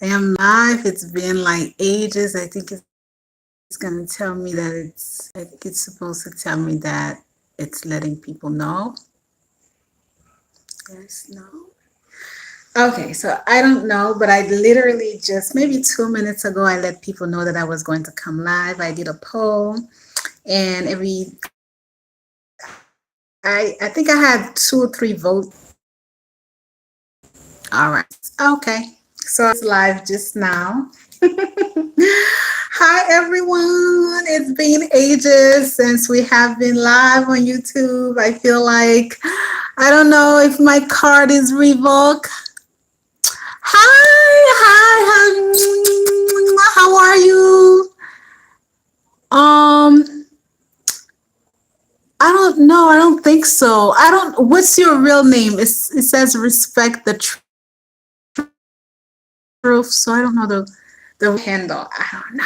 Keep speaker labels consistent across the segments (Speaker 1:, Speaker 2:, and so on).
Speaker 1: I am live. It's been like ages. I think it's gonna tell me that I think it's supposed to tell me that it's letting people know. Yes, no. Okay, so I don't know, but I literally just maybe 2 minutes ago I let people know that I was going to come live. I did a poll and every I think I had 2 or 3 votes. All right. Okay. So I guess it's live just now. Hi everyone. It's been ages since we have been live on YouTube. I feel like I don't know if my card is revoked. Hi. How are you? Um I don't know. I don't think so. I don't. What's your real name? It says respect the truth, so I don't know the real handle. I don't know.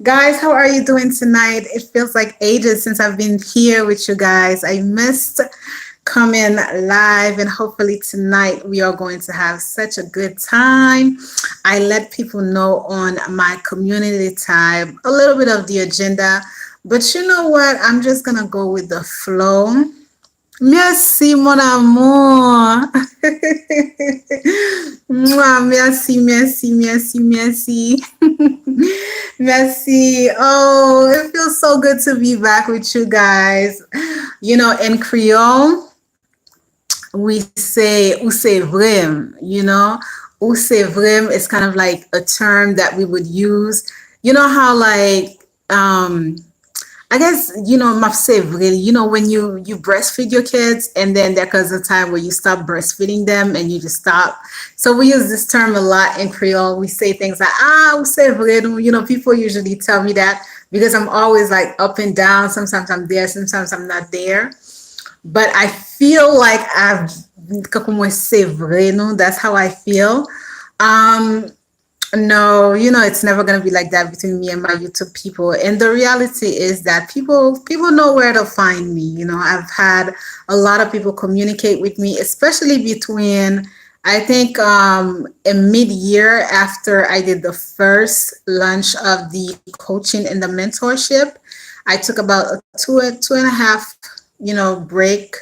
Speaker 1: Guys, how are you doing tonight? It feels like ages since I've been here with you guys. I missed coming live, and hopefully tonight we are going to have such a good time. I let people know on my community tab a little bit of the agenda, but you know what? I'm just gonna go with the flow. Merci, mon amour. Mwah, merci, merci, merci, merci. Merci. Oh, it feels so good to be back with you guys. You know, in Creole, we say ou c'est vrai, you know. Ou c'est vrai is kind of like a term that we would use. You know how like I guess you know mapse really. You know when you breastfeed your kids and then there comes a time where you stop breastfeeding them and you just stop. So we use this term a lot in Creole. We say things like c'est vrai. You know people usually tell me that because I'm always like up and down. Sometimes I'm there, sometimes I'm not there. But I feel like I've como c'est vrai, no? That's how I feel. Um, no, you know, it's never gonna be like that between me and my YouTube people. And the reality is that people know where to find me. You know, I've had a lot of people communicate with me, especially between I think in mid-year after I did the first launch of the coaching and the mentorship, I took about a two and a half, you know, break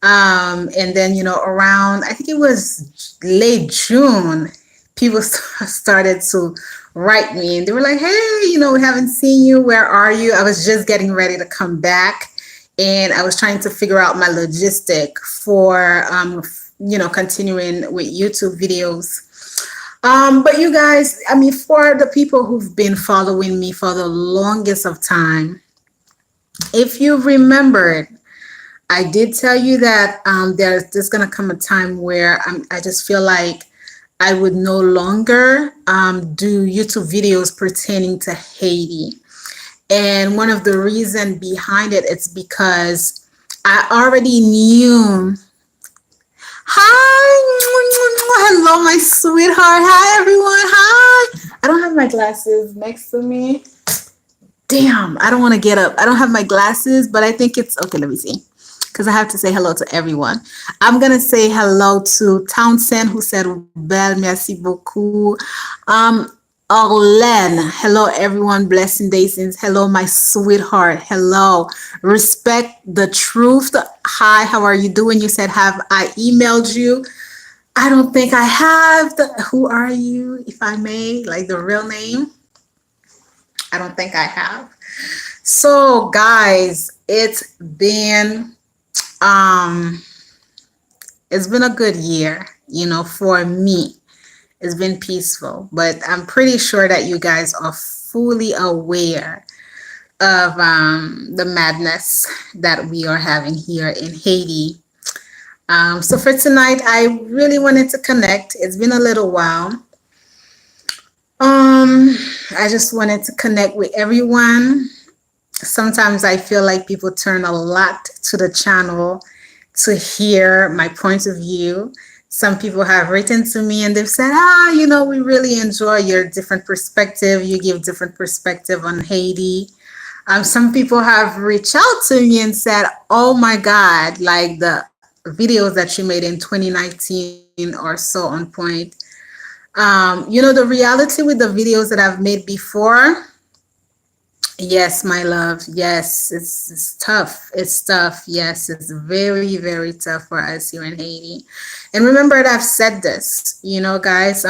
Speaker 1: and then, you know, around, I think it was late June, people started to write me and they were like, hey, you know, we haven't seen you. Where are you? I was just getting ready to come back and I was trying to figure out my logistic for, you know, continuing with YouTube videos. But you guys, I mean, for the people who've been following me for the longest of time, if you remembered, I did tell you that there's gonna come a time where I just feel like I would no longer do YouTube videos pertaining to Haiti. And one of the reason behind it is because I already knew. Hi, hello, my sweetheart. Hi, everyone. Hi. I don't have my glasses next to me. Damn, I don't want to get up. I don't have my glasses, but I think it's okay. Let me see. Because I have to say hello to everyone. I'm going to say hello to Townsend, who said, Belle, merci beaucoup. Arlene, hello, everyone. Blessing Daisins. Hello, my sweetheart. Hello. Respect the truth. Hi, how are you doing? You said, have I emailed you? I don't think I have. Who are you, if I may? Like the real name? I don't think I have. So, guys, um it's been a good year, you know, for me. It's been peaceful, but I'm pretty sure that you guys are fully aware of the madness that we are having here in Haiti. So for tonight, I really wanted to connect. It's been a little while. Um, I just wanted to connect with everyone. Sometimes I feel like people turn a lot to the channel to hear my point of view. Some people have written to me and they've said, you know, we really enjoy your different perspective. You give different perspective on Haiti. Some people have reached out to me and said, oh my God, like the videos that you made in 2019 are so on point. The reality with the videos that I've made before, yes, my love, yes, it's tough. It's tough. Yes, it's very, very tough for us here in Haiti. And remember that I've said this, guys.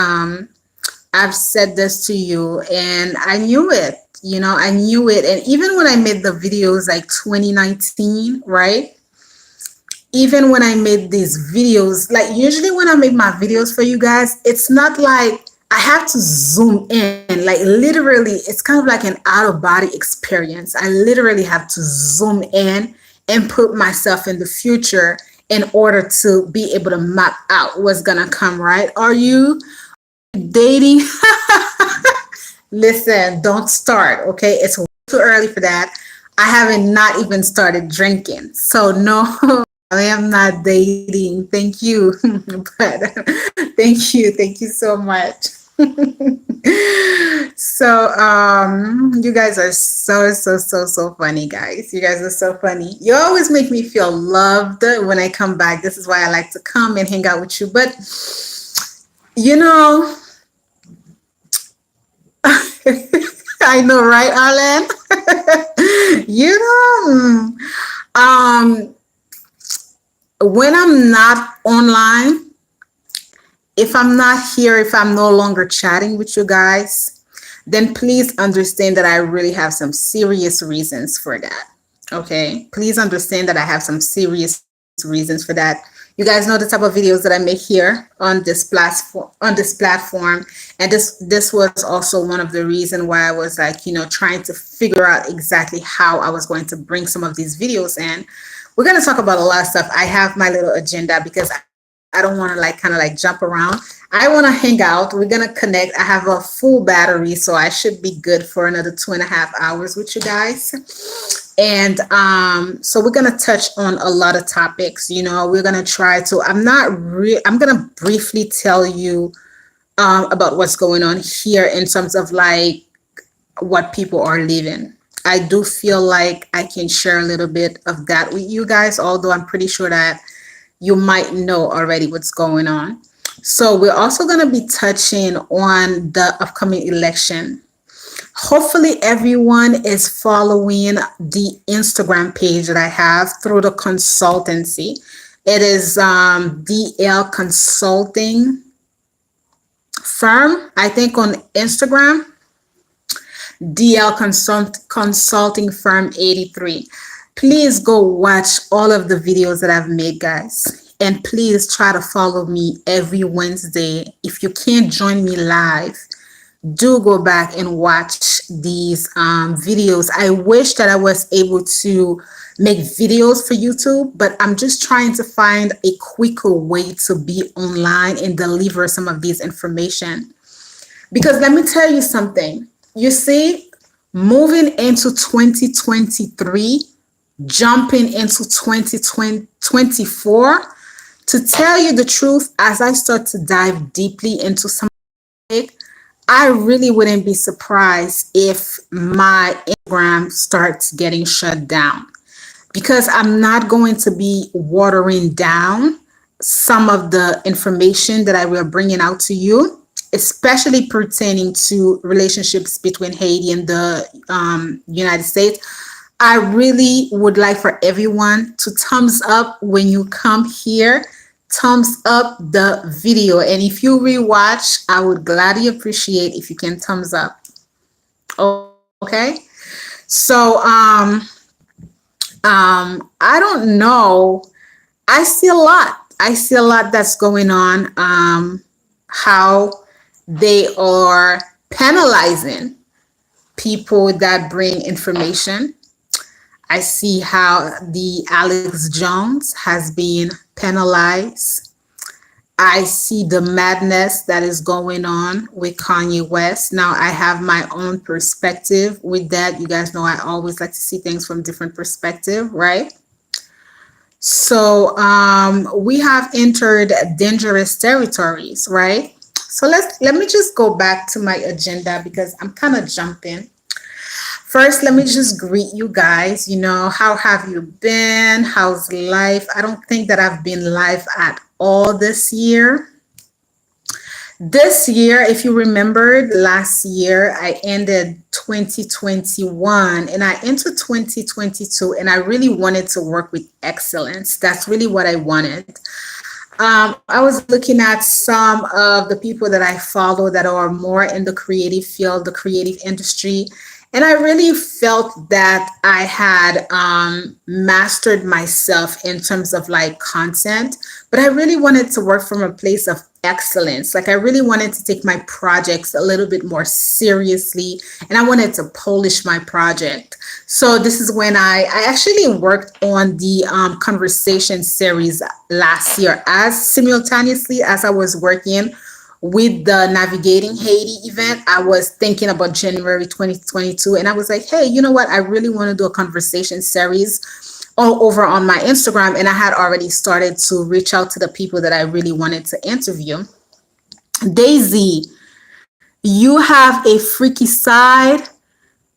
Speaker 1: I've said this to you, and I knew it. I knew it. And even when I made the videos like 2019, right? Even when I made these videos, like usually when I make my videos for you guys, it's not like I have to zoom in. Like literally, it's kind of like an out of body experience. I literally have to zoom in and put myself in the future in order to be able to map out what's gonna come, right? Are you dating? Listen, don't start, okay? It's too early for that. I haven't not even started drinking. So no, I am not dating. Thank you. But thank you so much. So you guys are so funny, guys. You guys are so funny. You always make me feel loved when I come back. This is why I like to come and hang out with you. But you know, I know, right, Arlen? you know, um, when I'm not online, if I'm not here, if I'm no longer chatting with you guys, then please understand that I really have some serious reasons for that. Okay? Please understand that I have some serious reasons for that. You guys know the type of videos that I make here on this platform, and this was also one of the reason why I was like, trying to figure out exactly how I was going to bring some of these videos in. We're going to talk about a lot of stuff. I have my little agenda because I don't want to like kind of like jump around. I want to hang out. We're going to connect. I have a full battery, so I should be good for another 2.5 hours with you guys. And so we're gonna touch on a lot of topics. We're gonna try to. I'm gonna briefly tell you about what's going on here in terms of like what people are living. I do feel like I can share a little bit of that with you guys, although I'm pretty sure that you might know already what's going on. So we're also going to be touching on the upcoming election. Hopefully everyone is following the Instagram page that I have through the consultancy. It is DL Consulting Firm, I think, on Instagram. Consulting Firm 83. Please go watch all of the videos that I've made, guys. And please try to follow me every Wednesday. If you can't join me live, do go back and watch these videos. I wish that I was able to make videos for YouTube, but I'm just trying to find a quicker way to be online and deliver some of these information. Because let me tell you something. You see, moving into 2023, jumping into 2024, to tell you the truth, as I start to dive deeply into some of it, I really wouldn't be surprised if my Instagram starts getting shut down, because I'm not going to be watering down some of the information that I will bringing out to you, especially pertaining to relationships between Haiti and the United States. I really would like for everyone to thumbs up when you come here. Thumbs up the video. And if you rewatch, I would gladly appreciate if you can thumbs up. Okay? So I don't know. I see a lot. I see a lot that's going on. How they are penalizing people that bring information. I see how the Alex Jones has been penalized. I see the madness that is going on with Kanye West. Now, I have my own perspective with that. You guys know I always like to see things from different perspective, right? So we have entered dangerous territories, right? So let me just go back to my agenda because I'm kind of jumping. First, let me just greet you guys. How have you been? How's life? I don't think that I've been live at all this year. This year, if you remembered, last year I ended 2021 and I entered 2022, and I really wanted to work with excellence. That's really what I wanted. I was looking at some of the people that I follow that are more in the creative field, the creative industry, and I really felt that I had mastered myself in terms of like content, but I really wanted to work from a place of excellence. Like I really wanted to take my projects a little bit more seriously, and I wanted to polish my project. So this is when I actually worked on the conversation series last year, as simultaneously as I was working with the Navigating Haiti event. I was thinking about January 2022, and I was like, hey, you know what? I really want to do a conversation series all over on my Instagram. And I had already started to reach out to the people that I really wanted to interview. Daisy, you have a freaky side.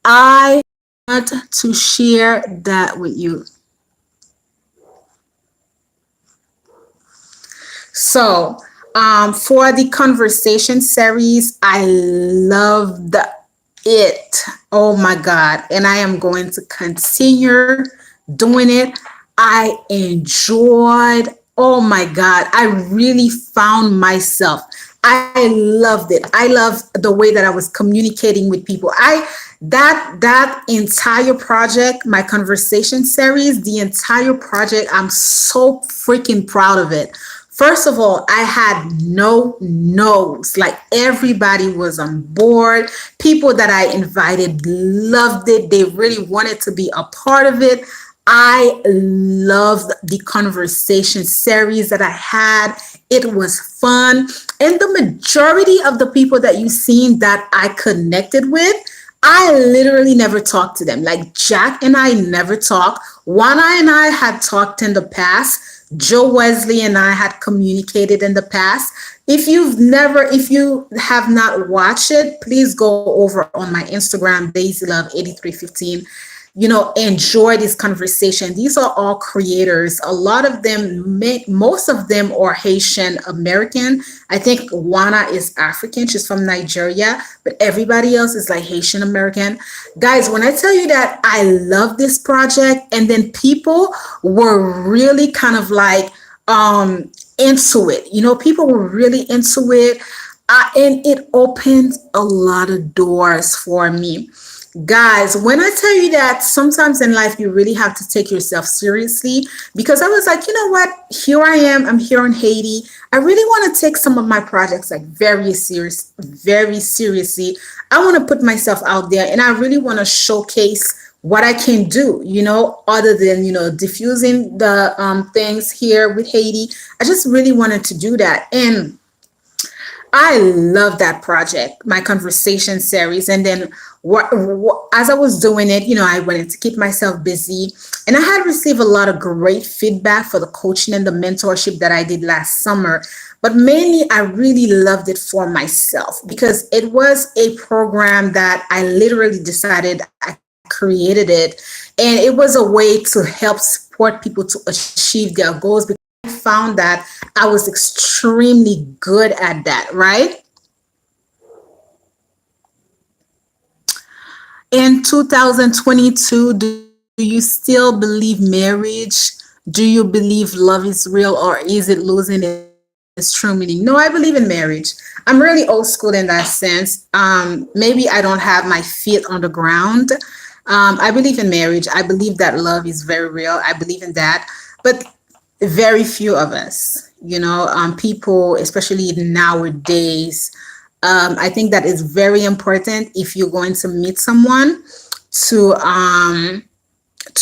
Speaker 1: I want to share that with you. So, for the conversation series, I loved it. Oh my God. And I am going to continue doing it. I enjoyed, oh my God, I really found myself. I loved it. I love the way that I was communicating with people. That entire project, my conversation series, the entire project, I'm so freaking proud of it. First of all, I had no no's. Like everybody was on board. People that I invited loved it. They really wanted to be a part of it. I loved the conversation series that I had. It was fun. And the majority of the people that you've seen that I connected with, I literally never talked to them. Like Jack and I never talked. Juana and I had talked in the past. Joe Wesley and I had communicated in the past. If you have not watched it, please go over on my Instagram, DaisyLove8315. Enjoy this conversation. These are all creators. A lot of them, most of them are Haitian American. I think Juana is African. She's from Nigeria, but everybody else is like Haitian American. Guys, when I tell you that I love this project, and then people were really kind of like into it. People were really into it. And it opened a lot of doors for me. Guys, when I tell you that sometimes in life you really have to take yourself seriously, because I was like, you know what? Here I am. I'm here in Haiti. I really want to take some of my projects like very seriously. I want to put myself out there, and I really want to showcase what I can do, other than, diffusing the things here with Haiti. I just really wanted to do that. And I love that project, my conversation series. And then as I was doing it, I wanted to keep myself busy. And I had received a lot of great feedback for the coaching and the mentorship that I did last summer. But mainly, I really loved it for myself, because it was a program that I literally decided I created it. And it was a way to help support people to achieve their goals, because I found that I was extremely good at that, right? In 2022, do you still believe marriage? Do you believe love is real, or is it losing its true meaning? No, I believe in marriage. I'm really old school in that sense. Maybe I don't have my feet on the ground. I believe in marriage. I believe that love is very real. I believe in that. But very few of us, people, especially nowadays, I think that is very important if you're going to meet someone to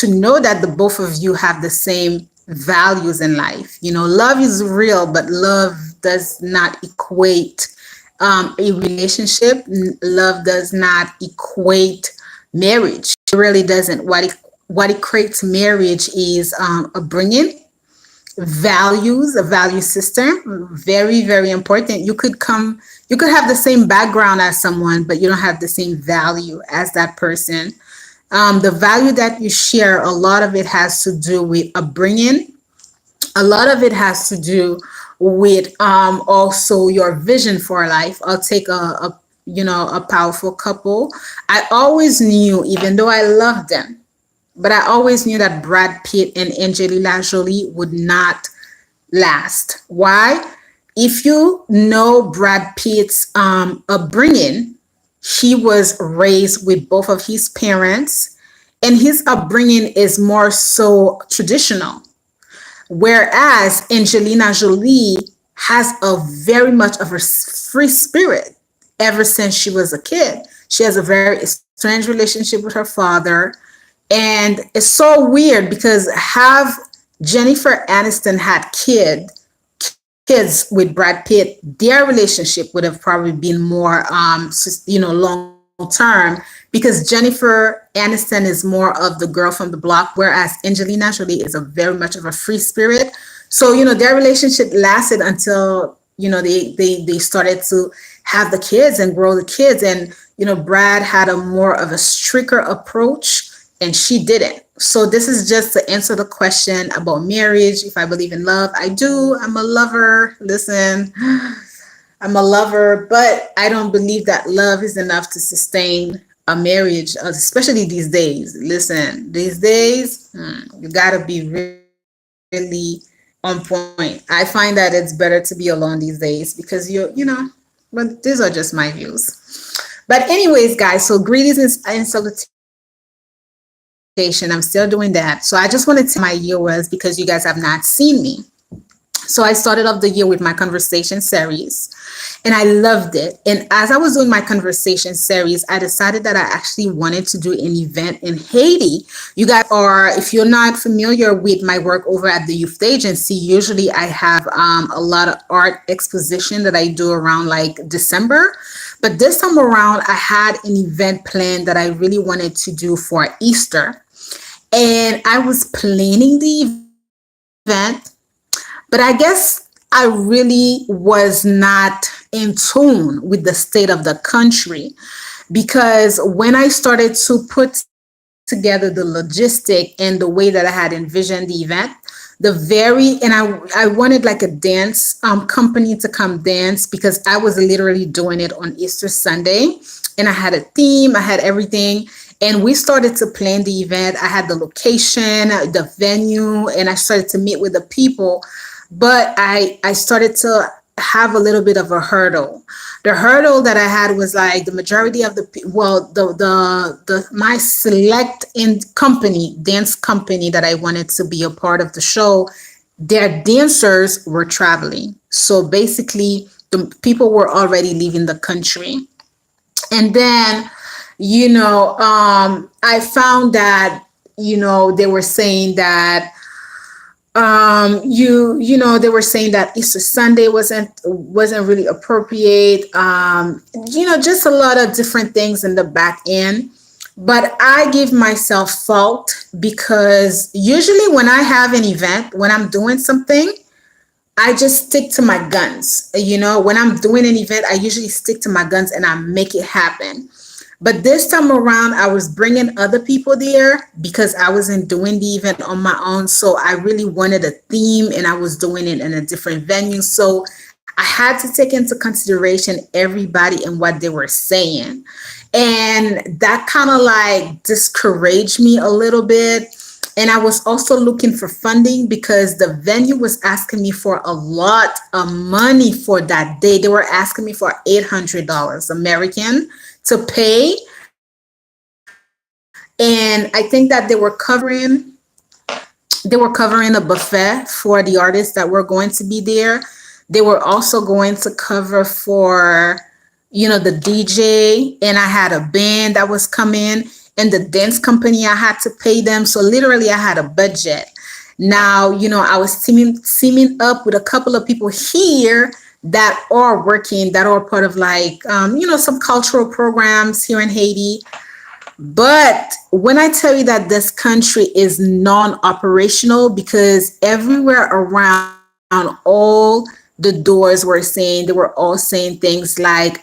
Speaker 1: know that the both of you have the same values in life. Love is real, but love does not equate a relationship. Love does not equate marriage. It really doesn't. What it creates marriage is upbringing, values, a value system. Very, very important. You could have the same background as someone, but you don't have the same value as that person. The value that you share, a lot of it has to do with upbringing. A lot of it has to do with also your vision for life. I'll take a a powerful couple. I always knew, even though I loved them, but I always knew that Brad Pitt and Angelina Jolie would not last. Why? If you know Brad Pitt's upbringing, he was raised with both of his parents, and his upbringing is more so traditional. Whereas Angelina Jolie has a very much of a free spirit ever since she was a kid. She has a very strange relationship with her father. And it's so weird because have Jennifer Aniston had kids with Brad Pitt, their relationship would have probably been more long term, because Jennifer Aniston is more of the girl from the block, whereas Angelina Jolie is a very much of a free spirit. So their relationship lasted until they started to have the kids and grow the kids. And Brad had a more of a stricter approach, and she didn't. So this is just to answer the question about marriage. If I believe in love, I do. I'm a lover. Listen, I'm a lover, but I don't believe that love is enough to sustain a marriage, especially these days. Listen, these days, you gotta be really on point. I find that it's better to be alone these days because but these are just my views. But anyways, guys, so greetings and salutation. I'm still doing that. So I just wanted to tell my year was, because you guys have not seen me. So I started off the year with my conversation series, and I loved it. And as I was doing my conversation series, I decided that I actually wanted to do an event in Haiti. You guys are, if you're not familiar with my work over at the youth agency, usually I have a lot of art exposition that I do around like December. But this time around, I had an event planned that I really wanted to do for Easter. And I was planning the event, but I guess I really was not in tune with the state of the country, because when I started to put together the logistic and the way that I had envisioned the event, and I wanted like a dance company to come dance, because I was literally doing it on Easter Sunday, and I had a theme, I had everything. And we started to plan the event. I had the location, the venue, and I started to meet with the people. But I started to have a little bit of a hurdle. The hurdle that I had was like the majority of the my select in company, dance company that I wanted to be a part of the show, their dancers were traveling. So basically the people were already leaving the country. And then I found that they were saying that they were saying that Easter Sunday wasn't really appropriate. Just a lot of different things in the back end. But I give myself fault, because usually when I have an event, when I'm doing something, I just stick to my guns. When I'm doing an event, I usually stick to my guns and I make it happen. But this time around, I was bringing other people there because I wasn't doing the event on my own. So I really wanted a theme, and I was doing it in a different venue. So I had to take into consideration everybody and what they were saying. And that kind of like discouraged me a little bit. And I was also looking for funding, because the venue was asking me for a lot of money for that day. They were asking me for $800 American to pay. And I think that they were covering a buffet for the artists that were going to be there. They were also going to cover for the DJ, and I had a band that was coming, and the dance company, I had to pay them. So literally I had a budget. Now, I was teaming up with a couple of people here that are working, that are part of like, some cultural programs here in Haiti. But when I tell you that this country is non-operational, because everywhere around, all the doors were saying, they were all saying things like,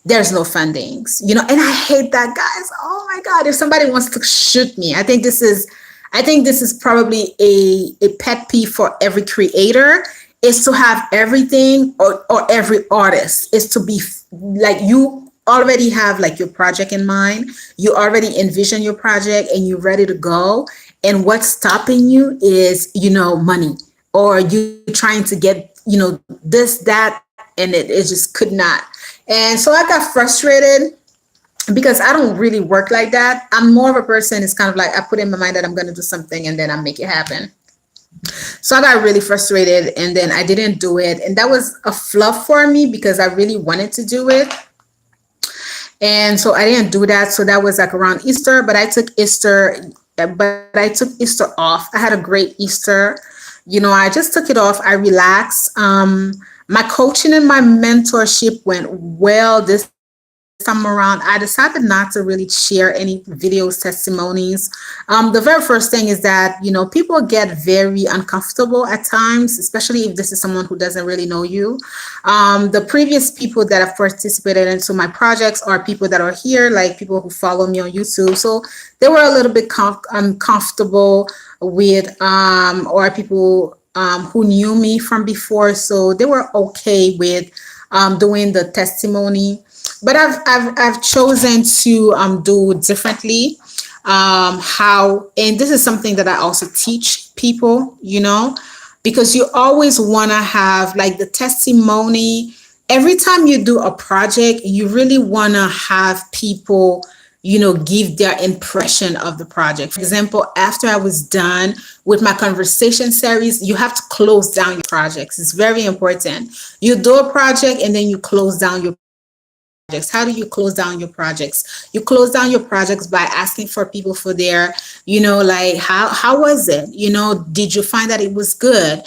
Speaker 1: there's no fundings, and I hate that, guys. Oh my God, if somebody wants to shoot me, I think this is probably a pet peeve for every creator. is to have everything, or every artist is to be like, you already have like your project in mind, you already envision your project and you're ready to go, and what's stopping you is, money, or you trying to get, this, that, and it just could not. And so I got frustrated because I don't really work like that. I'm more of a person, it's kind of like I put in my mind that I'm going to do something and then I make it happen. So I got really frustrated and then I didn't do it. And that was a fluff for me because I really wanted to do it. And so I didn't do that. So that was like around Easter, but I took Easter off. I had a great Easter. I just took it off. I relaxed. My coaching and my mentorship went well this time around. I decided not to really share any videos, testimonies. The very first thing is that, people get very uncomfortable at times, especially if this is someone who doesn't really know you. The previous people that have participated into my projects are people that are here, like people who follow me on YouTube. So they were a little bit uncomfortable with, or people who knew me from before. So they were okay with doing the testimony, but I've chosen to do differently. How, and this is something that I also teach people, because you always want to have like the testimony. Every time you do a project, you really want to have people, give their impression of the project. For example, after I was done with my conversation series, you have to close down your projects. It's very important. You do a project and then you close down your projects. How do you close down your projects? You close down your projects by asking for people for their, like how was it? Did you find that it was good?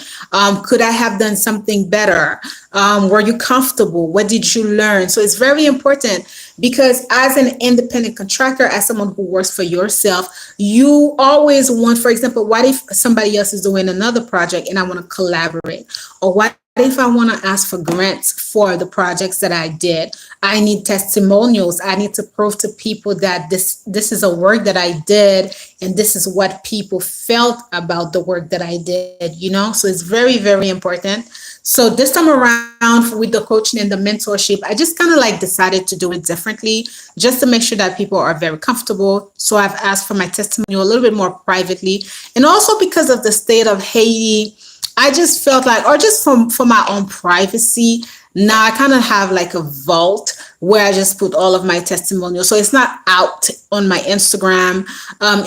Speaker 1: Could I have done something better? Were you comfortable? What did you learn? So it's very important because as an independent contractor, as someone who works for yourself, you always want, for example, what if somebody else is doing another project and I want to collaborate? Or what if I want to ask for grants for the projects that I did? I need testimonials. I need to prove to people that this is a work that I did and this is what people felt about the work that I did. So it's very, very important. So this time around with the coaching and the mentorship, I just kind of like decided to do it differently just to make sure that people are very comfortable. So I've asked for my testimonial a little bit more privately. And also because of the state of Haiti, I just felt like, or just for my own privacy, now I kind of have like a vault where I just put all of my testimonials. So it's not out on my Instagram.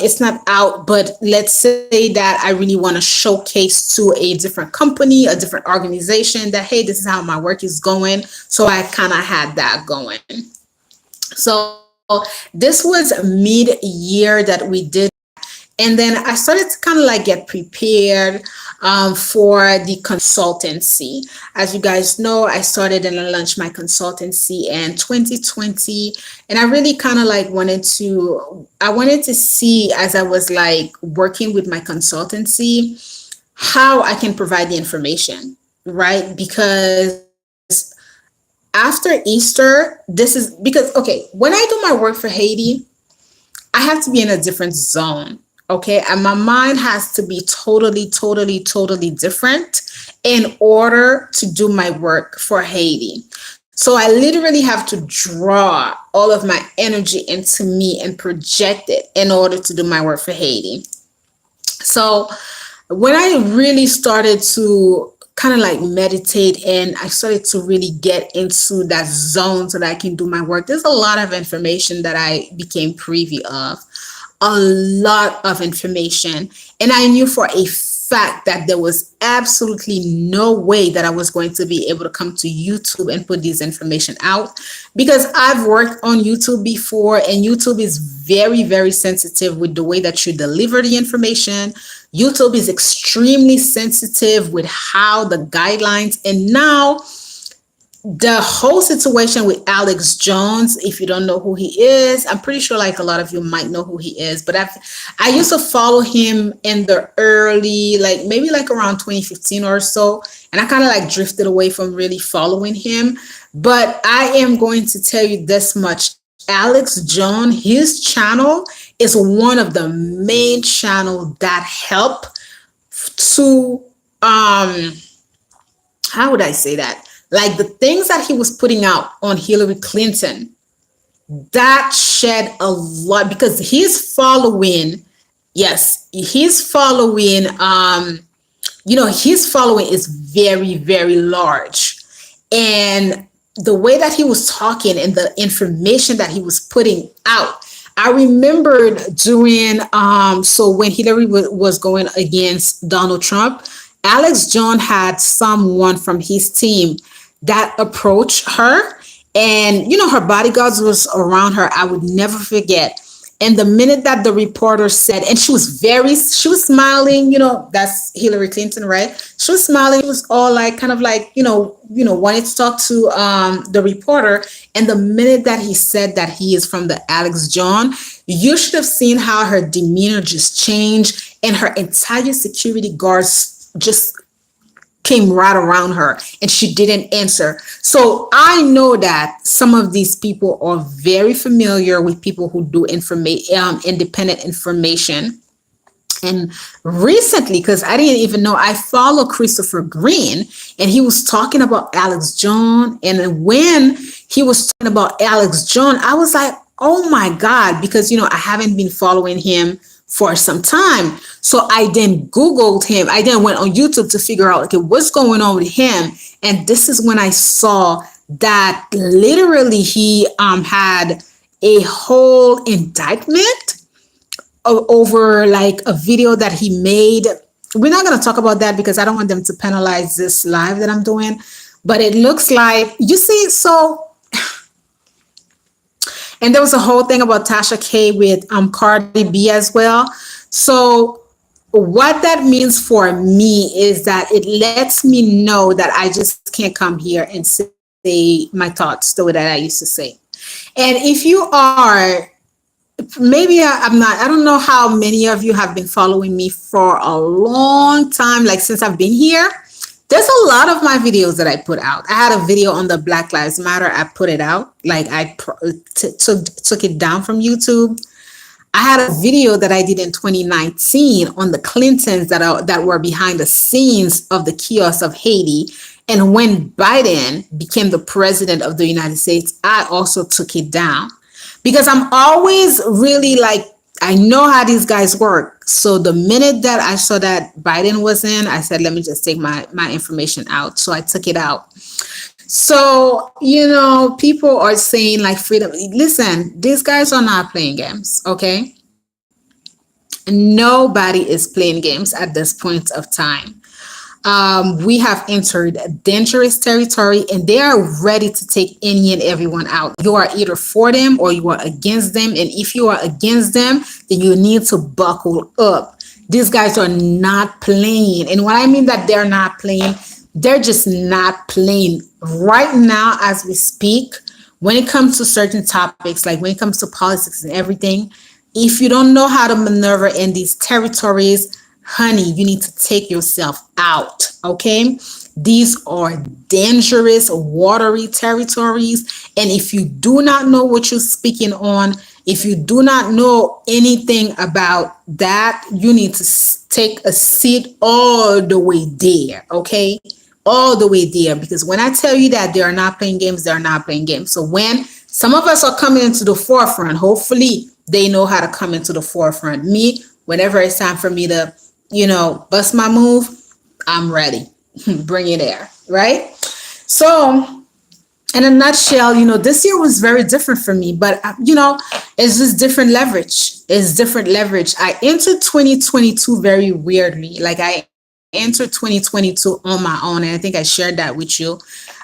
Speaker 1: It's not out, but let's say that I really want to showcase to a different company, a different organization that, hey, this is how my work is going. So I kind of had that going. So this was mid-year that we did. And then I started to kind of like get prepared for the consultancy. As you guys know, I started and I launched my consultancy in 2020. And I really kind of like I wanted to see, as I was like working with my consultancy, how I can provide the information, right? Because after Easter, okay, when I do my work for Haiti, I have to be in a different zone. Okay. And my mind has to be totally, totally, totally different in order to do my work for Haiti. So I literally have to draw all of my energy into me and project it in order to do my work for Haiti. So when I really started to kind of like meditate and I started to really get into that zone so that I can do my work, there's a lot of information that I became privy of, a lot of information. And I knew for a fact that there was absolutely no way that I was going to be able to come to YouTube and put this information out, because I've worked on YouTube before and YouTube is very, very sensitive with the way that you deliver the information. YouTube is extremely sensitive with how the guidelines, and now the whole situation with Alex Jones, if you don't know who he is, I'm pretty sure like a lot of you might know who he is, but I used to follow him in the early, like maybe like around 2015 or so, and I kind of like drifted away from really following him. But I am going to tell you this much: Alex Jones, his channel is one of the main channels that help to how would I say that? Like the things that he was putting out on Hillary Clinton, that shed a lot because he's following, yes, he's following, his following is very, very large. And the way that he was talking and the information that he was putting out, I remembered during, so when Hillary was going against Donald Trump, Alex Jones had someone from his team that approached her, and her bodyguards was around her. I would never forget. And the minute that the reporter said, and she was smiling, that's Hillary Clinton, right? She was smiling. She was all like, kind of like, wanted to talk to the reporter. And the minute that he said that he is from the Alex John, you should have seen how her demeanor just changed, and her entire security guards just came right around her, and she didn't answer. So I know that some of these people are very familiar with people who do independent information. And recently, because I didn't even know, I follow Christopher Green, and he was talking about Alex Jones. And when he was talking about Alex Jones, I was like, oh my God, because, I haven't been following him for some time. So I then Googled him. I then went on YouTube to figure out, okay, what's going on with him. And this is when I saw that literally he had a whole indictment over like a video that he made. We're not going to talk about that because I don't want them to penalize this live that I'm doing. But it looks like, you see, so, and there was a whole thing about Tasha K with Cardi B as well. So what that means for me is that it lets me know that I just can't come here and say my thoughts the way that I used to say. And if you are, maybe I'm not, I don't know how many of you have been following me for a long time, like since I've been here. There's a lot of my videos that I put out. I had a video on the Black Lives Matter. I put it out, like I took it down from YouTube. I had a video that I did in 2019 on the Clintons that were behind the scenes of the chaos of Haiti. And when Biden became the president of the United States, I also took it down because I'm always really like, I know how these guys work. So the minute that I saw that Biden was in, I said, let me just take my information out. So I took it out. So, people are saying like freedom. Listen, these guys are not playing games, okay? Nobody is playing games at this point of time. We have entered dangerous territory, and they are ready to take any and everyone out. You are either for them or you are against them. And if you are against them, then you need to buckle up. These guys are not playing. And what I mean that they're not playing, they're just not playing right now as we speak. When it comes to certain topics, like when it comes to politics and everything, if you don't know how to maneuver in these territories, honey, you need to take yourself out, okay? These are dangerous, watery territories. And if you do not know what you're speaking on, if you do not know anything about that, you need to take a seat all the way there, okay? All the way there. Because when I tell you that they are not playing games, they're not playing games. So when some of us are coming into the forefront, hopefully they know how to come into the forefront. Me, whenever it's time for me to bust my move, I'm ready. Bring it there, right? So, in a nutshell, this year was very different for me, but, it's just different leverage. It's different leverage. I entered 2022 very weirdly. Like, I entered 2022 on my own, and I think I shared that with you.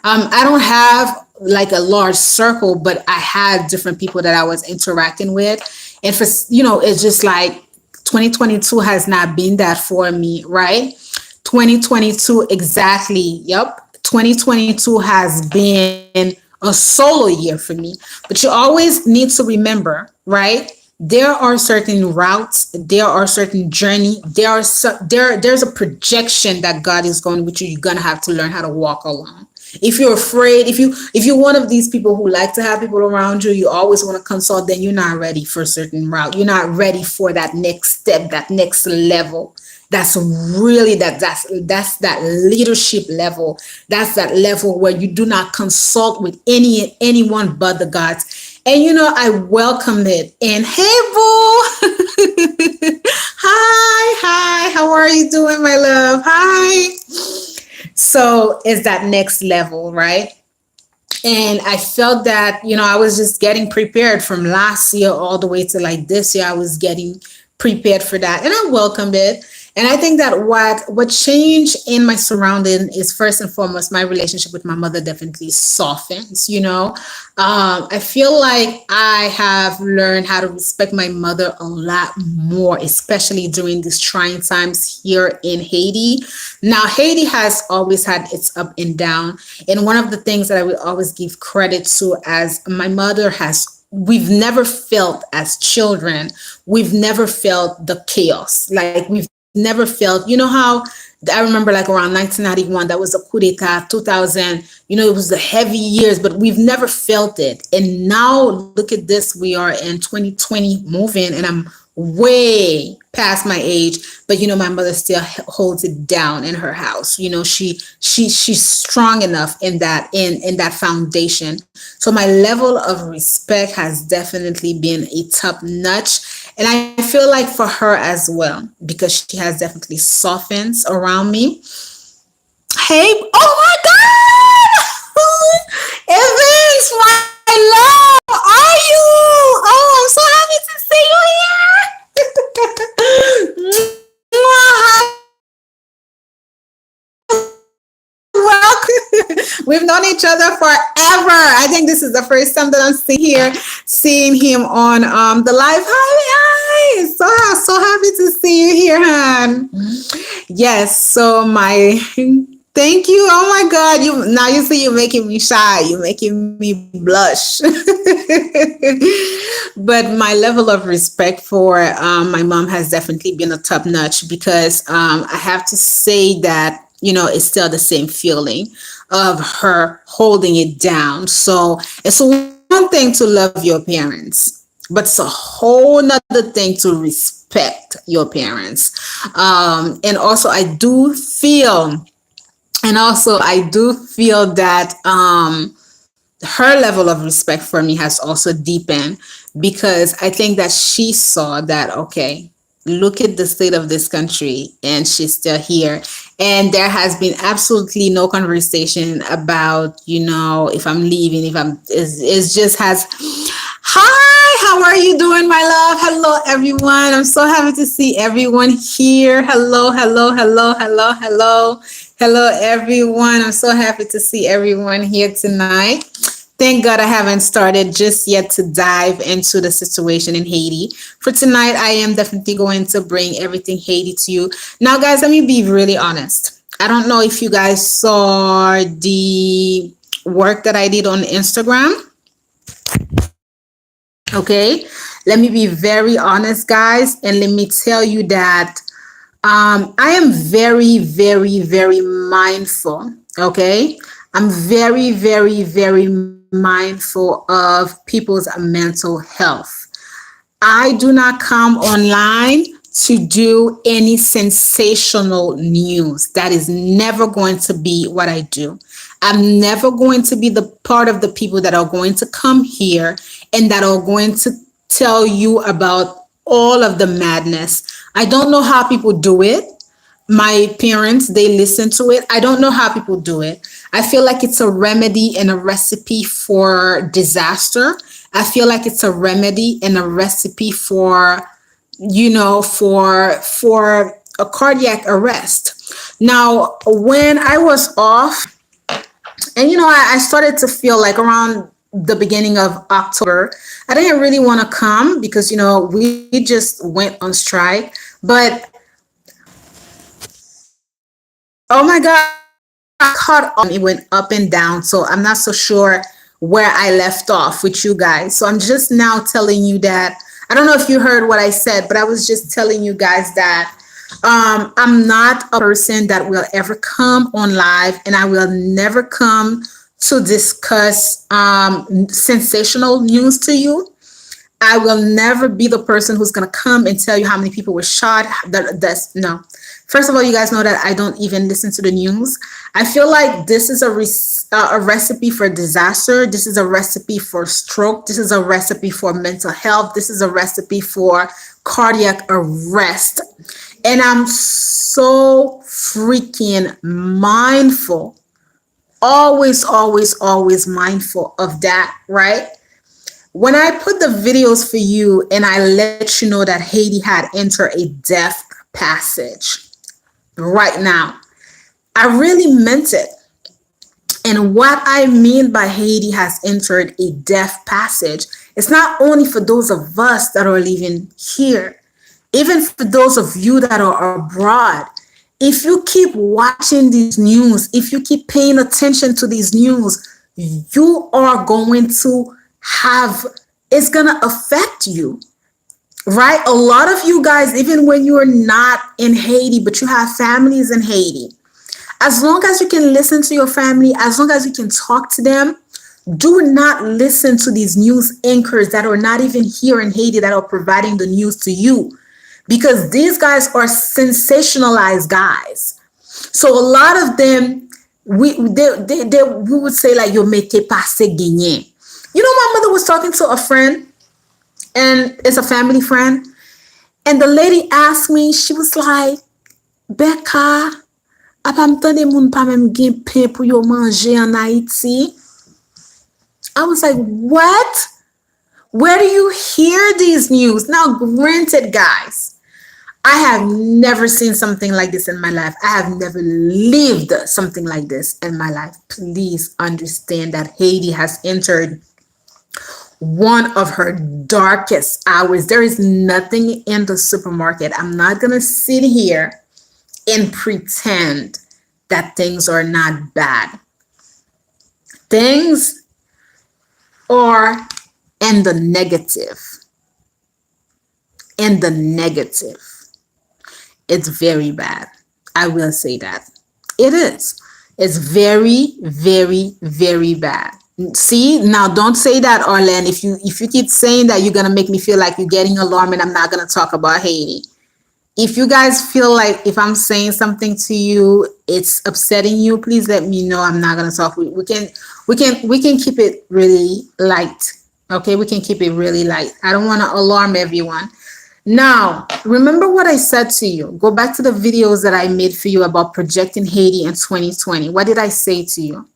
Speaker 1: I don't have like a large circle, but I had different people that I was interacting with. And for, it's just like, 2022 has not been that for me, right? 2022, exactly. Yep. 2022 has been a solo year for me. But you always need to remember, right? There are certain routes, there are certain journey, there's a projection that God is going with you. You're gonna have to learn how to walk along. If you're afraid, if you're one of these people who like to have people around you, you always want to consult, then you're not ready for a certain route. You're not ready for that next step, that next level. That's really that's that leadership level. That's that level where you do not consult with anyone but the gods. And I welcome it. And hey, boo. Hi, how are you doing, my love? Hi. So it's that next level, right? And I felt that, I was just getting prepared from last year all the way to like this year. I was getting prepared for that, and I welcomed it. And I think that what changed in my surrounding is, first and foremost, my relationship with my mother definitely softens. I feel like I have learned how to respect my mother a lot more, especially during these trying times here in Haiti. Now, Haiti has always had its up and down. And one of the things that I will always give credit to, as my mother has, we've never felt as children, we've never felt the chaos. Like, we've never felt, how I remember, like, around 1991, that was a coup d'etat. 2000, it was the heavy years, but we've never felt it. And now look at this, we are in 2020 moving, and I'm way past my age, but my mother still holds it down in her house. She's strong enough in that foundation. So my level of respect has definitely been a top notch, and I feel like for her as well, because she has definitely softens around me. Hey, oh my God! Evans, my love, how are you? Oh, I'm so happy to see you here. Welcome. We've known each other forever. I think this is the first time that I'm seeing him on the live. Hi, so happy to see you here, Han. Yes, so my thank you. Oh my God, you see you're making me shy. You're making me blush. But my level of respect for my mom has definitely been a top notch, because I have to say that it's still the same feeling of her holding it down. So it's one thing to love your parents, but it's a whole nother thing to respect your parents. And also I do feel that her level of respect for me has also deepened, because I think that she saw that, okay, look at the state of this country, and she's still here. And there has been absolutely no conversation about, if I'm leaving, if I'm, it's just has, hi, how are you doing, my love? Hello, everyone. I'm so happy to see everyone here. Hello. Hello, everyone. I'm so happy to see everyone here tonight. Thank God I haven't started just yet to dive into the situation in Haiti. For tonight, I am definitely going to bring everything Haiti to you. Now, guys, let me be really honest. I don't know if you guys saw the work that I did on Instagram. Okay, let me be very honest, guys, and let me tell you that I am very, very, very mindful. Okay, I'm very, very, very mindful of people's mental health. I do not come online to do any sensational news. That is never going to be what I do. I'm never going to be the part of the people that are going to come here and that are going to tell you about all of the madness. I don't know how people do it. My parents, they listen to it. I don't know how people do it. I feel like it's a remedy and a recipe for disaster. I feel like it's a remedy and a recipe for, for a cardiac arrest. Now, when I was off, and I started to feel like around the beginning of October, I didn't really want to come because we just went on strike. But oh my God, caught on. It went up and down. So I'm not so sure where I left off with you guys. So I'm just now telling you that I don't know if you heard what I said, but I was just telling you guys that I'm not a person that will ever come on live, and I will never come to discuss sensational news to you. I will never be the person who's gonna come and tell you how many people were shot. That's no. First of all, you guys know that I don't even listen to the news. I feel like this is a recipe for disaster. This is a recipe for stroke. This is a recipe for mental health. This is a recipe for cardiac arrest. And I'm so freaking mindful, always, always, always mindful of that, right? When I put the videos for you and I let you know that Haiti had entered a death passage right now, I really meant it. And what I mean by Haiti has entered a death passage, it's not only for those of us that are living here, even for those of you that are abroad. If you keep watching these news, if you keep paying attention to these news, you are going to have, it's going to affect you, right? A lot of you guys, even when you're not in Haiti, but you have families in Haiti, as long as you can listen to your family, as long as you can talk to them, do not listen to these news anchors that are not even here in Haiti that are providing the news to you, because these guys are sensationalized guys. So a lot of them, we would say like, yo mete passe gagné. You know, my mother was talking to a friend, and it's a family friend, and the lady asked me, she was like, Becca, apam tande moun pa mem gen pain pou yo manje en Haiti. I was like, what? Where do you hear these news? Now, granted, guys, I have never seen something like this in my life. I have never lived something like this in my life. Please understand that Haiti has entered one of her darkest hours. There is nothing in the supermarket. I'm not going to sit here and pretend that things are not bad. Things are in the negative. In the negative. It's very bad. I will say that. It is. It's very, very, very bad. See, now don't say that, Arlen. If you keep saying that, you're gonna make me feel like you're getting alarmed and I'm not gonna talk about Haiti. If you guys feel like if I'm saying something to you, it's upsetting you, please let me know. I'm not gonna talk. We can keep it really light. Okay, we can keep it really light. I don't want to alarm everyone. Now, remember what I said to you. Go back to the videos that I made for you about projecting Haiti in 2020. What did I say to you?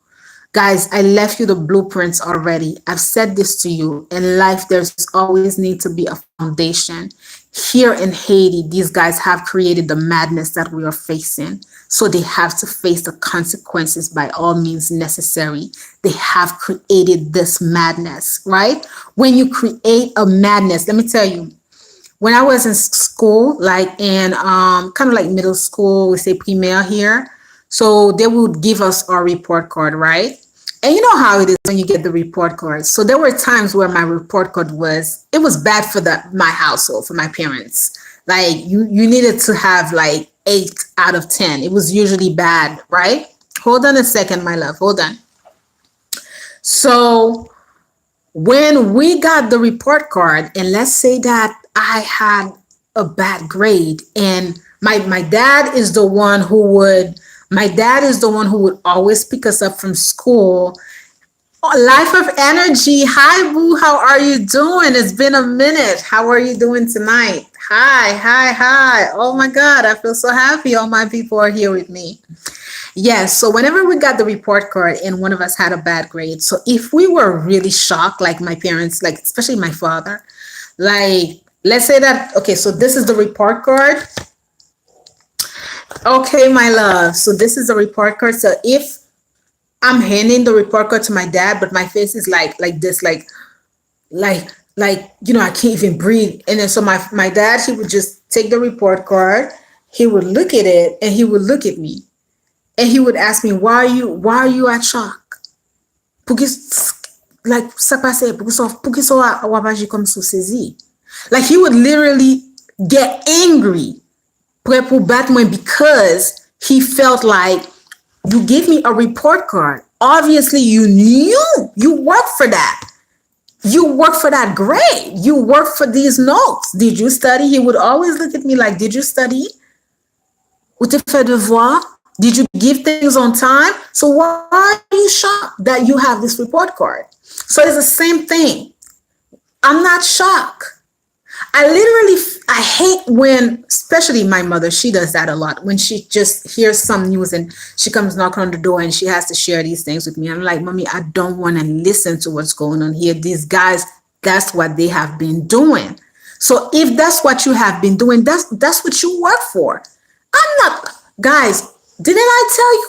Speaker 1: Guys, I left you the blueprints already. I've said this to you. In life, there's always need to be a foundation. Here in Haiti, these guys have created the madness that we are facing. So they have to face the consequences by all means necessary. They have created this madness, right? When you create a madness, let me tell you, when I was in school, like in kind of like middle school, we say primaire here. So they would give us our report card, right? And you know how it is when you get the report card. So there were times where my report card it was bad for my household, for my parents. Like you needed to have like 8 out of 10. It was usually bad, right? Hold on a second, my love. Hold on. So when we got the report card, and let's say that I had a bad grade, and my dad is the one who would always pick us up from school. Oh, Life of Energy. Hi, Boo. How are you doing? It's been a minute. How are you doing tonight? Hi. Oh my God. I feel so happy. All my people are here with me. Yes. So whenever we got the report card and one of us had a bad grade, so if we were really shocked, like my parents, like especially my father, like let's say that, okay, so this is the report card. Okay, my love. So this is a report card. So if I'm handing the report card to my dad, but my face is like this, like you know, I can't even breathe. And then so my dad, he would just take the report card, he would look at it, and he would look at me, and he would ask me, why are you at shock? Like ça passe, pour so wapagi comme sous saisi. Like he would literally get angry because he felt like, you gave me a report card. Obviously, you knew, you worked for that. You work for that grade. You work for these notes. Did you study? He would always look at me like, did you study? Ou te fait devoir? Did you give things on time? So why are you shocked that you have this report card? So it's the same thing. I'm not shocked. I hate when, especially my mother, she does that a lot. When she just hears some news and she comes knocking on the door and she has to share these things with me. I'm like, Mommy, I don't want to listen to what's going on here. These guys, that's what they have been doing. So if that's what you have been doing, that's what you work for. I'm not, guys, didn't I tell you?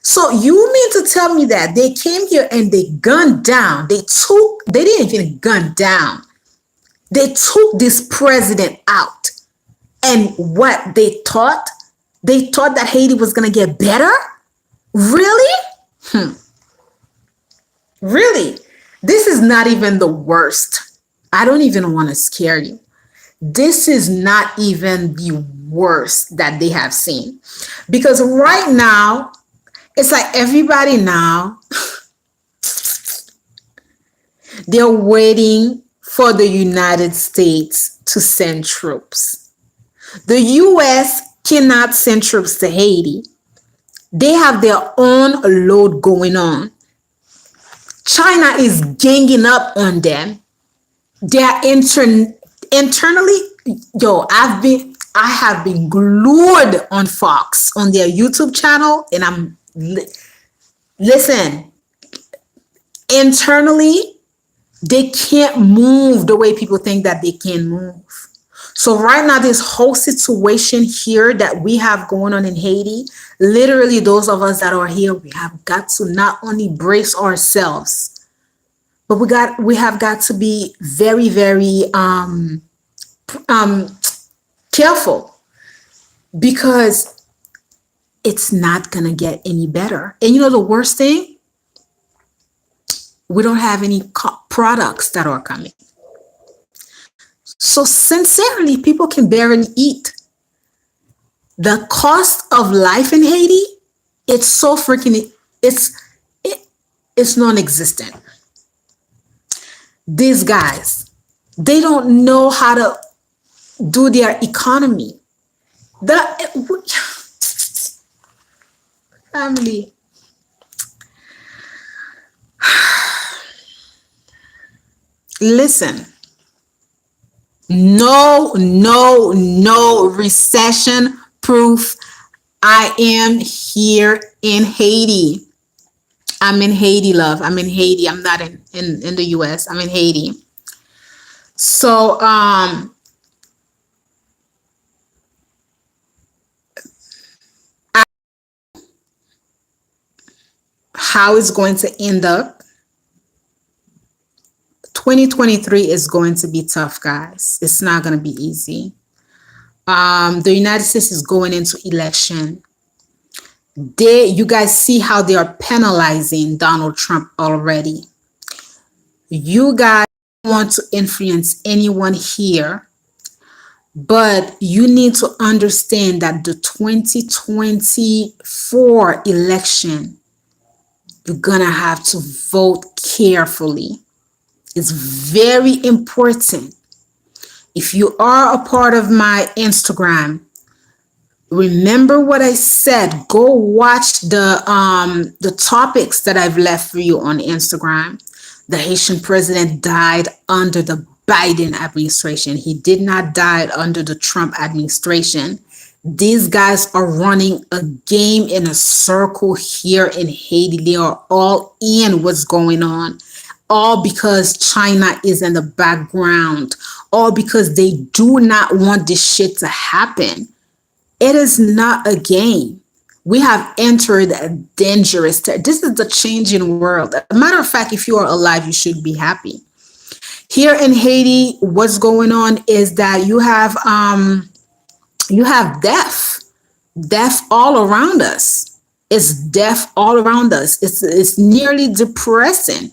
Speaker 1: So you mean to tell me that they came here and they gunned down, they didn't even gun down. They took this president out. And what they thought that Haiti was going to get better? Really? Really? This is not even the worst. I don't even want to scare you. This is not even the worst that they have seen. Because right now, it's like everybody now, they're waiting for the United States to send troops. The US cannot send troops to Haiti. They have their own load going on. China is ganging up on them. They are internally, I have been glued on Fox on their YouTube channel, and listen, internally they can't move the way people think that they can move. So right now, this whole situation here that we have going on in Haiti, literally those of us that are here, we have got to not only brace ourselves, but we have got to be very, very um careful, because it's not gonna get any better. And you know the worst thing? We don't have any products that are coming. So sincerely, people can barely eat. The cost of life in Haiti, it's so freaking it, it's non-existent. These guys, they don't know how to do their economy. The family. Listen, no recession proof. I am here in Haiti. I'm in Haiti, love. I'm in Haiti. I'm not in the US. I'm in Haiti. So how it's going to end up, 2023 is going to be tough, guys. It's not going to be easy. The United States is going into election. You guys see how they are penalizing Donald Trump already. You guys want to influence anyone here, but you need to understand that the 2024 election, you're gonna have to vote carefully. It's very important. If you are a part of my Instagram, remember what I said. Go watch the topics that I've left for you on Instagram. The Haitian president died under the Biden administration. He did not die under the Trump administration. These guys are running a game in a circle here in Haiti. They are all in what's going on. All because China is in the background. All because they do not want this shit to happen. It is not a game. We have entered a dangerous this is the changing world. As a matter of fact, if you are alive, you should be happy. Here in Haiti, what's going on is that you have death. Death all around us. It's death all around us. It's nearly depressing.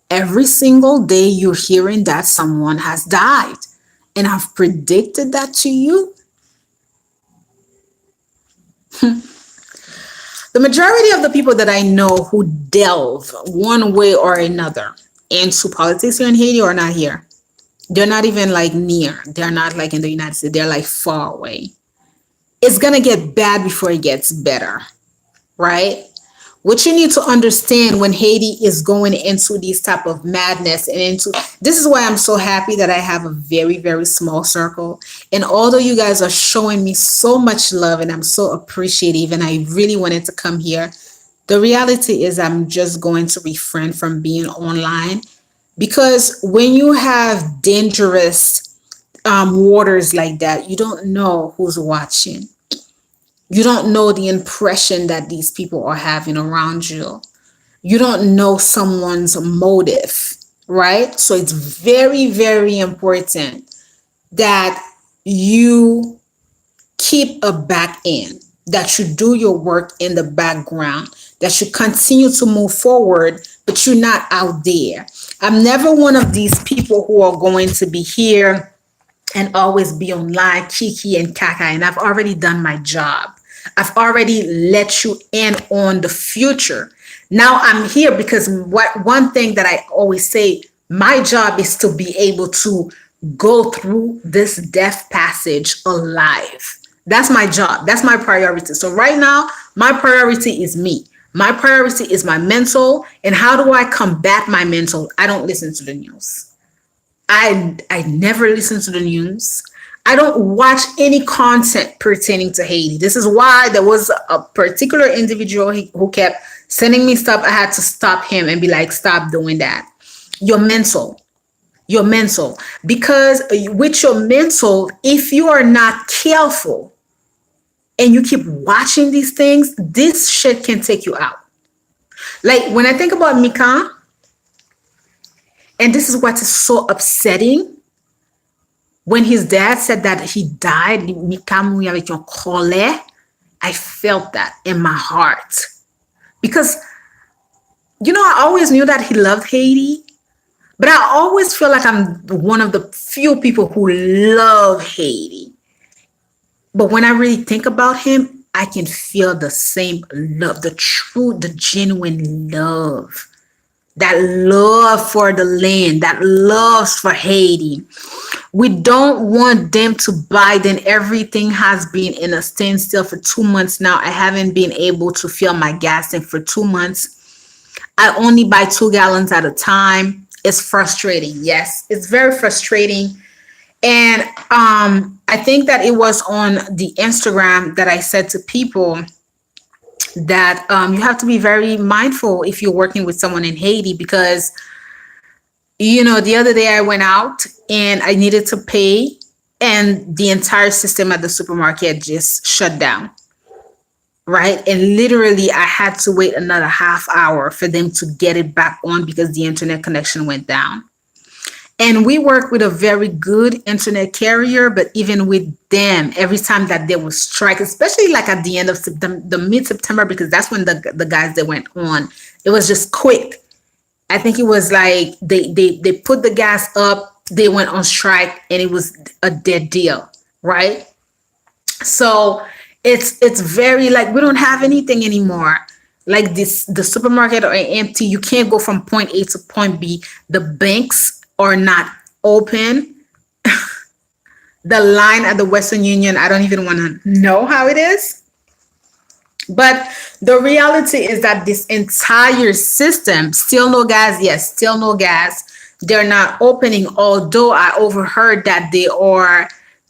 Speaker 1: Every single day you're hearing that someone has died. And I've predicted that to you. The majority of the people that I know who delve one way or another into politics here in Haiti or not here. They're not even like near. They're not like in the United States. They're like far away. It's gonna get bad before it gets better, right? What you need to understand when Haiti is going into these type of madness and into this is why I'm so happy that I have a very very small circle. And although you guys are showing me so much love and I'm so appreciative and I really wanted to come here, the reality is I'm just going to refrain from being online because when you have dangerous waters like that, you don't know who's watching. You don't know the impression that these people are having around you. You don't know someone's motive, right? So it's very, very important that you keep a back end, that you do your work in the background, that you continue to move forward, but you're not out there. I'm never one of these people who are going to be here and always be online, kiki and kaka. And I've already done my job. I've already let you in on the future. Now I'm here because what one thing that I always say, my job is to be able to go through this death passage alive. That's my job. That's my priority. So right now, my priority is me. My priority is my mental. And how do I combat my mental? I don't listen to the news. I never listen to the news. I don't watch any content pertaining to Haiti. This is why there was a particular individual who kept sending me stuff. I had to stop him and be like, stop doing that. Your mental, your mental. Because with your mental, if you are not careful and you keep watching these things, this shit can take you out. Like when I think about Mika, and this is what is so upsetting. When his dad said that he died, Mika mourir avec un colère, I felt that in my heart. Because, I always knew that he loved Haiti, but I always feel like I'm one of the few people who love Haiti. But when I really think about him, I can feel the same love, the true, the genuine love. That love for the land, that love for Haiti. We don't want them to buy. Then everything has been in a standstill for 2 months now. I haven't been able to fill my gas tank for 2 months. I only buy 2 gallons at a time. It's frustrating. Yes, it's very frustrating. And I think that it was on the Instagram that I said to people that you have to be very mindful if you're working with someone in Haiti because, the other day I went out and I needed to pay and the entire system at the supermarket just shut down. Right. And literally I had to wait another half hour for them to get it back on because the internet connection went down. And we work with a very good internet carrier, but even with them, every time that there was strike, especially like at the end of September, the mid-September, because that's when the guys that went on, it was just quick. I think it was like they put the gas up, they went on strike, and it was a dead deal, right? So it's very like we don't have anything anymore. Like the supermarket are empty. You can't go from point A to point B. The banks are not open. The line at the Western Union, I don't even want to know how it is. But the reality is that this entire system, still no gas, yes, still no gas. They're not opening, although I overheard that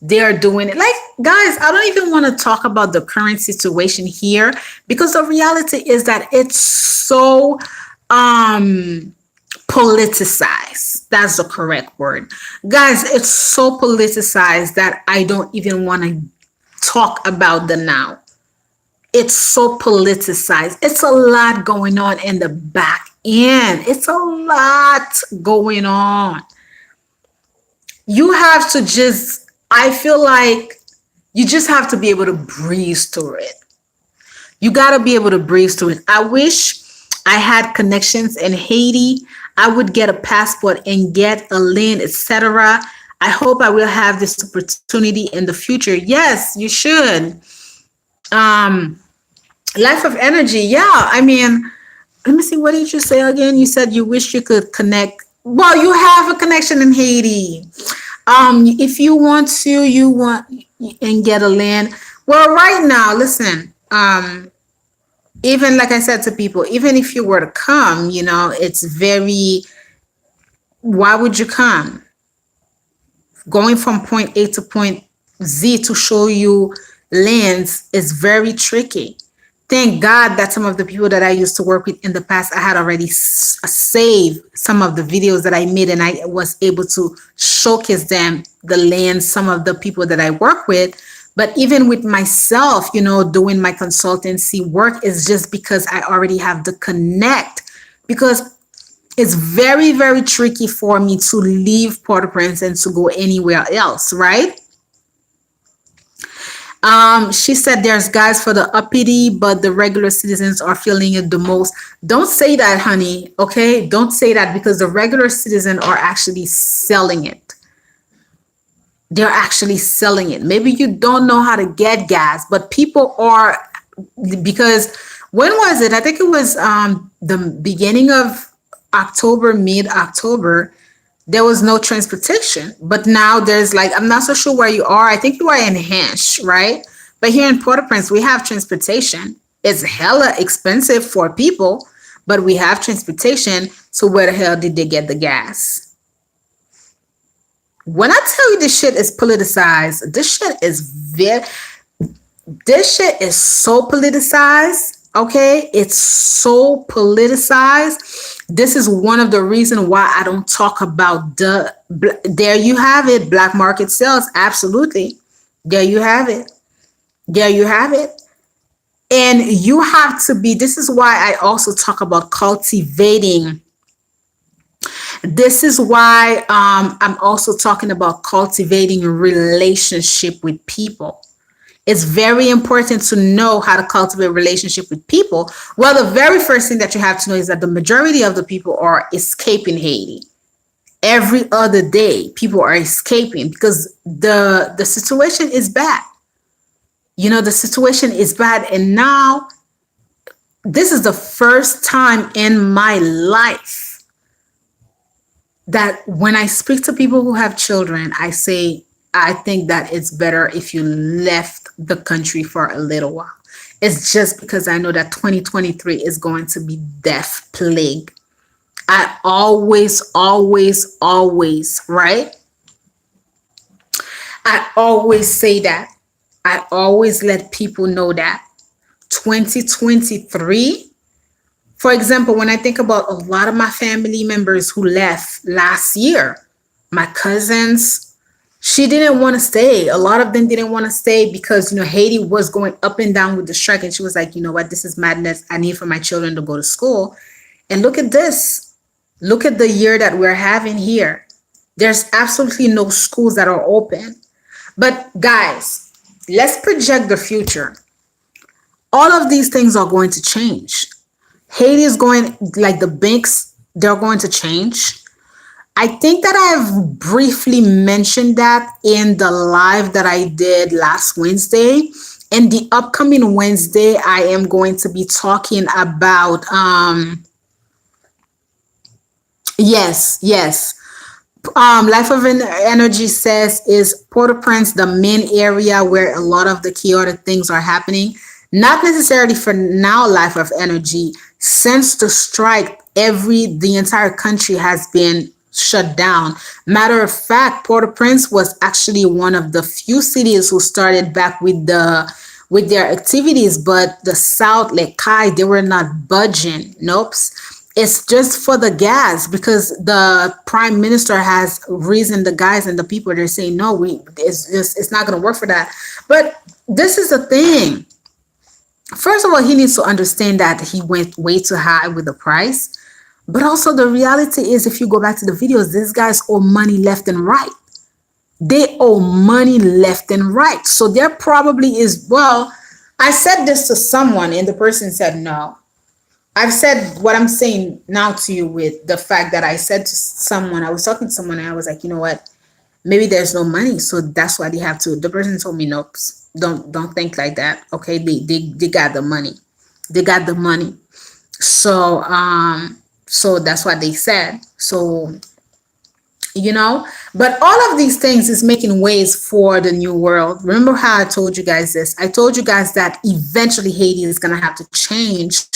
Speaker 1: they're doing it. Like, guys, I don't even want to talk about the current situation here because the reality is that it's so politicized. That's the correct word. Guys, it's so politicized that I don't even want to talk about the now. It's so politicized. It's a lot going on in the back end. It's a lot going on. You have to just, I feel like you just have to be able to breeze through it. You got to be able to breeze through it. I wish I had connections in Haiti. I would get a passport and get a land, etc. I hope I will have this opportunity in the future. Yes, you should. Um, Life of energy. Yeah. I mean, let me see. What did you say again? You said you wish you could connect Well, you have a connection in Haiti. If you want to, you want and get a land. Well, right now, listen. Even like I said to people, even if you were to come, it's very. Why would you come? Going from point A to point Z to show you lands is very tricky. Thank God that some of the people that I used to work with in the past, I had already saved some of the videos that I made, and I was able to showcase them, the lands, some of the people that I work with. But even with myself, doing my consultancy work is just because I already have the connect. Because it's very, very tricky for me to leave Port-au-Prince and to go anywhere else, right? She said there's guys for the uppity, but the regular citizens are feeling it the most. Don't say that, honey. Okay, don't say that, because the regular citizen are actually selling it. They're actually selling it. Maybe you don't know how to get gas, but people are, because when was it? I think it was the beginning of October, mid October. There was no transportation, but now there's, like, I'm not so sure where you are. I think you are in Hansh, right? But here in Port-au-Prince, we have transportation. It's hella expensive for people, but we have transportation. So where the hell did they get the gas? When I tell you this shit is politicized, this shit is so politicized. Okay, it's so politicized. This is one of the reasons why I don't talk about there you have it, black market sales. Absolutely. There you have it. There you have it. And you have to be, this is why I also talk about cultivating. This is why I'm also talking about cultivating a relationship with people. It's very important to know how to cultivate a relationship with people. Well, the very first thing that you have to know is that the majority of the people are escaping Haiti. Every other day, people are escaping because the situation is bad. The situation is bad. And now, this is the first time in my life that when I speak to people who have children, I say, I think that it's better if you left the country for a little while. It's just because I know that 2023 is going to be death plague. I always, always, always, right? I always say that. I always let people know that 2023, for example, when I think about a lot of my family members who left last year, my cousins, she didn't want to stay. A lot of them didn't want to stay because, Haiti was going up and down with the strike. And she was like, you know what, this is madness. I need for my children to go to school. And look at this. Look at the year that we're having here. There's absolutely no schools that are open. But guys, let's project the future. All of these things are going to change. Haiti is going, like the banks, they're going to change. I think that I've briefly mentioned that in the live that I did last Wednesday. In the upcoming Wednesday, I am going to be talking about, yes. Life of Energy says, is Port-au-Prince the main area where a lot of the chaotic things are happening? Not necessarily for now, Life of Energy. Since the strike, the entire country has been shut down. Matter of fact, Port-au-Prince was actually one of the few cities who started back with their activities, but the South, like Kai, they were not budging. Nope. It's just for the gas, because the prime minister has reasoned the guys and the people. They're saying no, it's not going to work for that. But this is the thing. First of all, he needs to understand that he went way too high with the price. But also, the reality is, if you go back to the videos, these guys owe money left and right. They owe money left and right. So there probably is, well, I said this to someone and the person said no. I've said what I'm saying now to you with the fact that I said to someone, I was talking to someone and I was like, you know what? Maybe there's no money. So that's why they have to. The person told me, nope, don't think like that. Okay. They got the money. They got the money. So, so that's what they said. So you know. But all of these things is making ways for the new world. Remember how I told you guys this? I told you guys that eventually Haiti is going to have to change,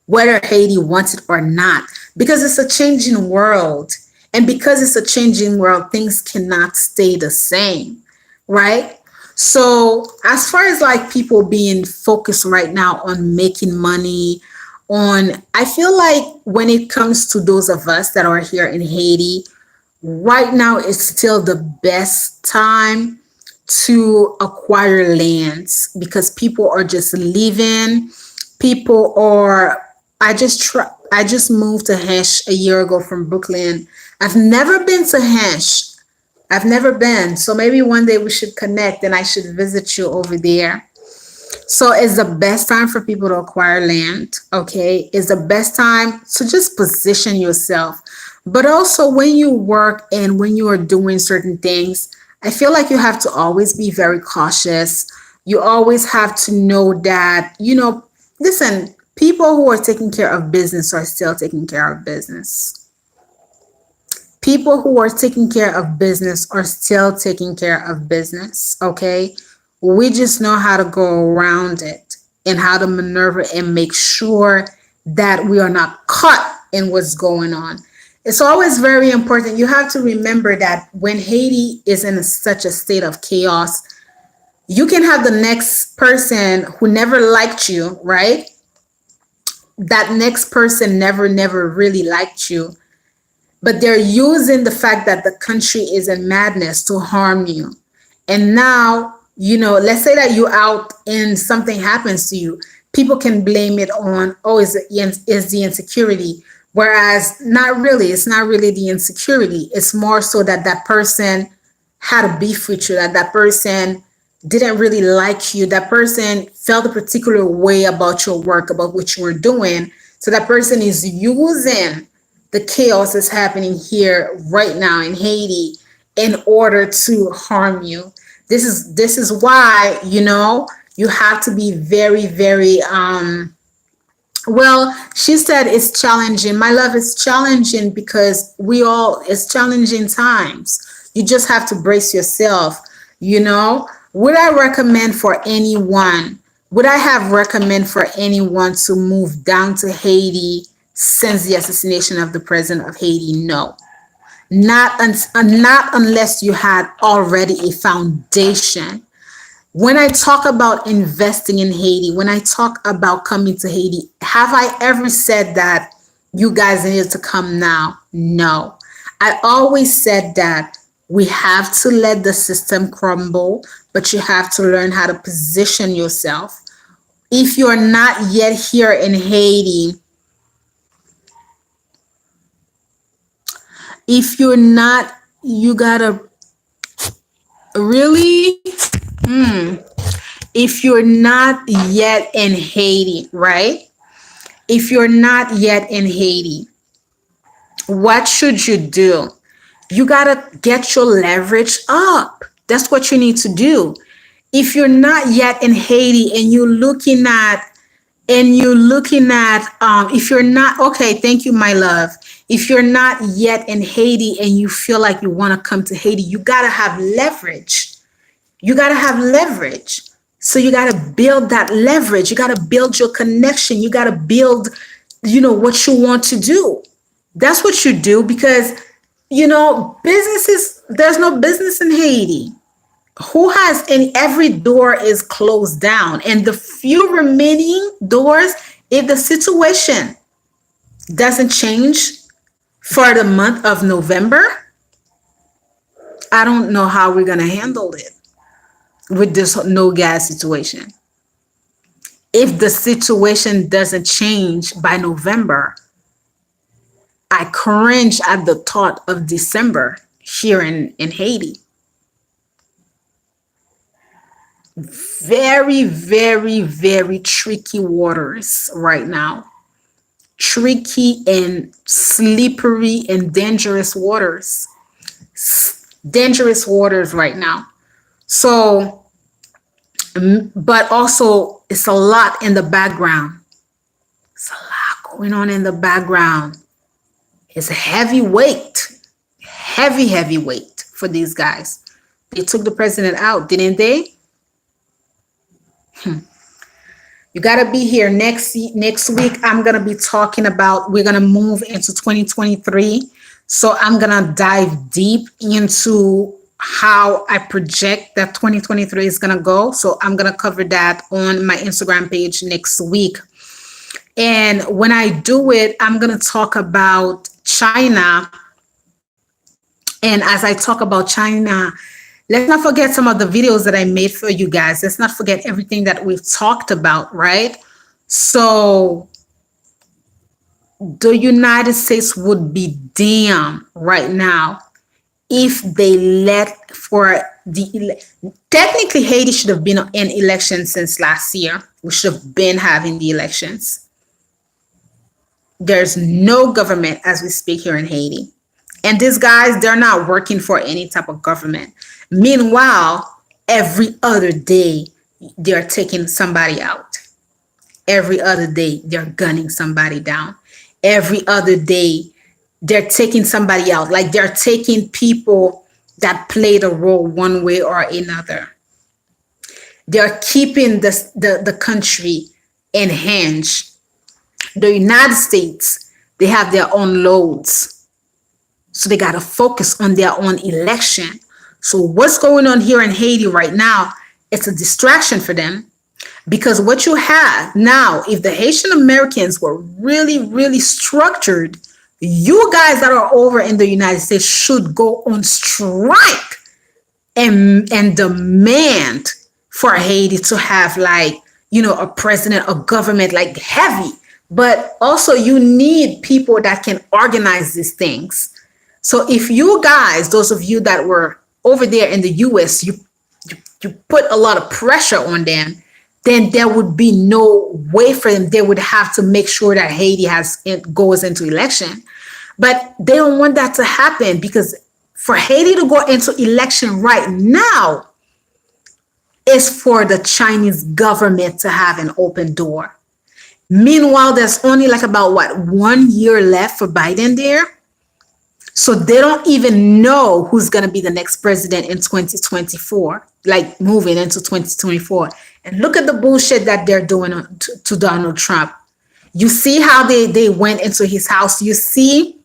Speaker 1: whether Haiti wants it or not, because it's a changing world. And because it's a changing world, things cannot stay the same, right? So, as far as like people being focused right now on making money, I feel like when it comes to those of us that are here in Haiti, right now is still the best time to acquire lands because people are just leaving. People are. I just moved to Hesh a year ago from Brooklyn. I've never been to Hesh. I've never been. So maybe one day we should connect and I should visit you over there. So it's the best time for people to acquire land, okay? It's the best time to just position yourself. But also when you work and when you are doing certain things, I feel like you have to always be very cautious. You always have to know that, listen, people who are taking care of business are still taking care of business. People who are taking care of business are still taking care of business, okay? We just know how to go around it and how to maneuver and make sure that we are not caught in what's going on. It's always very important. You have to remember that when Haiti is in such a state of chaos, you can have the next person who never liked you, right? That next person never really liked you, but they're using the fact that the country is in madness to harm you. And now, let's say that you're out and something happens to you. People can blame it on, oh, is the insecurity. Whereas not really, it's not really the insecurity. It's more so that that person had a beef with you, that person didn't really like you, that person felt a particular way about your work, about what you were doing. So that person is using the chaos that's happening here right now in Haiti in order to harm you. This is why, you have to be very, very well, she said it's challenging. My love, it's challenging because it's challenging times. You just have to brace yourself, you know. Would I recommend for anyone, would I have recommend for anyone to move down to Haiti since the assassination of the president of Haiti? No. Not unless you had already a foundation. When I talk about investing in Haiti, when I talk about coming to Haiti, have I ever said that you guys need to come now? No. I always said that we have to let the system crumble, but you have to learn how to position yourself. If you're not yet here in Haiti, if you're not, you gotta really, if you're not yet in Haiti, right? If you're not yet in Haiti, what should you do? You gotta get your leverage up. That's what you need to do. If you're not yet in Haiti and if you're not, okay, thank you, my love. If you're not yet in Haiti and you feel like you want to come to Haiti, you gotta have leverage. You got to have leverage. So you got to build that leverage. You got to build your connection. You got to build, what you want to do. That's what you do because, there's no business in Haiti. Who has any, every door is closed down. And the few remaining doors, if the situation doesn't change for the month of November, I don't know how we're going to handle it with this no gas situation. If the situation doesn't change by November, I cringe at the thought of December here in Haiti. Very, very, very tricky waters right now. Tricky and slippery and dangerous waters. Dangerous waters right now. So, but also it's a lot in the background. It's a lot going on in the background. It's a heavy weight, heavy weight for these guys. They took the president out, didn't they? You got to be here next week. I'm going to be talking about, we're going to move into 2023. So I'm going to dive deep into how I project that 2023 is going to go. So I'm going to cover that on my Instagram page next week. And when I do it, I'm going to talk about China. And as I talk about China, let's not forget some of the videos that I made for you guys. Let's not forget everything that we've talked about, right? So the United States would be damn right now if they let for technically Haiti should have been in elections since last year. We should have been having the elections. There's no government as we speak here in Haiti. And these guys, they're not working for any type of government. Meanwhile, every other day, they're taking somebody out. Every other day, they're gunning somebody down. Every other day, they're taking somebody out. Like they're taking people that played a role one way or another. They're keeping the country in hands. The United States, they have their own loads. So they got to focus on their own election. So what's going on here in Haiti right now, it's a distraction for them. Because what you have now, if the Haitian Americans were really structured, you guys that are over in the United States should go on strike and demand for Haiti to have a president, a government like heavy. But also you need people that can organize these things. So if you guys, those of you that were over there in the US, you put a lot of pressure on them, then there would be no way for them. They would have to make sure that Haiti goes into election. But they don't want that to happen, because for Haiti to go into election right now is for the Chinese government to have an open door. Meanwhile, there's only about 1 year left for Biden there. So they don't even know who's going to be the next president in 2024, moving into 2024. And look at the bullshit that they're doing to Donald Trump. You see how they went into his house. You see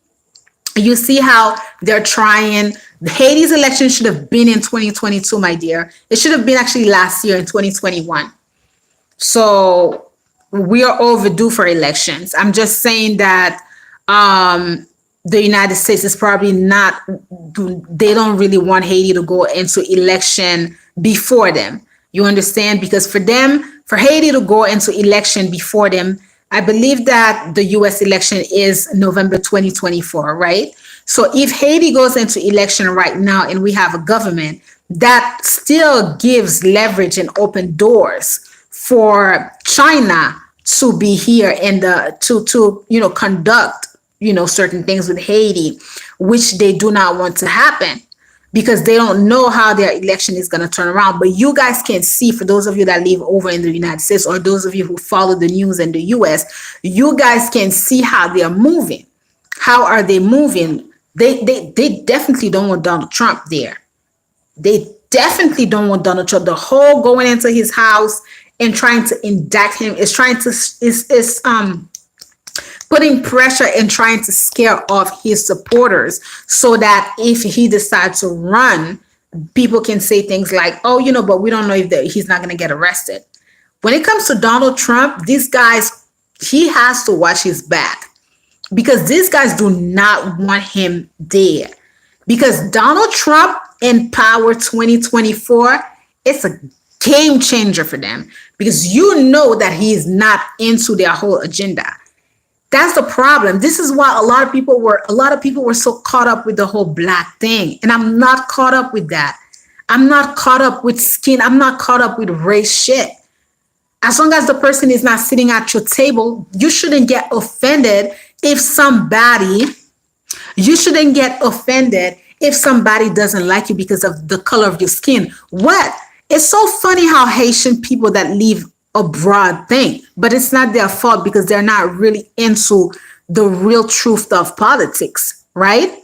Speaker 1: how they're trying. Haiti's election should have been in 2022, my dear. It should have been actually last year in 2021. So we are overdue for elections. I'm just saying that the United States is probably not, they don't really want Haiti to go into election before them. You understand? Because for Haiti to go into election before them, I believe that the US election is November 2024, right? So if Haiti goes into election right now and we have a government, that still gives leverage and open doors for China to be here and to conduct certain things with Haiti, which they do not want to happen, because they don't know how their election is going to turn around. But you guys can see, for those of you that live over in the United States, or those of you who follow the news in the US, you guys can see how they are moving. How are they moving? They definitely don't want Donald Trump there. They definitely don't want Donald Trump. The whole going into his house and trying to indict him is putting pressure and trying to scare off his supporters, so that if he decides to run, people can say things like, oh, but we don't know if he's not going to get arrested. When it comes to Donald Trump, these guys, he has to watch his back, because these guys do not want him there. Because Donald Trump in power 2024, it's a game changer for them, because that he is not into their whole agenda. That's the problem. This is why a lot of people were so caught up with the whole black thing. And I'm not caught up with that. I'm not caught up with skin. I'm not caught up with race shit. As long as the person is not sitting at your table, you shouldn't get offended if somebody doesn't like you because of the color of your skin. What? It's so funny how Haitian people that live abroad think, but it's not their fault, because they're not really into the real truth of politics, right?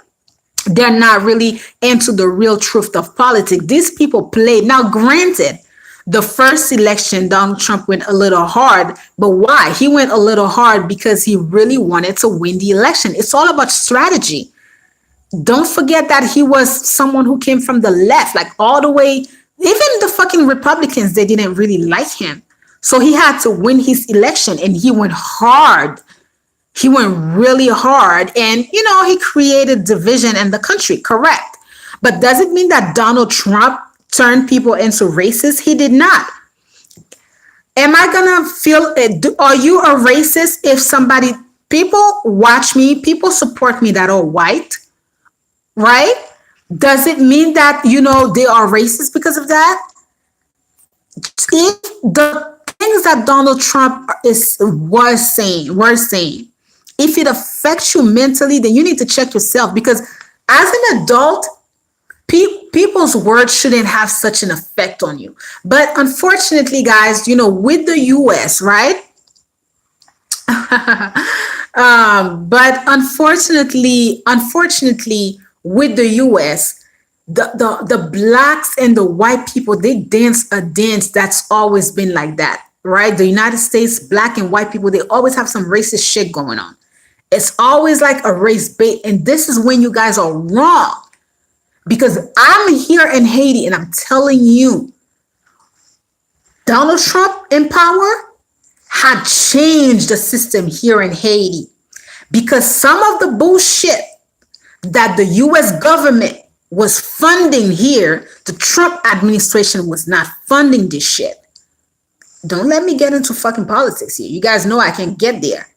Speaker 1: They're not really into the real truth of politics. These people played. Now, granted, the first election, Donald Trump went a little hard. But why? He went a little hard because he really wanted to win the election. It's all about strategy. Don't forget that he was someone who came from the left, like all the way. Even the fucking Republicans, they didn't really like him. So he had to win his election and he went hard. He went really hard, and he created division in the country, correct? But does it mean that Donald Trump turned people into racists? He did not. Am I gonna feel it? Are you a racist if somebody, people watch me, people support me that are white, right? Does it mean that they are racist because of that? If the things that Donald Trump was saying, if it affects you mentally, then you need to check yourself, because as an adult, people's words shouldn't have such an effect on you. But unfortunately, guys, with the US, right? But unfortunately, with the US, the blacks and the white people, they dance a dance that's always been like that, right? The United States, black and white people, they always have some racist shit going on. It's always like a race bait, and this is when you guys are wrong. Because I'm here in Haiti and I'm telling you, Donald Trump in power had changed the system here in Haiti. Because some of the bullshit that the US government was funding here, the Trump administration was not funding this shit. Don't let me get into fucking politics here. You guys know I can get there.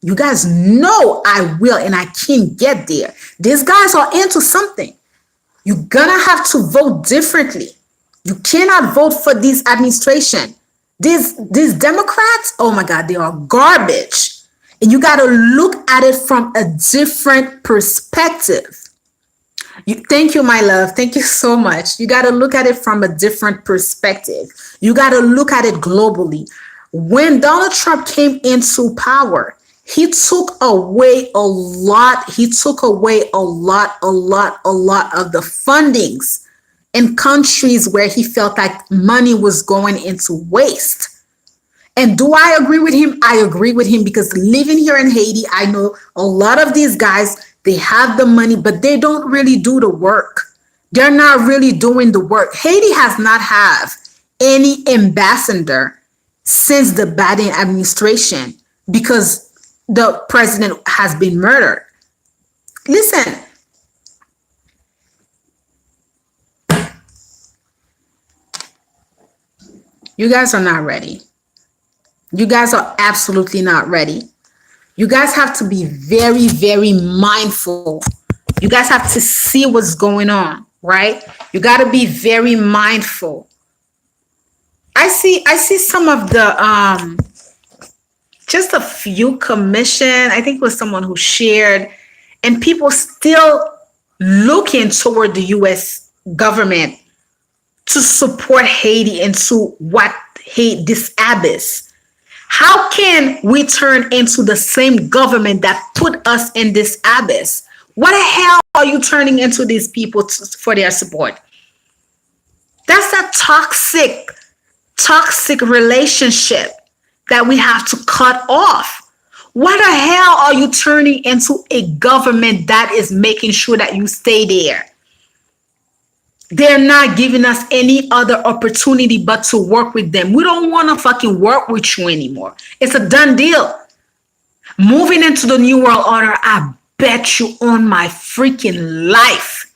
Speaker 1: You guys know I will, and I can get there. These guys are into something. You're gonna have to vote differently. You cannot vote for this administration. These Democrats, oh my God, they are garbage. And you gotta look at it from a different perspective. Thank you, my love. Thank you so much. You gotta look at it from a different perspective. You gotta look at it globally. When Donald Trump came into power, he took away a lot. He took away a lot of the fundings in countries where he felt like money was going into waste. And do I agree with him? I agree with him, because living here in Haiti, I know a lot of these guys, they have the money, but they don't really do the work. They're not really doing the work. Haiti has not had any ambassador since the Biden administration, because the president has been murdered. Listen, you guys are not ready. You guys are absolutely not ready. You guys have to be very, very mindful. You guys have to see what's going on, right? You got to be very mindful. I see some of the just a few commission. I think it was someone who shared, and people still looking toward the US government to support Haiti into what this abyss. How can we turn into the same government that put us in this abyss? What the hell are you turning into these people for their support? That's a toxic relationship that we have to cut off. What the hell are you turning into a government that is making sure that you stay there? They're not giving us any other opportunity but to work with them. We don't want to fucking work with you anymore. It's a done deal. Moving into the New World Order, I bet you on my freaking life,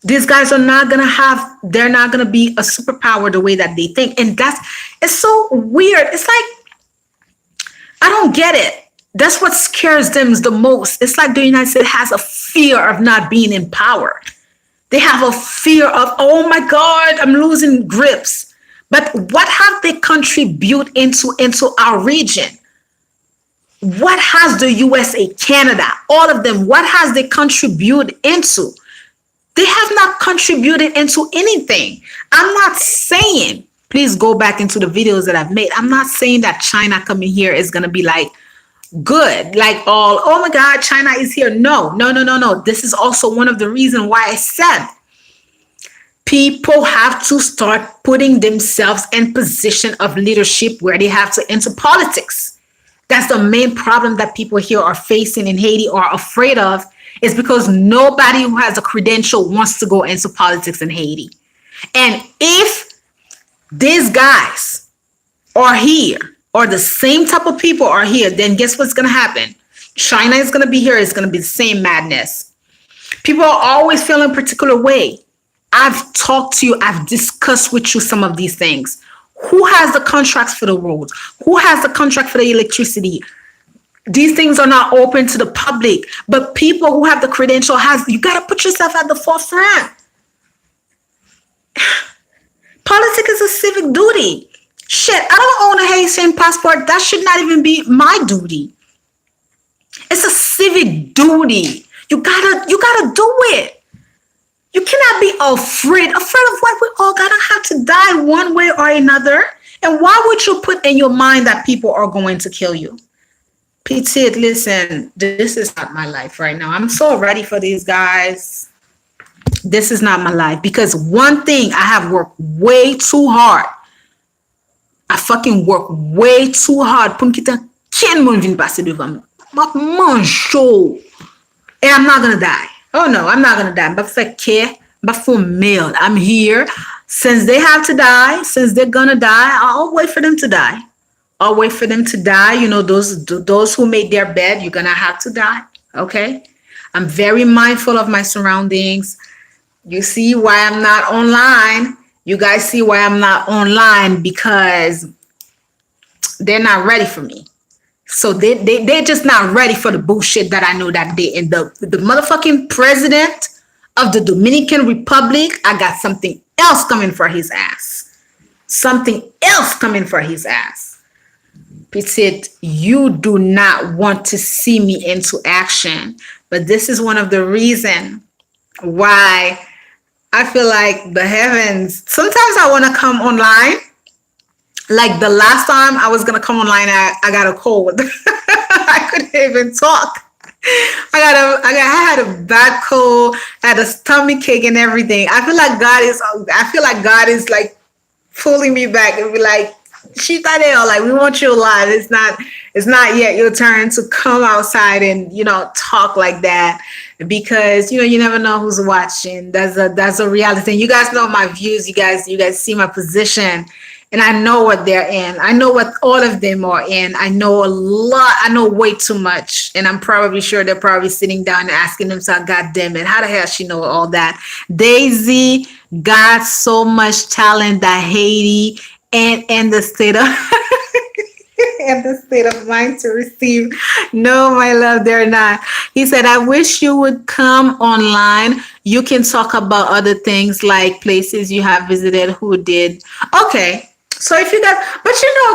Speaker 1: these guys are not going to have, they're not going to be a superpower the way that they think. And it's so weird. It's like, I don't get it. That's what scares them the most. It's like the United States has a fear of not being in power. They have a fear of, oh my God, I'm losing grips. But what have they contributed into our region? What has the USA, Canada, all of them, what has they contributed into? They have not contributed into anything. I'm not saying, please go back into the videos that I've made. I'm not saying that China coming here is going to be like good, like all, oh my God, China is here. No, no, no, no, no. This is also one of the reasons why I said people have to start putting themselves in position of leadership where they have to enter politics. That's the main problem that people here are facing in Haiti or are afraid of, is because nobody who has a credential wants to go into politics in Haiti. And if these guys are here, or the same type of people are here, then guess what's going to happen? China is going to be here. It's going to be the same madness. People are always feeling a particular way. I've talked to you, I've discussed with you some of these things. Who has the contracts for the roads? Who has the contract for the electricity? These things are not open to the public, but people who have the credential you got to put yourself at the forefront. Politics is a civic duty. Shit, I don't own a Haitian passport. That should not even be my duty. It's a civic duty. You gotta do it. You cannot be afraid of what? We all gonna have to die one way or another. And why would you put in your mind that people are going to kill you? Petit, listen, this is not my life right now. I'm so ready for these guys. This is not my life, because one thing, I have worked way too hard. I fucking work way too hard pour me quitter ken moun vin passer devant moi. Manjo. And I'm not gonna die. Oh no, I'm not gonna die. But for male, I'm here. Since they have to die, since they're gonna die, I'll wait for them to die. I'll wait for them to die. You know, those who made their bed, you're gonna have to die. Okay? I'm very mindful of my surroundings. You see why I'm not online. You guys see why I'm not online, because they're not ready for me. So they're just not ready for the bullshit that I know that they and the motherfucking president of the Dominican Republic, I got something else coming for his ass. Something else coming for his ass. Petit, you do not want to see me into action. But this is one of the reasons why I feel like the heavens, sometimes I want to come online. Like the last time I was going to come online, I got a cold. I couldn't even talk. I had a bad cold, I had a stomach ache and everything. I feel like God is like pulling me back and be like, Shitadeo, like, we want you alive. It's not yet your turn to come outside and, talk like that, because, you never know who's watching. That's a reality. And you guys know my views. You guys see my position, and I know what they're in. I know what all of them are in. I know a lot. I know way too much. And I'm probably sure they're probably sitting down and asking themselves, God damn it, how the hell she know all that? Daisy got so much talent that Haiti and the state of and the state of mind to receive. No, my love, they're not. He said, I wish you would come online. You can talk about other things like places you have visited, who did. Okay. So if you guys,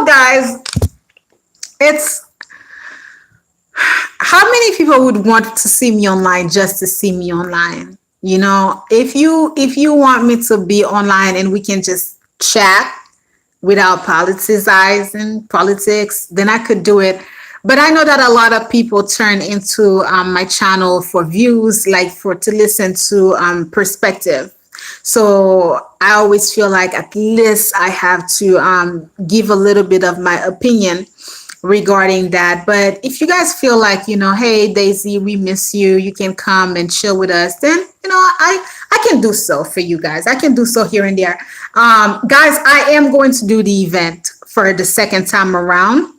Speaker 1: guys, it's how many people would want to see me online just to see me online? If you want me to be online and we can just chat without politicizing politics, then I could do it. But I know that a lot of people turn into my channel for views, like to listen to perspective. So I always feel like at least I have to give a little bit of my opinion regarding that. But if you guys feel like, hey, Daisy, we miss you, you can come and chill with us, then, I can do so for you guys. I can do so here and there. Guys, I am going to do the event for the second time around.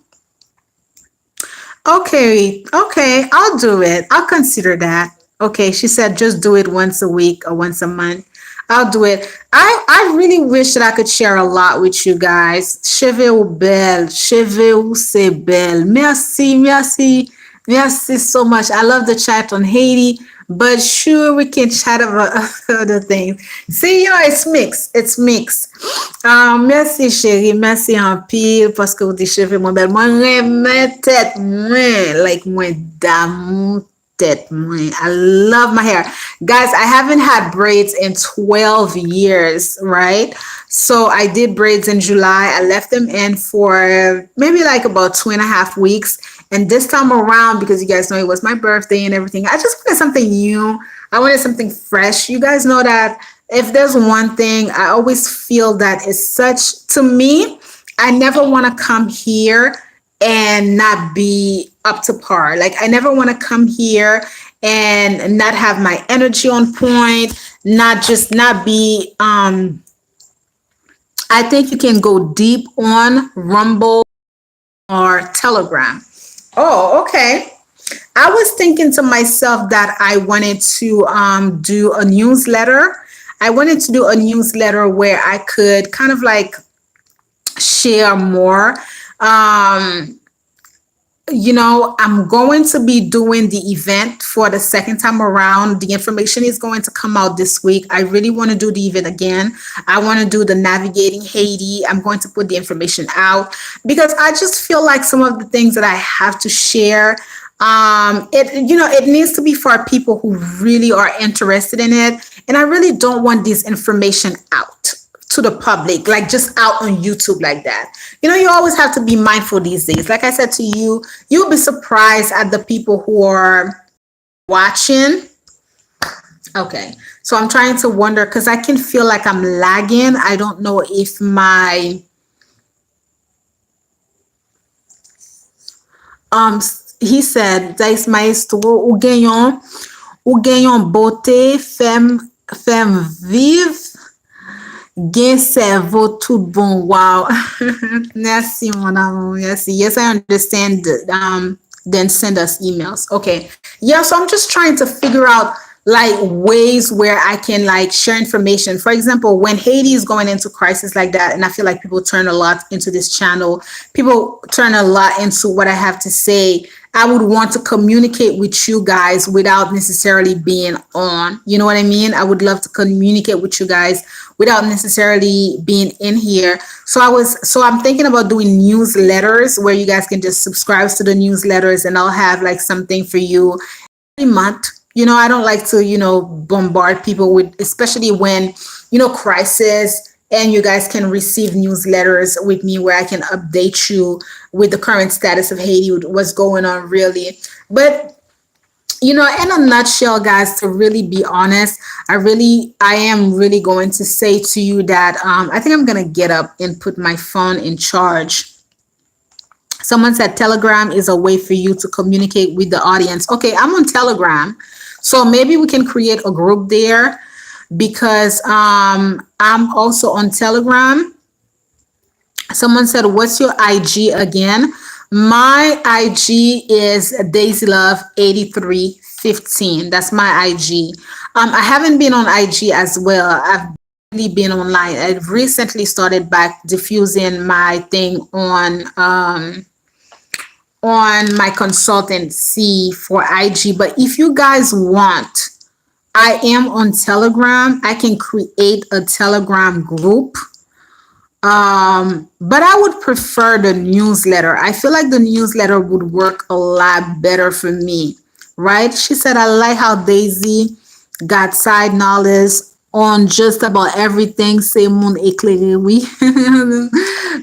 Speaker 1: Okay, I'll do it. I'll consider that. Okay, she said just do it once a week or once a month. I'll do it. I really wish that I could share a lot with you guys. Cheve ou belle. Cheve ou c'est belle. Merci so much. I love the chat on Haiti, but sure, we can chat about other things. See, it's mixed. It's mixed. Merci chérie. Merci en pile parce que vous dites cheve mon belle. Moi, remets tête, moi, like, moi, d'amour. tête. Moi. I love my hair. Guys, I haven't had braids in 12 years, right? So I did braids in July. I left them in for maybe like about 2.5 weeks. And this time around, because you guys know it was my birthday and everything, I just wanted something new. I wanted something fresh. You guys know that if there's one thing, I always feel that is such, to me, I never want to come here and not be up to par. Like I never want to come here and not have my energy on point, not just not be I think you can go deep on Rumble or Telegram. Oh, okay. I was thinking to myself that I wanted to do a newsletter. I wanted to do a newsletter where I could kind of like share more. Um, I'm going to be doing the event for the second time around. The information is going to come out this week. I really want to do the event again. I want to do the Navigating Haiti. I'm going to put the information out because I just feel like some of the things that I have to share, it needs to be for people who really are interested in it. And I really don't want this information out to the public, like just out on YouTube like that. You always have to be mindful these days. Like I said to you, you'll be surprised at the people who are watching. Okay. So I'm trying to wonder because I can feel like I'm lagging. I don't know if he said, Dice Maestro, ou genyon beauté, femme vive, Gen cerveau tout bon. Wow. Merci, mon amour. Merci. Yes, I understand. Then send us emails. Okay. Yeah, so I'm just trying to figure out like ways where I can like share information. For example, when Haiti is going into crisis like that, and I feel like people turn a lot into this channel, people turn a lot into what I have to say. I would want to communicate with you guys without necessarily being on. You know what I mean? I would love to communicate with you guys without necessarily being in here. So I'm thinking about doing newsletters where you guys can just subscribe to the newsletters and I'll have like something for you every month. I don't like to, bombard people with, especially when, crisis, and you guys can receive newsletters with me where I can update you with the current status of Haiti, what's going on really. But in a nutshell, guys, to really be honest, I am really going to say to you that I think I'm gonna get up and put my phone in charge. Someone said Telegram is a way for you to communicate with the audience. Okay, I'm on Telegram. So maybe we can create a group there because I'm also on Telegram. Someone said, what's your IG again? My IG is DaisyLove8315. That's my IG. I haven't been on IG as well. I've really been online. I've recently started back diffusing my thing on my consultancy for IG. But if you guys want, I am on Telegram. I can create a Telegram group. But I would prefer the newsletter. I feel like the newsletter would work a lot better for me, right? She said, I like how Daisy got side knowledge on just about everything. C'est mon éclairé, oui.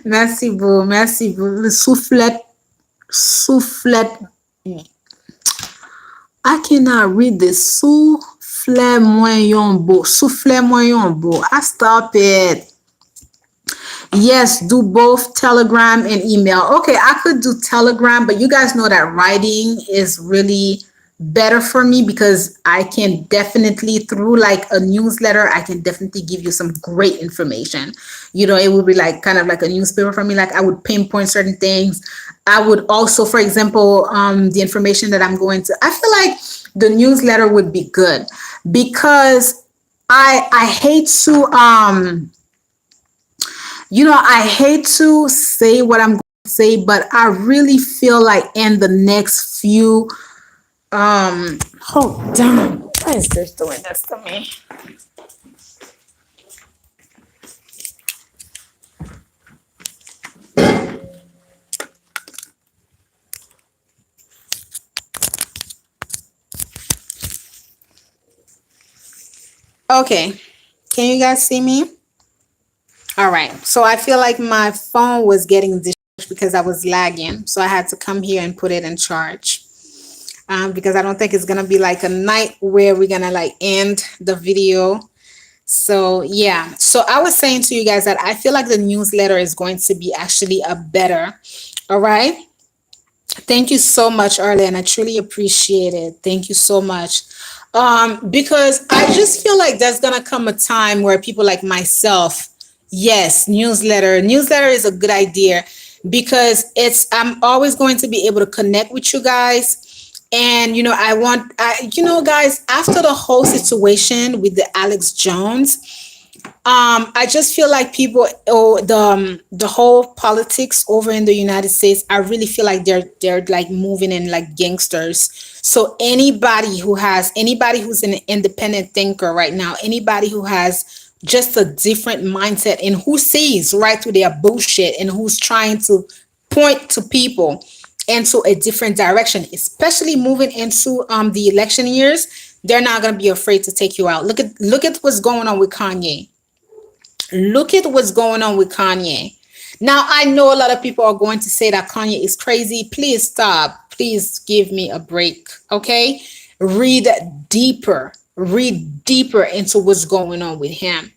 Speaker 1: Merci beaucoup, merci beaucoup. Soufflet. I cannot read this. Soufflet moyen beau. Soufflet moyen beau. I stop it. Yes, do both Telegram and email. Okay, I could do Telegram, but you guys know that writing is really better for me because I can definitely, through like a newsletter, I can definitely give you some great information. It would be like kind of like a newspaper for me. Like I would pinpoint certain things. I would also, for example, the information that I'm going to, I feel like the newsletter would be good because I hate to, I hate to say what I'm going to say, but I really feel like in the next few, hold on, why is this doing this to me? Okay. Can you guys see me? All right. So I feel like my phone was getting discharged because I was lagging. So I had to come here and put it in charge. Because I don't think it's gonna be like a night where we're gonna like end the video. So yeah. So I was saying to you guys that I feel like the newsletter is going to be actually a better. All right. Thank you so much, Arlen. I truly appreciate it. Thank you so much. Because I just feel like there's gonna come a time where people like myself, yes, newsletter is a good idea because it's I'm always going to be able to connect with you guys. And guys, after the whole situation with the Alex Jones, I just feel like people, the whole politics over in the United States, I really feel like they're like moving in like gangsters. So anybody who's an independent thinker right now, anybody who has just a different mindset and who sees right through their bullshit and who's trying to point to people into a different direction, especially moving into the election years, they're not gonna be afraid to take you out. Look at what's going on with Kanye. Look at what's going on with Kanye. Now, I know a lot of people are going to say that Kanye is crazy. Please stop. Please give me a break. Okay? Read deeper. Read deeper into what's going on with him.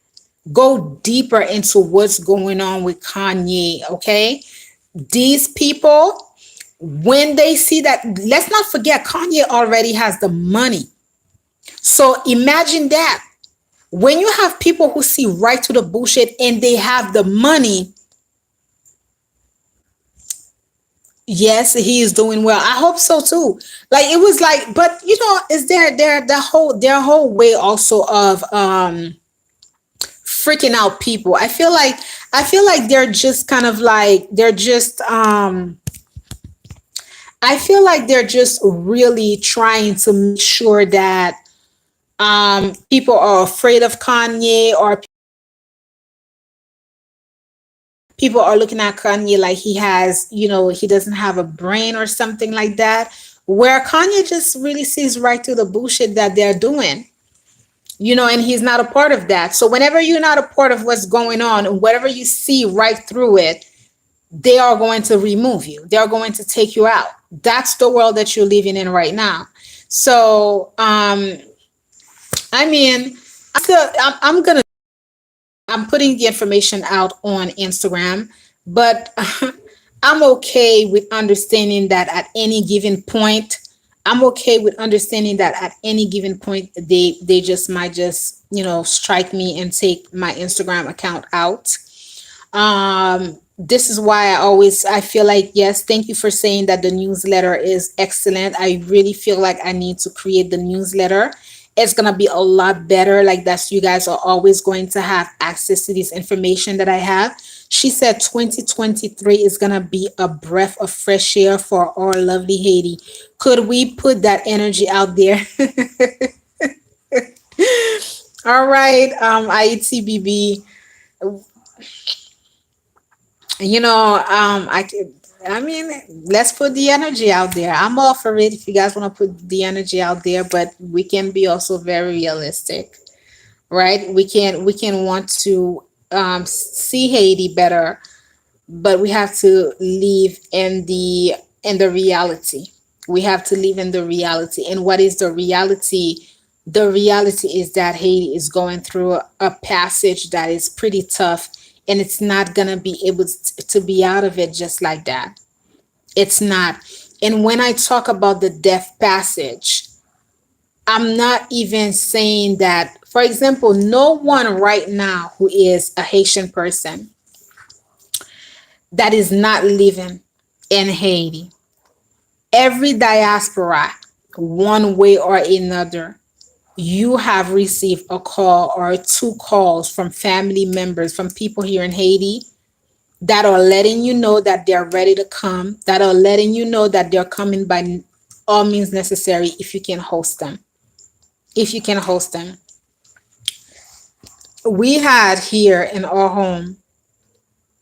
Speaker 1: Go deeper into what's going on with Kanye. Okay? These people, when they see that, let's not forget, Kanye already has the money. So imagine that. When you have people who see right to the bullshit and they have the money, yes, he is doing well. I hope so too. Like it was like, but is their whole way also of freaking out people. I feel like they're just kind of like they're just I feel like they're just really trying to make sure that people are afraid of Kanye, or people are looking at Kanye like he doesn't have a brain or something like that. Where Kanye just really sees right through the bullshit that they're doing, and he's not a part of that. So whenever you're not a part of what's going on, and whatever you see right through it, they are going to remove you. They are going to take you out. That's the world that you're living in right now. So, I mean, I'm gonna I'm putting the information out on Instagram, but I'm okay with understanding that at any given point, I'm okay with understanding that at any given point they just might just strike me and take my Instagram account out. This is why I feel like, yes, thank you for saying that the newsletter is excellent. I really feel like I need to create the newsletter. It's gonna be a lot better. Like that's you guys are always going to have access to this information that I have. She said 2023 is gonna be a breath of fresh air for our lovely Haiti. Could we put that energy out there? All right, IETBB. I mean, let's put the energy out there. I'm all for it if you guys want to put the energy out there, but we can be also very realistic, right? We can want to see Haiti better, but we have to live in the reality. We have to live in the reality. And what is the reality? The reality is that Haiti is going through a passage that is pretty tough, and it's not gonna be able to be out of it just like that. It's not. And when I talk about the death passage, I'm not even saying that, for example, no one right now who is a Haitian person that is not living in Haiti, every diaspora, one way or another, you have received a call or two calls from family members, from people here in Haiti that are letting you know that they're ready to come, that are letting you know that they're coming by all means necessary if you can host them. If you can host them. We had here in our home,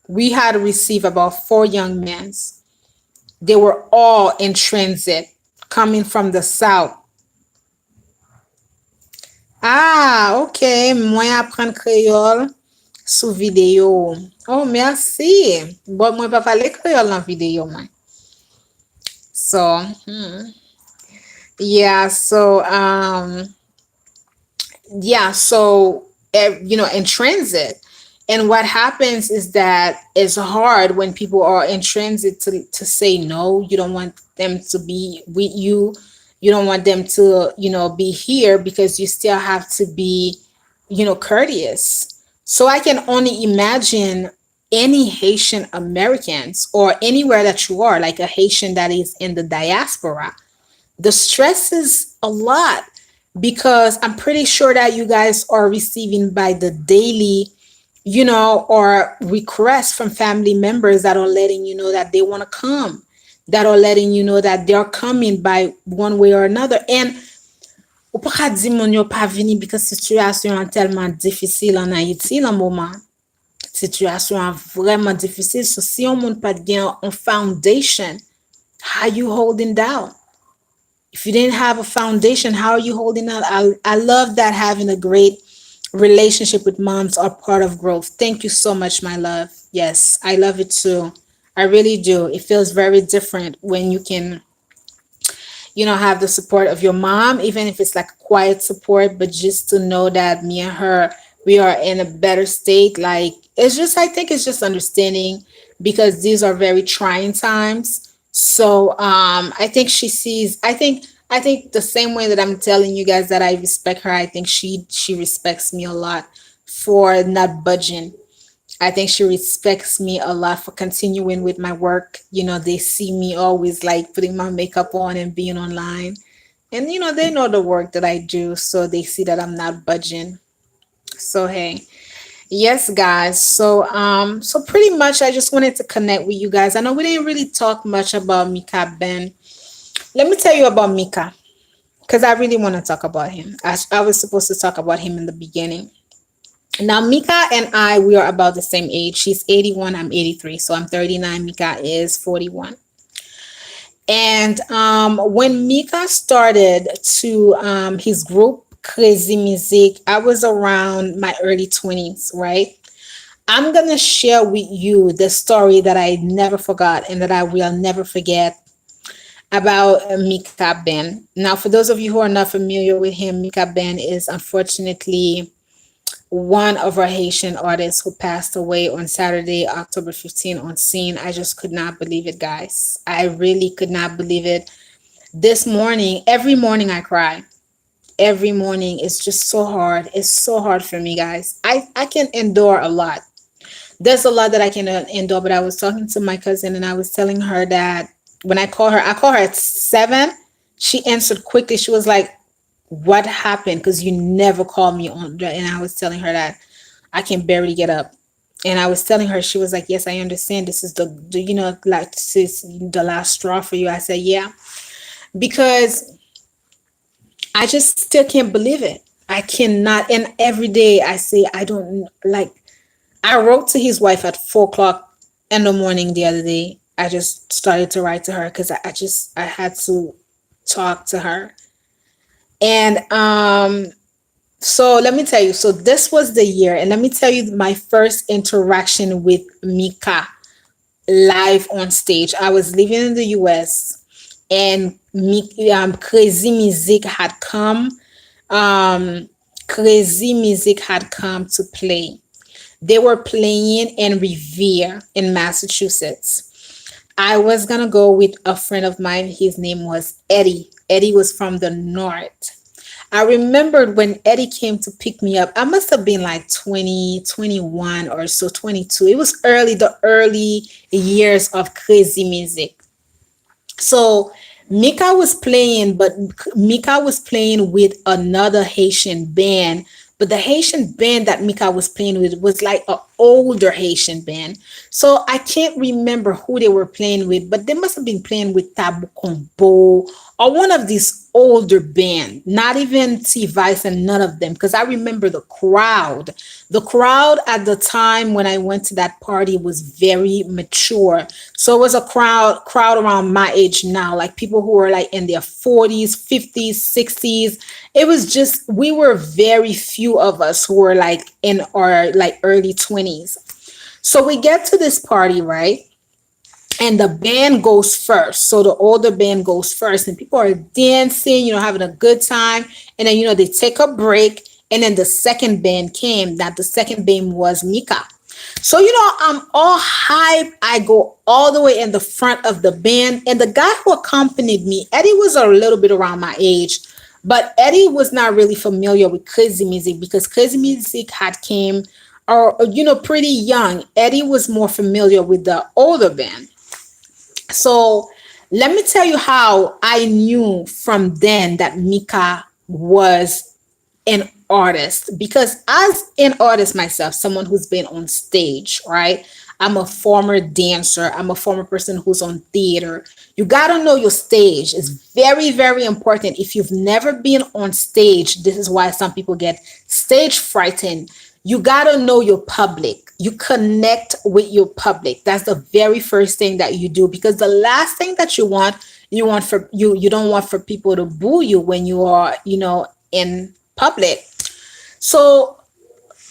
Speaker 1: we had received about four young men. They were all in transit coming from the south. Ah, ok. Mwen apren kreyol sou video. Oh, merci. Bon, mwen pa pale kreyol nan video mwen. So, yeah, so in transit. And what happens is that it's hard when people are in transit to say no. You don't want them to be with you. You don't want them to, be here because you still have to be, courteous. So I can only imagine any Haitian Americans or anywhere that you are, like a Haitian that is in the diaspora, the stress is a lot because I'm pretty sure that you guys are receiving by the daily, or requests from family members that are letting you know that they want to come, that are letting you know that they're coming by one way or another. And ou pa ka di moun yo pa vini because situation an telman difisil an Haiti lan mouman. Situation an vreman difisil. So si yon moun pat gen an foundation, how you holding down? If you didn't have a foundation, how are you holding out? I love that having a great relationship with moms are part of growth. Thank you so much, my love. Yes, I love it too. I really do. It feels very different when you can, have the support of your mom, even if it's like quiet support, but just to know that me and her, we are in a better state. Like, it's just, I think it's just understanding because these are very trying times. So, I think she sees, I think the same way that I'm telling you guys that I respect her, I think she respects me a lot for not budging. I think she respects me a lot for continuing with my work. They see me always like putting my makeup on and being online. And they know the work that I do, so they see that I'm not budging. So hey. Yes, guys. So pretty much I just wanted to connect with you guys. I know we didn't really talk much about Mika Ben. Let me tell you about Mika because I really want to talk about him. I was supposed to talk about him in the beginning. Now, Mika and I, we are about the same age. She's 81, I'm 83. So I'm 39, Mika is 41. And when Mika started to his group, Crazy Music, I was around my early 20s, right? I'm going to share with you the story that I never forgot and that I will never forget about Mika Ben. Now, for those of you who are not familiar with him, Mika Ben is unfortunately one of our Haitian artists who passed away on Saturday, October 15th on scene. I just could not believe it, guys. I really could not believe it. This morning, every morning I cry. Every morning it's just so hard. It's so hard for me, guys. I can endure a lot. There's a lot that I can endure, but I was talking to my cousin and I was telling her that when I call her at 7. She answered quickly. She was like, what happened? Because you never called me on. And I was telling her that I can barely get up. And I was telling her, she was like, yes, I understand. This is like this is the last straw for you. I said, yeah, because I just still can't believe it. I cannot. And every day I say, I don't like, I wrote to his wife at 4 o'clock in the morning the other day. I just started to write to her because I had to talk to her. And so let me tell you, so this was the year, and let me tell you my first interaction with Mika live on stage. I was living in the US and Crazy Music had come. Um, Crazy Music had come to play. They were playing in Revere in Massachusetts. I was gonna go with a friend of mine. His name was Eddie. Eddie was from the north. I remembered when Eddie came to pick me up, I must have been like 20, 21 or so, 22. It was the early years of Crazy Music. So Mika was playing, but Mika was playing with another Haitian band. But the Haitian band that Mika was playing with was like an older Haitian band. So I can't remember who they were playing with, but they must have been playing with Tabu Combo or one of these older band, not even T Vice and none of them. Because I remember the crowd. The crowd at the time when I went to that party was very mature. So it was a crowd around my age now, like people who were like in their 40s, 50s, 60s. It was just we were very few of us who were like in our like early 20s. So we get to this party, right? And the band goes first. So the older band goes first, and people are dancing, having a good time. And then, they take a break. And then the second band came. That the second band was Mika. So, I'm all hype. I go all the way in the front of the band. And the guy who accompanied me, Eddie, was a little bit around my age. But Eddie was not really familiar with crazy music because crazy music had came or pretty young. Eddie was more familiar with the older band. So let me tell you how I knew from then that Mika was an artist, because as an artist myself, someone who's been on stage, right? I'm a former dancer. I'm a former person who's on theater. You got to know your stage. It's very, very important. If you've never been on stage, this is why some people get stage frightened. You got to know your public. You connect with your public. That's the very first thing that you do, because the last thing that you don't want for people to boo you when you are, in public. So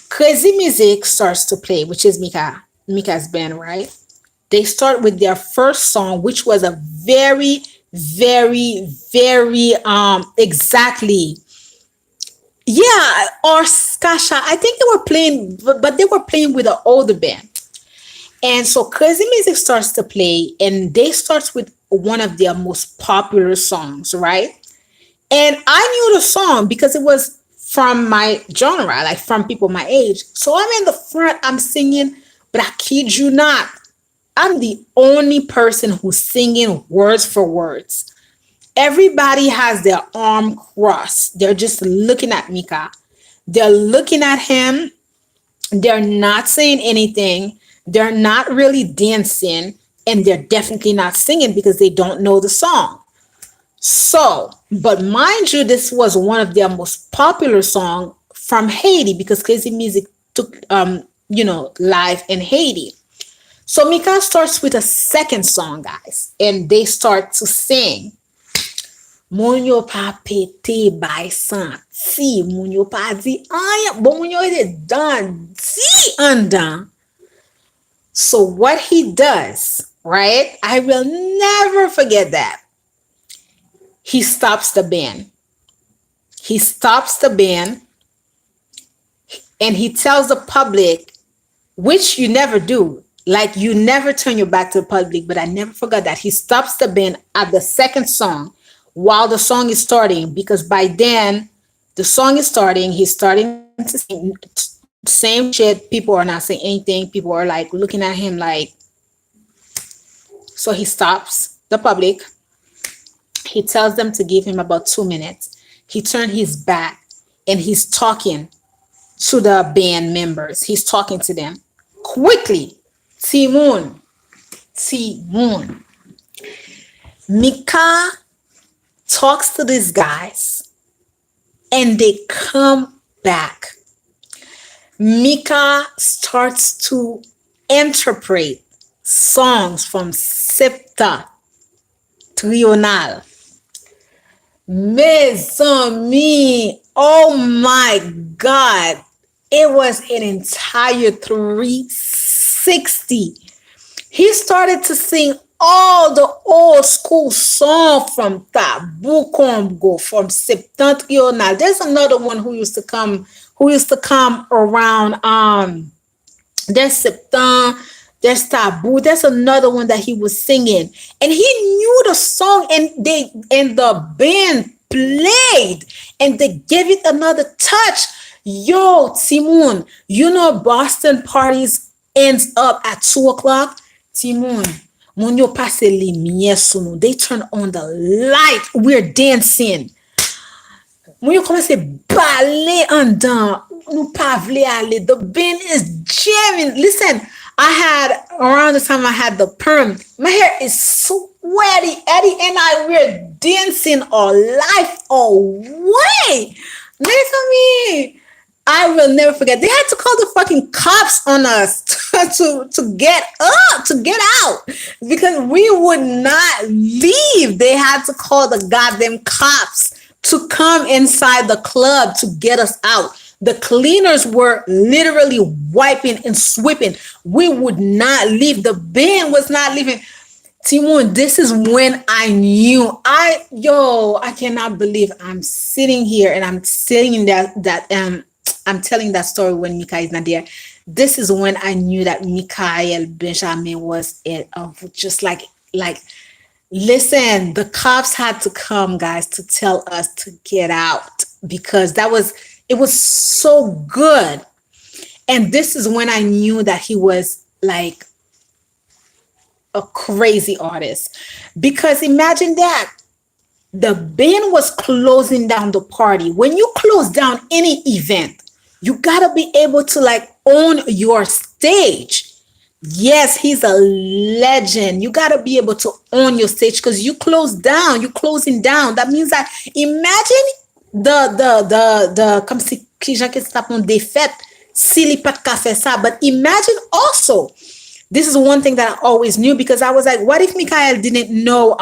Speaker 1: crazy music starts to play, which is Mika's band, right? They start with their first song, which was a very, very, very exactly. Yeah, or Skasha. I think they were playing, but they were playing with an older band. And so crazy music starts to play, and they starts with one of their most popular songs, right? And I knew the song because it was from my genre, like from people my age. So I'm in the front, I'm singing, but I kid you not, I'm the only person who's singing words for words. Everybody has their arm crossed. They're just looking at Mika. They're looking at him. They're not saying anything. They're not really dancing. And they're definitely not singing because they don't know the song. So, but mind you, this was one of their most popular songs from Haiti because crazy music took, live in Haiti. So Mika starts with a second song, guys, and they start to sing. Moun yo pa pete bay santi, moun yo pa di anya, bon moun yo ete dan di andan. So what he does, right? I will never forget that. He stops the band. He stops the band and he tells the public, which you never do. Like you never turn your back to the public, but I never forgot that. He stops the band at the second song while the song is starting, because by then the song is starting, he's starting to sing same shit. People are not saying anything. People are like looking at him like, so he stops the public. He tells them to give him about 2 minutes. He turned his back and he's talking to the band members. He's talking to them quickly. Timon, Timon. Mika talks to these guys and they come back. Mika starts to interpret songs from Septa Trional. Mes amis, oh my God, it was an entire 360. He started to sing all the old school songs from Tabu Congo, from Septentrional. There's another one who used to come around there's Septembre, there's Taboo. There's another one that he was singing. And he knew the song, and the band played and they gave it another touch. Yo, Timon, Boston parties ends up at 2 o'clock. Timon, mon yo passe lumière sous nous. They turn on the light. We're dancing. When you commence à baler en dedans, nous pas vle aller. The band is jamming. Listen, I had around the time I had the perm. My hair is sweaty. Eddie and I were dancing our life away. Listen to me. I will never forget. They had to call the fucking cops on us to get up, to get out, because we would not leave. They had to call the goddamn cops to come inside the club to get us out. The cleaners were literally wiping and sweeping. We would not leave. The band was not leaving. Timon, this is when I knew I cannot believe I'm sitting here and I'm sitting in that I'm telling that story when Mika is not there. This is when I knew that Mikael Benjamin was it of just like listen, the cops had to come, guys, to tell us to get out because it was so good. And this is when I knew that he was like a crazy artist. Because imagine that the band was closing down the party. When you close down any event, you gotta be able to like own your stage. Yes, he's a legend. You gotta be able to own your stage because you close down, you're closing down. That means that imagine the comme si les gens qui s'appellent des fêtes, s'il pas de café ça. But imagine also, this is one thing that I always knew because I was like, what if Mikael didn't know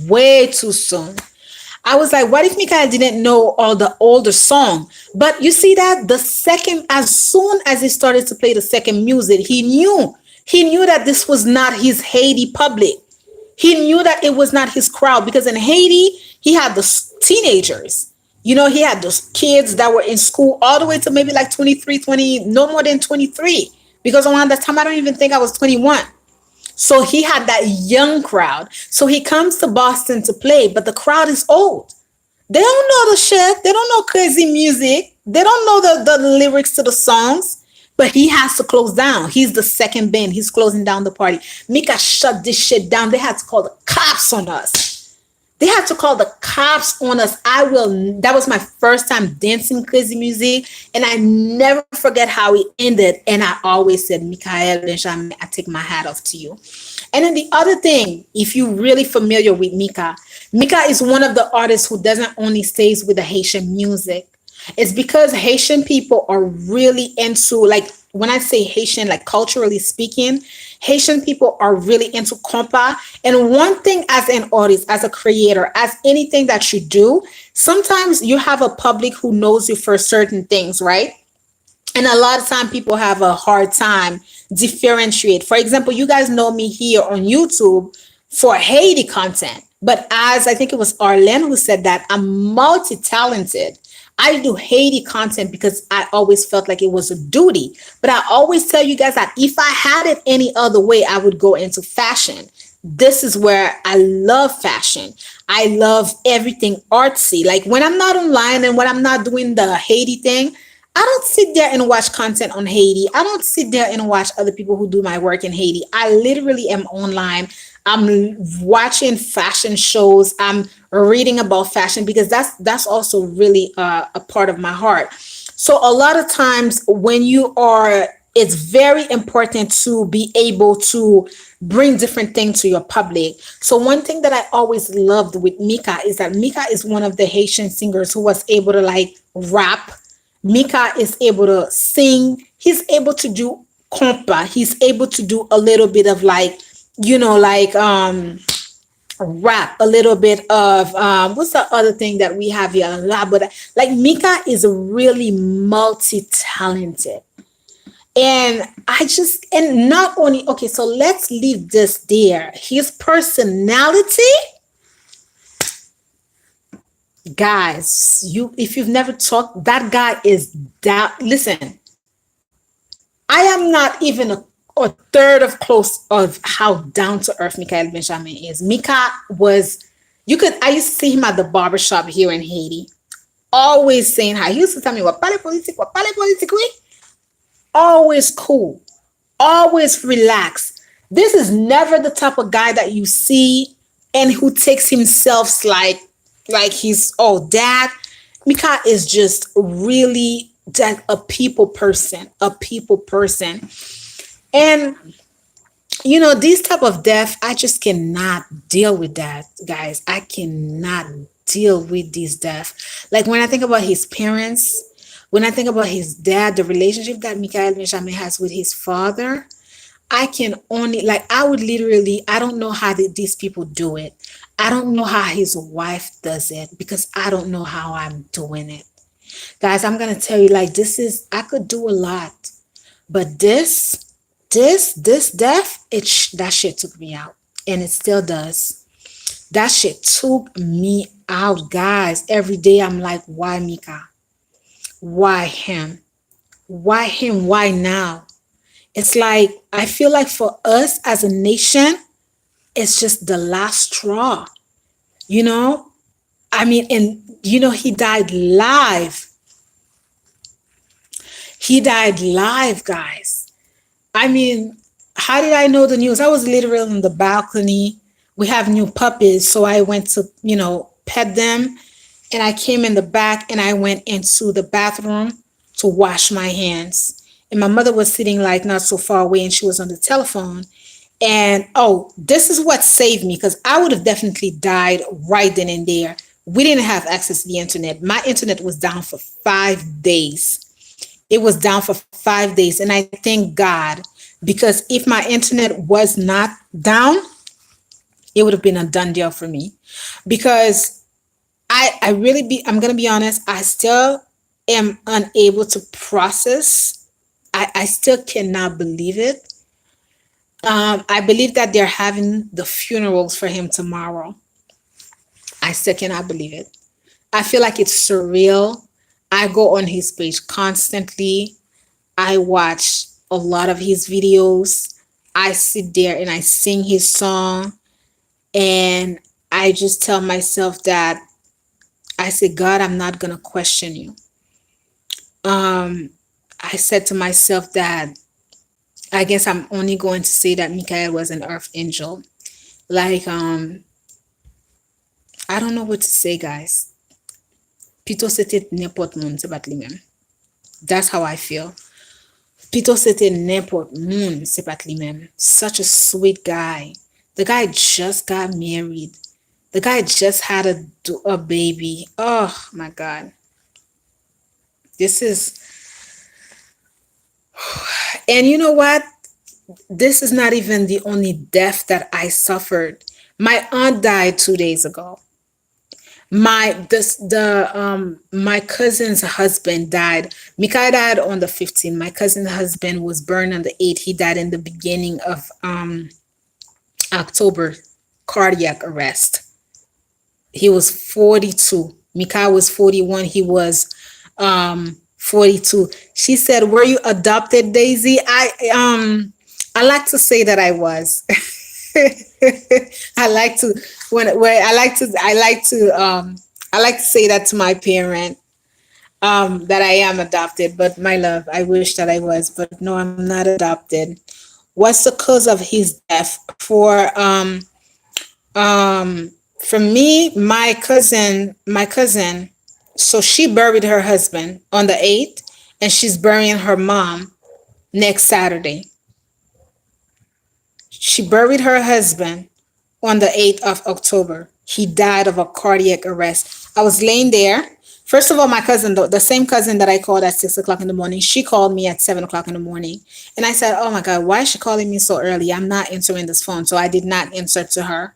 Speaker 1: way too soon? I was like, what if Mikael didn't know all the older song? But you see that the second, as soon as he started to play the second music, he knew that this was not his Haiti public. He knew that it was not his crowd because in Haiti, he had the teenagers. You know, he had those kids that were in school all the way to maybe like 23, 20, no more than 23. Because around that time, I don't even think I was 21. So he had that young crowd. So he comes to Boston to play, but the crowd is old. They don't know the shit. They don't know crazy music. They don't know the lyrics to the songs. But he has to close down. He's the second band. He's closing down the party. Mika shut this shit down. They had to call the cops on us. They had to call the cops on us. That was my first time dancing crazy music. And I never forget how it ended. And I always said, Mikael Benjamin, I take my hat off to you. And then the other thing, if you're really familiar with Mika is one of the artists who doesn't only stays with the Haitian music. It's because Haitian people are really into, like, when I say Haitian, like culturally speaking, Haitian people are really into compa. And one thing as an artist, as a creator, as anything that you do, sometimes you have a public who knows you for certain things, right? And a lot of time people have a hard time differentiate. For example, you guys know me here on YouTube for Haiti content. But as I think it was Arlen who said that, I'm multi-talented. I do Haiti content because I always felt like it was a duty. But I always tell you guys that if I had it any other way, I would go into fashion. This is where I love fashion. I love everything artsy. Like when I'm not online and when I'm not doing the Haiti thing, I don't sit there and watch content on Haiti. I don't sit there and watch other people who do my work in Haiti. I literally am online. I'm watching fashion shows. I'm reading about fashion because that's also really a part of my heart. So a lot of times when it's very important to be able to bring different things to your public. So one thing that I always loved with Mika is that Mika is one of the Haitian singers who was able to like rap. Mika is able to sing. He's able to do compa. He's able to do a little bit of like, rap, a little bit of what's the other thing that we have here? But like Mika is really multi-talented. And and not only, okay, so let's leave this there. His personality, guys, if you've never talked, that guy is down. Listen, I am not even a third of close of how down to earth Mikael Benjamin is. Mika I used to see him at the barbershop here in Haiti, always saying hi. He used to tell me, what politique, oui? Always cool, always relaxed. This is never the type of guy that you see and who takes himself like he's that. Mika is just really that a people person, a people person. And these type of death, I just cannot deal with that, guys. I cannot deal with this death. Like when I think about his parents, when I think about his dad, the relationship that Michael Benjamin has with his father, I can only, like, I would literally, I don't know how these people do it. I don't know how his wife does it because I don't know how I'm doing it. Guys, I'm going to tell you, like, I could do a lot, but this death, that shit took me out, and it still does. That shit took me out, guys. Every day I'm like, why Mika? Why him? Why him? Why now? It's like, I feel like for us as a nation, it's just the last straw, you know? I mean, and he died live. He died live, guys. I mean, how did I know the news? I was literally on the balcony. We have new puppies, so I went to, pet them. And I came in the back and I went into the bathroom to wash my hands. And my mother was sitting like not so far away and she was on the telephone. And oh, this is what saved me because I would have definitely died right then and there. We didn't have access to the internet. My internet was down for 5 days. It was down for 5 days. And I thank God because if my internet was not down, it would have been a done deal for me. Because I'm gonna be honest, I still am unable to process. I still cannot believe it. I believe that they're having the funerals for him tomorrow. I still cannot believe it. I feel like it's surreal. I go on his page constantly. I watch a lot of his videos. I sit there and I sing his song. And I just tell myself that I say, God, I'm not going to question you. I said to myself that I guess I'm only going to say that Michael was an earth angel. Like, I don't know what to say, guys. Pito c'était n'importe monde, c'est pas lui-même. That's how I feel. Pito c'était n'importe monde, c'est pas lui-même. Such a sweet guy. The guy just got married. The guy just had a baby. Oh my God. This is, and you know what? This is not even the only death that I suffered. My aunt died 2 days ago. My cousin's husband died. Mika died on the 15th. My cousin's husband was burned on the 8th. He died in the beginning of October, cardiac arrest. He was 42. Mika was 41. He was 42. She said, "Were you adopted, Daisy?" I like to say that I was. I like to when I like to say that to my parent, that I am adopted. But my love, I wish that I was, but no, I'm not adopted. What's the cause of his death? For me, my cousin, so she buried her husband on the 8th, and she's burying her mom next Saturday. She buried her husband on the 8th of October. He died of a cardiac arrest. I was laying there. First of all, my cousin, the same cousin that I called at 6 o'clock in the morning, she called me at 7 o'clock in the morning. And I said, "Oh my God, why is she calling me so early? I'm not answering this phone." So I did not answer to her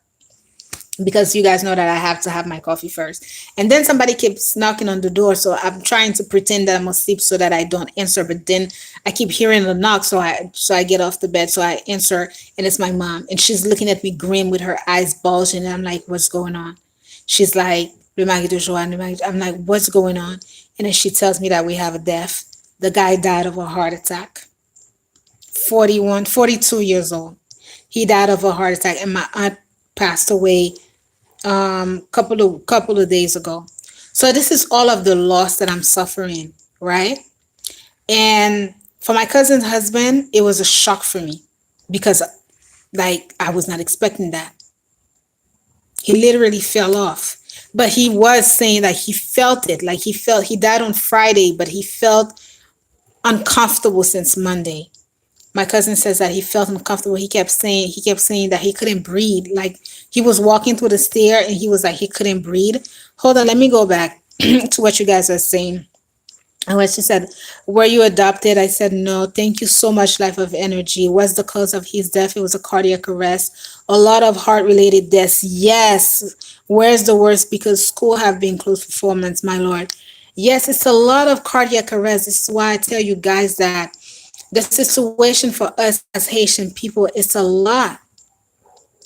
Speaker 1: because you guys know that I have to have my coffee first. And then somebody keeps knocking on the door, so I'm trying to pretend that I'm asleep so that I don't answer. But then I keep hearing the knock, so I get off the bed, so I answer, and it's my mom, and she's looking at me grim with her eyes bulging, and I'm like, "What's going on?" She's like, "Le mari de Joanne, le mari I'm like, "What's going on?" And then she tells me that we have a death. The guy died of a heart attack. 41, 42 years old. He died of a heart attack, and my aunt passed away couple of days ago. So this is all of the loss that I'm suffering, right? And for my cousin's husband, it was a shock for me because like I was not expecting that. He literally fell off. But he was saying that he felt it. Like he died on Friday, but he felt uncomfortable since Monday. My cousin says that he felt uncomfortable. He kept saying that he couldn't breathe. Like he was walking through the stair and he was like he couldn't breathe. Hold on, let me go back to what you guys are saying. And when she said, "Were you adopted?" I said, "No. Thank you so much, Life of Energy. What's the cause of his death? It was a cardiac arrest. A lot of heart related deaths. Yes. Where's the worst? Because school have been closed for 4 months, my lord. Yes, it's a lot of cardiac arrest. This is why I tell you guys that the situation for us as Haitian people is a lot.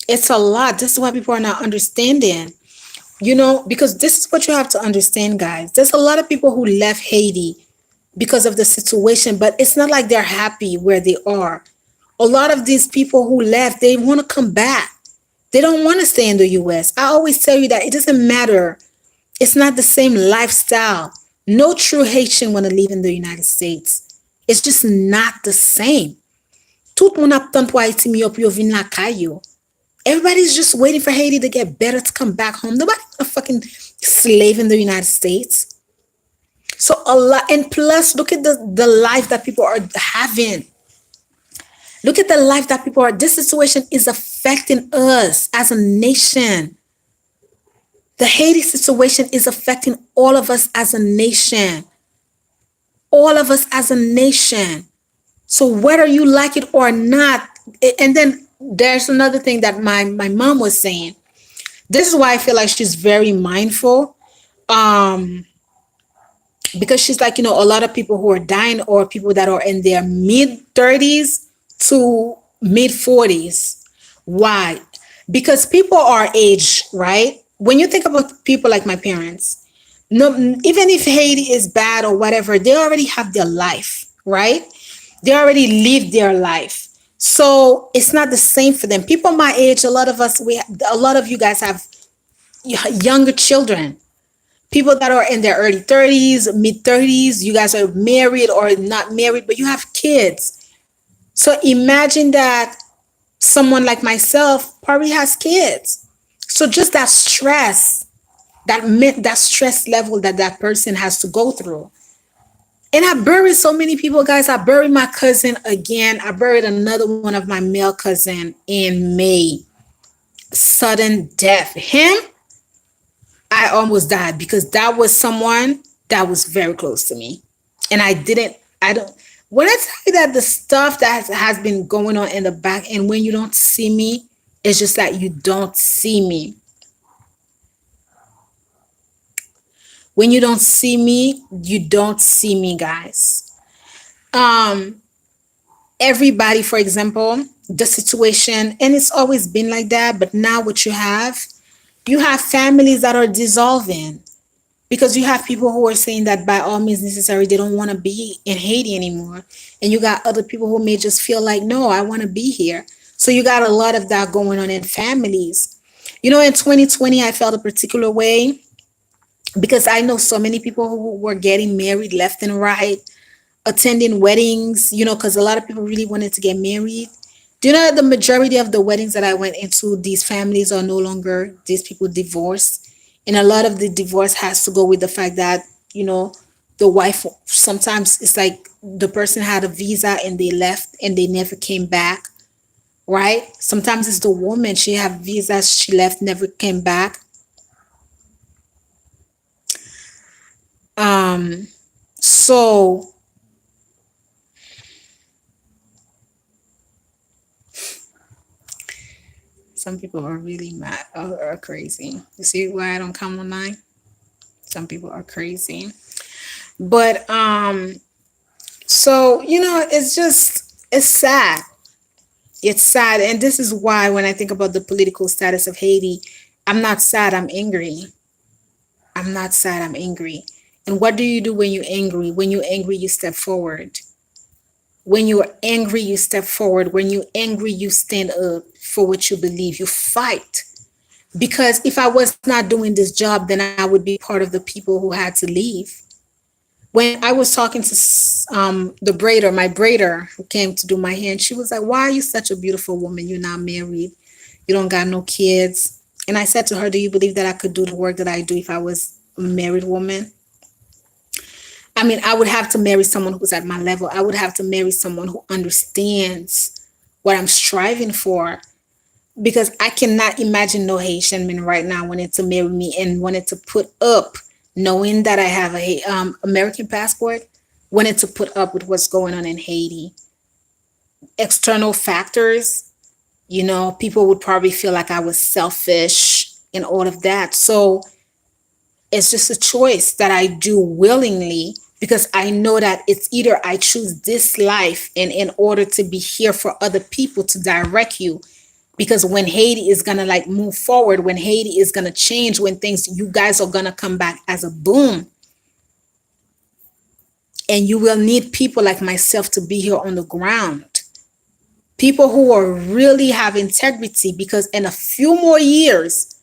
Speaker 1: It's a lot. This is why people are not understanding. Because this is what you have to understand, guys. There's a lot of people who left Haiti because of the situation, but it's not like they're happy where they are. A lot of these people who left, they want to come back. They don't want to stay in the US. I always tell you that it doesn't matter. It's not the same lifestyle. No true Haitian want to live in the United States. It's just not the same. Tout moun ap tan pou Haiti mi yo pou yo vin la kayo. Everybody's just waiting for Haiti to get better to come back home. Nobody a fucking slave in the United States. So a lot, and plus, look at the life that people are having. Look at the life that people are. This situation is affecting us as a nation. The Haiti situation is affecting all of us as a nation. All of us as a nation. So whether you like it or not, and then there's another thing that my mom was saying. This is why I feel like she's very mindful. Um, because she's like, a lot of people who are dying or people that are in their mid 30s to mid 40s. Why? Because people are aged, right? When you think about people like my parents, no, even if Haiti is bad or whatever, they already have their life, right? They already lived their life. So it's not the same for them. People my age, a lot of you guys have younger children. People that are in their early 30s, mid 30s, you guys are married or not married, but you have kids. So imagine that someone like myself probably has kids. So just that stress, that stress level that person has to go through. And I buried so many people, guys. I buried my cousin again. I buried another one of my male cousin in May. Sudden death. Him, I almost died because that was someone that was very close to me. And I don't, when I tell you that the stuff that has been going on in the back, and when you don't see me, it's just that you don't see me. When you don't see me, you don't see me, guys. Um, Everybody, for example, the situation, and it's always been like that, but now what you have families that are dissolving because you have people who are saying that by all means necessary, they don't want to be in Haiti anymore. And you got other people who may just feel like, no, I want to be here. So you got a lot of that going on in families. In 2020, I felt a particular way because I know so many people who were getting married left and right, attending weddings, because a lot of people really wanted to get married. Do you know that the majority of the weddings that I went into, these families are no longer, these people divorced? And a lot of the divorce has to go with the fact that, the wife, sometimes it's like the person had a visa and they left and they never came back, right? Sometimes it's the woman, she had visas, she left, never came back. Um, so some people are really mad are crazy. You see why I don't come online? Some people are crazy. But so it's sad. It's sad. And this is why when I think about the political status of Haiti, I'm not sad, I'm angry. I'm not sad, I'm angry. And what do you do when you're angry? When you're angry, you step forward. When you're angry, you step forward. When you're angry, you stand up for what you believe. You fight. Because if I was not doing this job, then I would be part of the people who had to leave. When I was talking to the braider, my braider who came to do my hair, and she was like, "Why are you such a beautiful woman? You're not married. You don't got no kids." And I said to her, "Do you believe that I could do the work that I do if I was a married woman?" I mean, I would have to marry someone who's at my level. I would have to marry someone who understands what I'm striving for, because I cannot imagine no Haitian man right now wanting to marry me and wanted to put up, knowing that I have a American passport, wanted to put up with what's going on in Haiti. External factors, people would probably feel like I was selfish and all of that. So it's just a choice that I do willingly, because I know that it's either I choose this life, and in order to be here for other people to direct you, because when Haiti is gonna like move forward, when Haiti is gonna change, when things, you guys are gonna come back as a boom, and you will need people like myself to be here on the ground, people who are really have integrity, because in a few more years,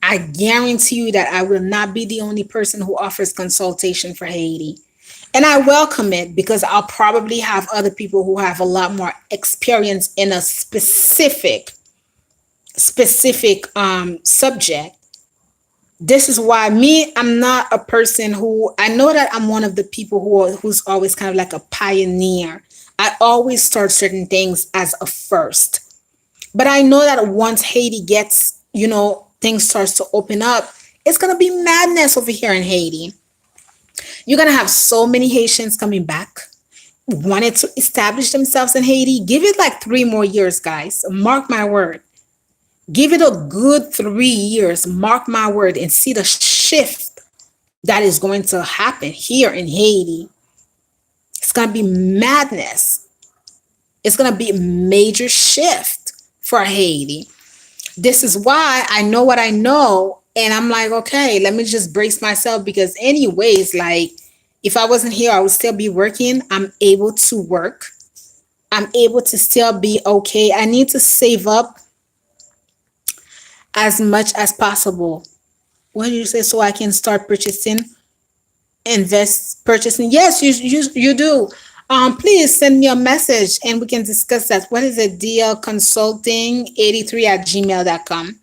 Speaker 1: I guarantee you that I will not be the only person who offers consultation for Haiti. And I welcome it, because I'll probably have other people who have a lot more experience in a specific subject. This is why me, I'm not a person who, I know that I'm one of the people who's always kind of like a pioneer. I always start certain things as a first. But I know that once Haiti gets, things starts to open up, it's gonna be madness over here in Haiti. You're gonna have so many Haitians coming back, wanted to establish themselves in Haiti. Give it like 3 more years, guys. Mark my word. Give it a good 3 years. Mark my word, and see the shift that is going to happen here in Haiti. It's gonna be madness. It's gonna be a major shift for Haiti. This is why I know what I know. And I'm like, okay, let me just brace myself, because, anyways, like, if I wasn't here, I would still be working. I'm able to work. I'm able to still be okay. I need to save up as much as possible. What do you say? So I can start purchasing. Yes, you do. Please send me a message and we can discuss that. What is it? DL Consulting 83 at gmail.com.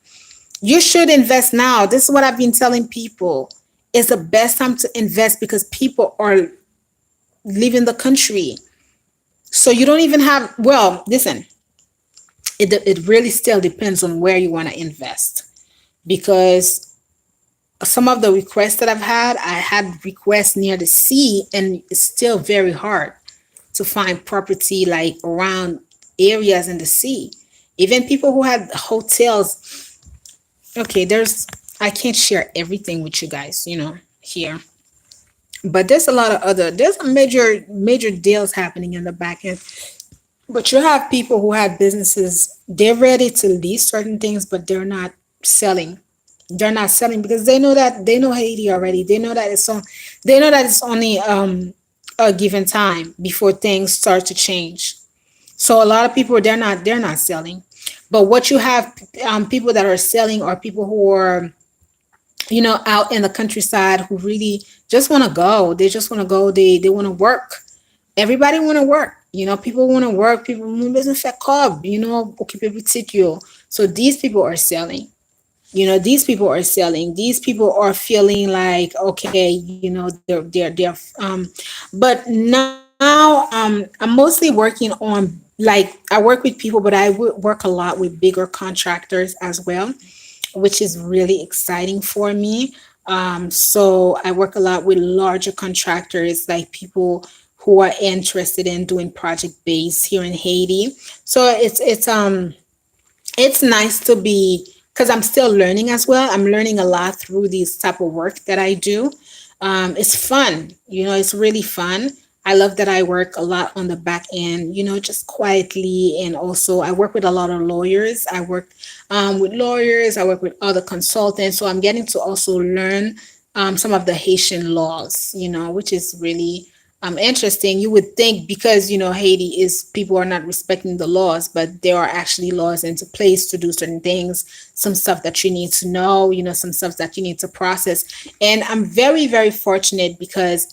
Speaker 1: You should invest now. This is what I've been telling people. It's the best time to invest, because people are leaving the country. So you don't even have, well, listen, it really still depends on where you want to invest, because some of the requests that I had requests near the sea, and it's still very hard to find property like around areas in the sea. Even people who had hotels. Okay, I can't share everything with you guys, here. But there's a major deals happening in the back end. But you have people who have businesses, they're ready to lease certain things, but they're not selling. They're not selling because they know Haiti already. They know that it's only a given time before things start to change. So a lot of people, they're not selling. But what you have, people that are selling, are people who are, out in the countryside, who really just want to go. They just want to go. They want to work. Everybody want to work. People want to work. People business fait cob, occuper boutique yo. So these people are selling. These people are feeling like, okay, they're but now, I'm mostly working on, like, I work with people, but I work a lot with bigger contractors as well, which is really exciting for me. So I work a lot with larger contractors, like people who are interested in doing project base here in Haiti. So it's nice to be, because I'm still learning as well. I'm learning a lot through these type of work that I do. It's fun, it's really fun. I love that I work a lot on the back end, just quietly. And also I work with a lot of lawyers. I work with lawyers. I work with other consultants. So I'm getting to also learn some of the Haitian laws, which is really interesting. You would think, because Haiti is, people are not respecting the laws, but there are actually laws into place to do certain things, some stuff that you need to know, some stuff that you need to process. And I'm very, very fortunate, because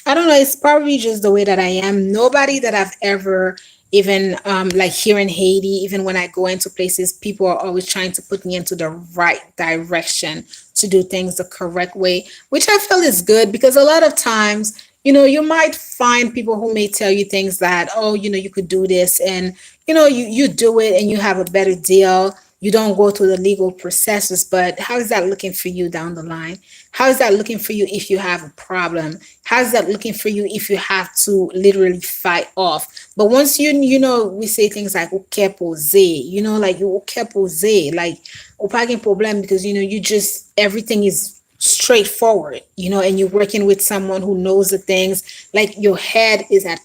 Speaker 1: I don't know, it's probably just the way that I am. Nobody that I've ever even like here in Haiti, even when I go into places, people are always trying to put me into the right direction to do things the correct way, which I feel is good because a lot of times, you might find people who may tell you things that, oh, you could do this, and you do it and you have a better deal. You don't go through the legal processes, but how is that looking for you down the line? How is that looking for you if you have a problem? How is that looking for you if you have to literally fight off? But once we say things like "okay pose," like you "okay pose," like "opa gen problem," because you just everything is straightforward, and you're working with someone who knows the things. Like your head is at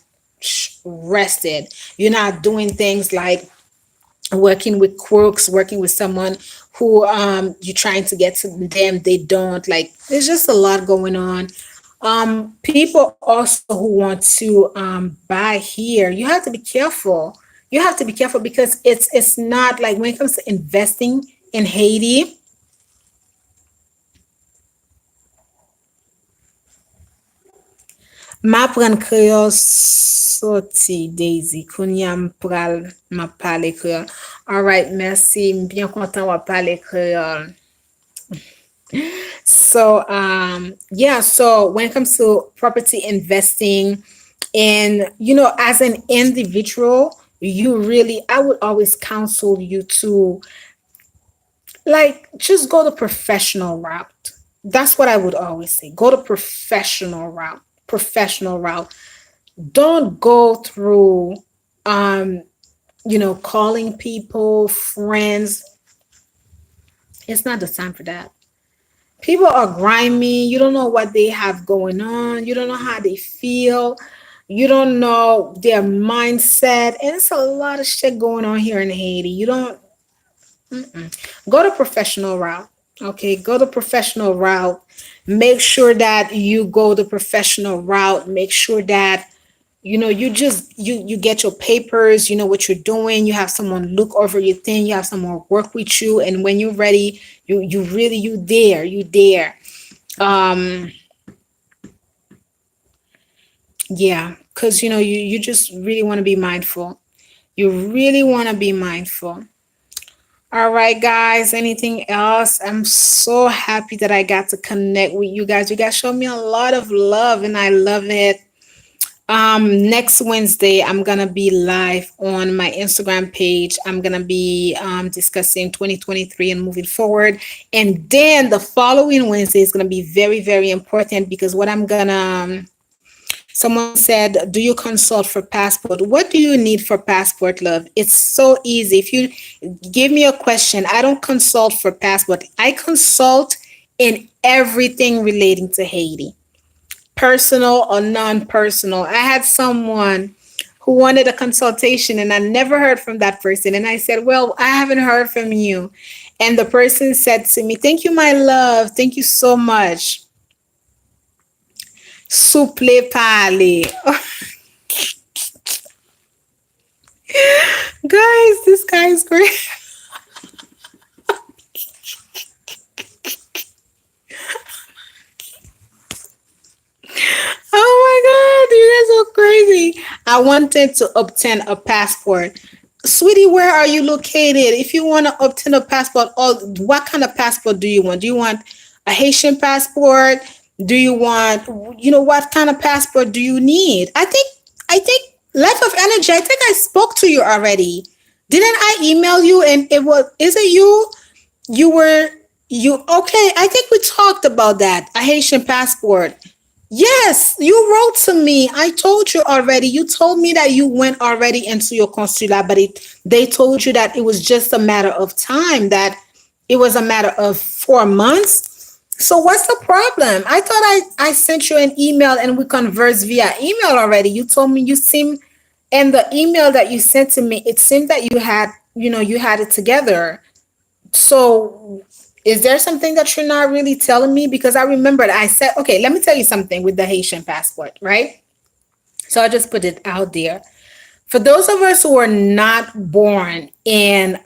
Speaker 1: rested. You're not doing things like working with crooks, working with someone who you're trying to get to them, they don't. Like there's just a lot going on. People also who want to buy here, you have to be careful. You have to be careful because it's not like when it comes to investing in Haiti. Ma pran kreol soti, Daisy. Kounya m pral ma pale kreol. All right, merci. M bien content wap pale kreol. So, yeah, so when it comes to property investing, and as an individual, I would always counsel you to like just go the professional route. That's what I would always say. Go the professional route. Professional route. Don't go through calling people friends. It's not the time for that. People are grimy. You don't know what they have going on. You don't know how they feel. You don't know their mindset. And it's a lot of shit going on here in Haiti. You don't go the professional route. Okay, go the professional route. Make sure that you go the professional route. Make sure that you just you get your papers, you know what you're doing, you have someone look over your thing, you have someone work with you, and when you're ready, you there. um yeah, because you just really want to be mindful. You really want to be mindful. All right, guys, anything else? I'm so happy that I got to connect with you guys. You guys showed me a lot of love and I love it. Next Wednesday, I'm gonna be live on my Instagram page. I'm gonna be discussing 2023 and moving forward. And then the following Wednesday is gonna be very, very important because what I'm gonna someone said, do you consult for passport? What do you need for passport, love? It's so easy. If you give me a question, I don't consult for passport. I consult in everything relating to Haiti, personal or non-personal. I had someone who wanted a consultation and I never heard from that person. And I said, well, I haven't heard from you. And the person said to me, thank you, my love. Thank you so much. Souple pale. Guys, this guy is great. Oh my God, you guys are crazy. I wanted to obtain a passport. Sweetie, where are you located? If you want to obtain a passport, what kind of passport do you want? Do you want a Haitian passport? Do you want, what kind of passport do you need? I think Life of Energy, I think I spoke to you already. Didn't I email you and is it you? You were, okay, I think we talked about that, a Haitian passport. Yes, you wrote to me. I told you already. You told me that you went already into your consular, but they told you that it was just a matter of time, that it was a matter of 4 months. So what's the problem? I thought I sent you an email and we conversed via email already. You told me you seem, and the email that you sent to me, it seemed that you had it together. So, is there something that you're not really telling me? Because I remembered I said, okay, let me tell you something with the Haitian passport, right? So I just put it out there. For those of us who are not born in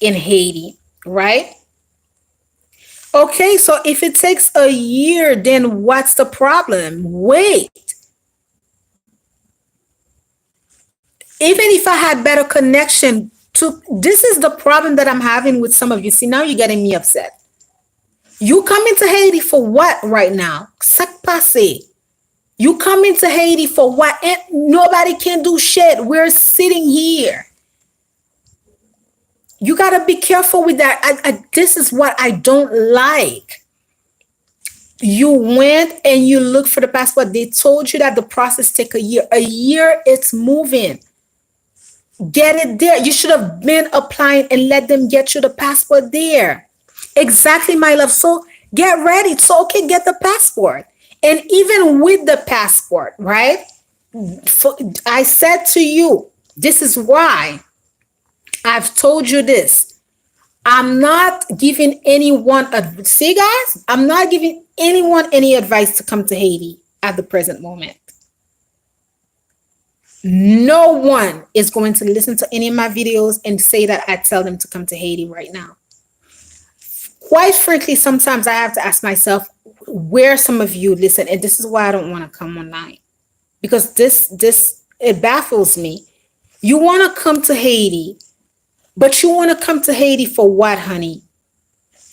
Speaker 1: Haiti, right? Okay, so if it takes a year, then what's the problem? Wait, Even if I had better connection to, this is the problem that I'm having with some of you. See, now you're getting me upset. You coming to Haiti for what right now? Sak passe. You coming to Haiti for what? And nobody can do shit. We're sitting here. You gotta be careful with that. This is what I don't like. You went and you looked for the passport. They told you that the process take a year. A year, it's moving. Get it there. You should have been applying and let them get you the passport there. Exactly, my love. So get ready. So okay, get the passport. And even with the passport, right? I said to you, this is why I've told you this. I'm not giving anyone see guys, I'm not giving anyone any advice to come to Haiti at the present moment. No one is going to listen to any of my videos and say that I tell them to come to Haiti right now. Quite frankly, sometimes I have to ask myself where some of you listen, and this is why I don't want to come online. Because this it baffles me. You want to come to Haiti, but you want to come to Haiti for what, honey?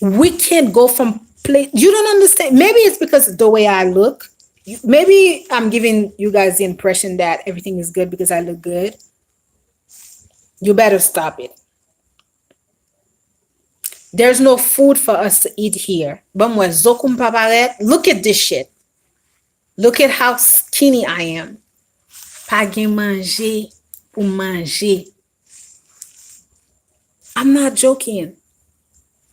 Speaker 1: We can't go from place. You don't understand. Maybe it's because the way I look. Maybe I'm giving you guys the impression that everything is good because I look good. You better stop it. There's no food for us to eat here. But moi, zokum paparet, look at this shit. Look at how skinny I am. Pa gen manger pou manger. I'm not joking.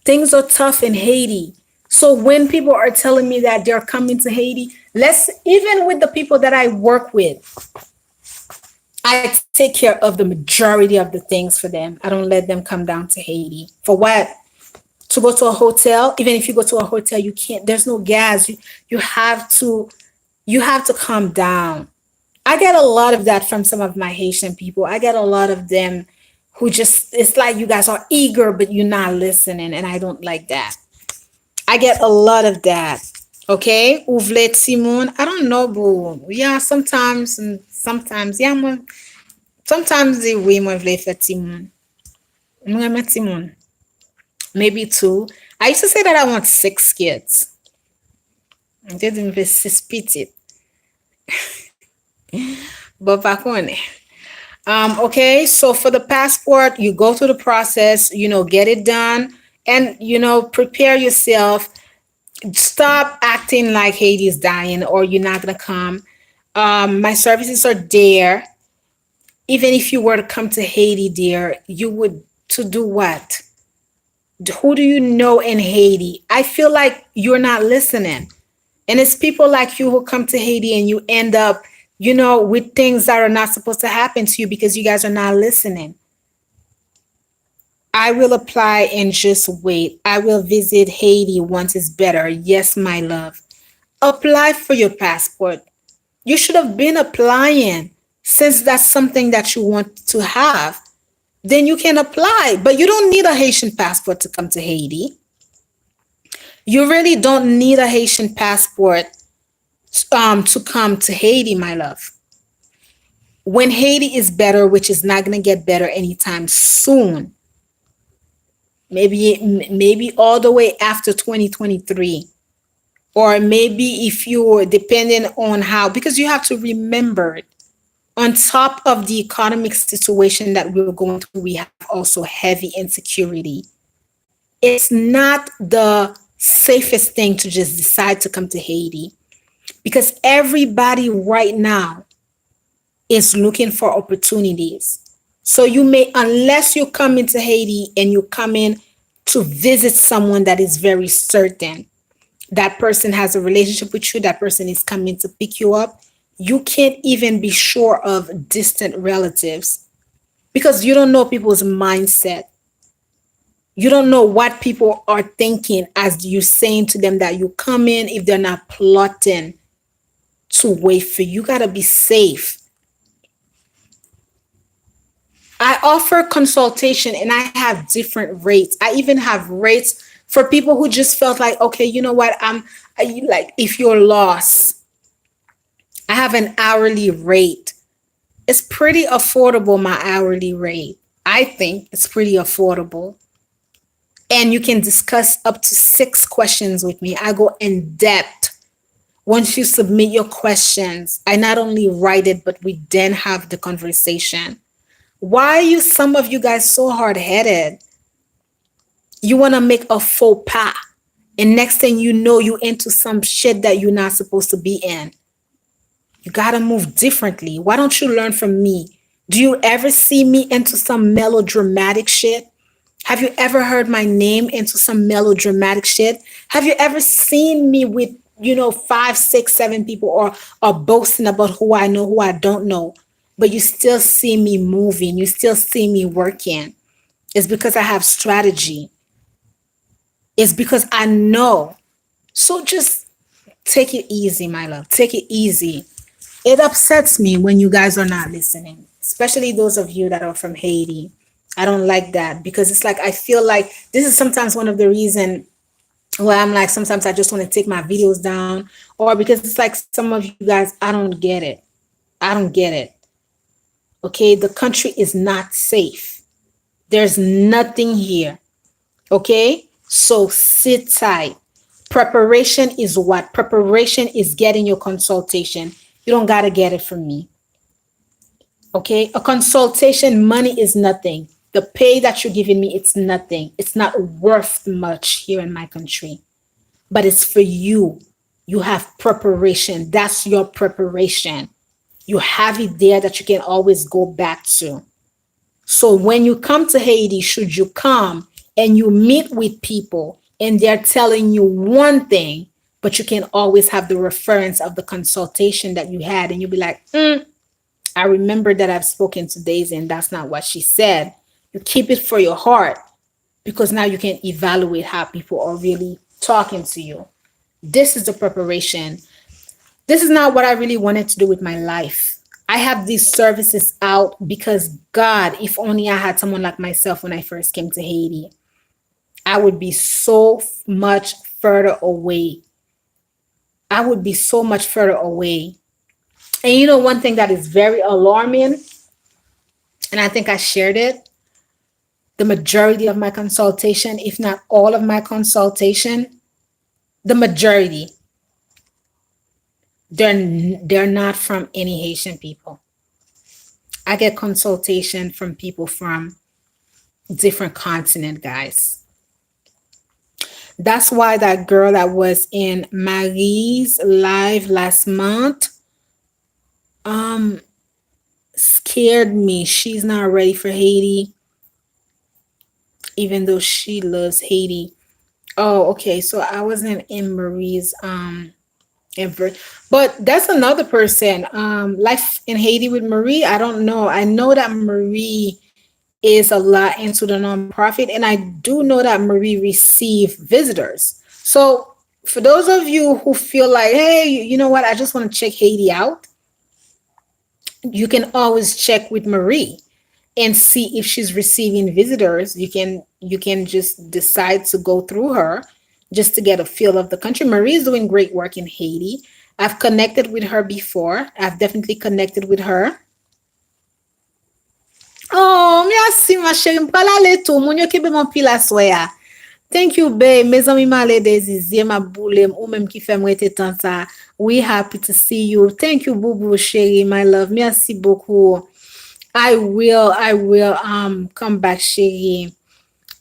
Speaker 1: Things are tough in Haiti. So when people are telling me that they're coming to Haiti, even with the people that I work with, I take care of the majority of the things for them. I don't let them come down to Haiti. For what? To go to a hotel. Even if you go to a hotel, you can't, there's no gas. You have to calm down. I get a lot of that from some of my Haitian people. I get a lot of them who just, it's like you guys are eager, but you're not listening. And I don't like that. I get a lot of that. Okay? Ouvle Timon. I don't know, boo. Yeah, sometimes, yeah, sometimes the way moi vle fait Timon. Moi Timon. Maybe 2. I used to say that I want 6 kids. I didn't even suspect it. But back on it. Okay, so for the passport, you go through the process, get it done, and prepare yourself. Stop acting like Haiti is dying or you're not gonna come. My services are there. Even if you were to come to Haiti, dear, you would to do what? Who do you know in Haiti? I feel like you're not listening. And it's people like you who come to Haiti and you end up, with things that are not supposed to happen to you because you guys are not listening. I will apply and just wait. I will visit Haiti once it's better. Yes, my love. Apply for your passport. You should have been applying since that's something that you want to have. Then you can apply. But you don't need a Haitian passport to come to Haiti. You really don't need a Haitian passport to come to Haiti, my love. When Haiti is better, which is not going to get better anytime soon, maybe all the way after 2023, or maybe if you're depending on how, because you have to remember, on top of the economic situation that we're going through, we have also heavy insecurity. It's not the safest thing to just decide to come to Haiti because everybody right now is looking for opportunities. So unless you come into Haiti and you come in to visit someone that is very certain, that person has a relationship with you, that person is coming to pick you up, you can't even be sure of distant relatives because you don't know people's mindset. You don't know what people are thinking as you're saying to them that you come in if they're not plotting to wait for you. You got to be safe. I offer consultation and I have different rates. I even have rates for people who just felt like, okay, you know what? Like if you're lost, I have an hourly rate It's pretty affordable, my hourly rate. I think it's pretty affordable. And you can discuss up to 6 questions with me. I go in depth. Once you submit your questions, I not only write it, but we then have the conversation. Why are you, some of you guys, so hard headed? You want to make a faux pas. And next thing you know, you into some shit that you're not supposed to be in. You got to move differently. Why don't you learn from me? Do you ever see me into some melodramatic shit? Have you ever heard my name into some melodramatic shit? Have you ever seen me with, 5, 6, 7 people, or boasting about who I know, who I don't know? But you still see me moving. You still see me working. It's because I have strategy. It's because I know. So just take it easy, my love. Take it easy. It upsets me when you guys are not listening, especially those of you that are from Haiti. I don't like that because it's like I feel like this is sometimes one of the reason why I'm like sometimes I just want to take my videos down, or because it's like some of you guys, I don't get it. I don't get it. Okay, the country is not safe. There's nothing here. Okay, so sit tight. Preparation is what? Preparation is getting your consultation. You don't got to get it from me. Okay, a consultation money is nothing. The pay that you're giving me, it's nothing. It's not worth much here in my country, but it's for you. You have preparation. That's your preparation. You have it there that you can always go back to. So when you come to Haiti, should you come and you meet with people and they're telling you one thing, but you can always have the reference of the consultation that you had, and you'll be like, I remember that I've spoken to Daisy and that's not what she said. You keep it for your heart because now you can evaluate how people are really talking to you. This is the preparation. This is not what I really wanted to do with my life. I have these services out because God, if only I had someone like myself when I first came to Haiti, I would be so much further away. I would be so much further away. And one thing that is very alarming, and I think I shared it, the majority of my consultation, if not all of my consultation, the majority, they're not from any Haitian people. I get consultation from people from different continent, guys. That's why that girl that was in Marie's live last month scared me. She's not ready for Haiti, even though she loves Haiti. Oh, okay. So I wasn't in Marie's but that's another person. Life in Haiti with Marie. I don't know. I know that Marie is a lot into the nonprofit, and I do know that Marie receive visitors. So for those of you who feel like, hey, you know what, I just want to check Haiti out, you can always check with Marie and see if she's receiving visitors. You can just decide to go through her just to get a feel of the country. Marie is doing great work in Haiti. I've connected with her before. I've definitely connected with her. Oh, merci ma chérie. M'pral ale tou. Moun yo kebe mon pil aswe ya. Thank you, babe. Mes amis male de zizi, ma boule, ou même qui fait rete tant ça. We happy to see you. Thank you, boo boo, chérie, my love. Merci beaucoup. I will come back, chérie.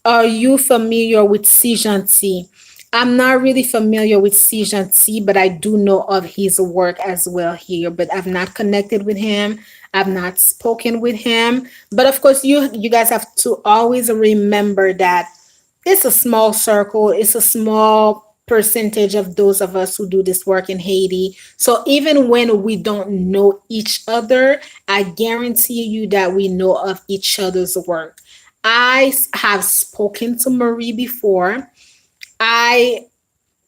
Speaker 1: Are you familiar with C. Gentil? I'm not really familiar with C. Gentil, but I do know of his work as well here. But I've not connected with him. I've not spoken with him. But of course, you guys have to always remember that it's a small circle. It's a small percentage of those of us who do this work in Haiti. So even when we don't know each other, I guarantee you that we know of each other's work. I have spoken to Marie before. I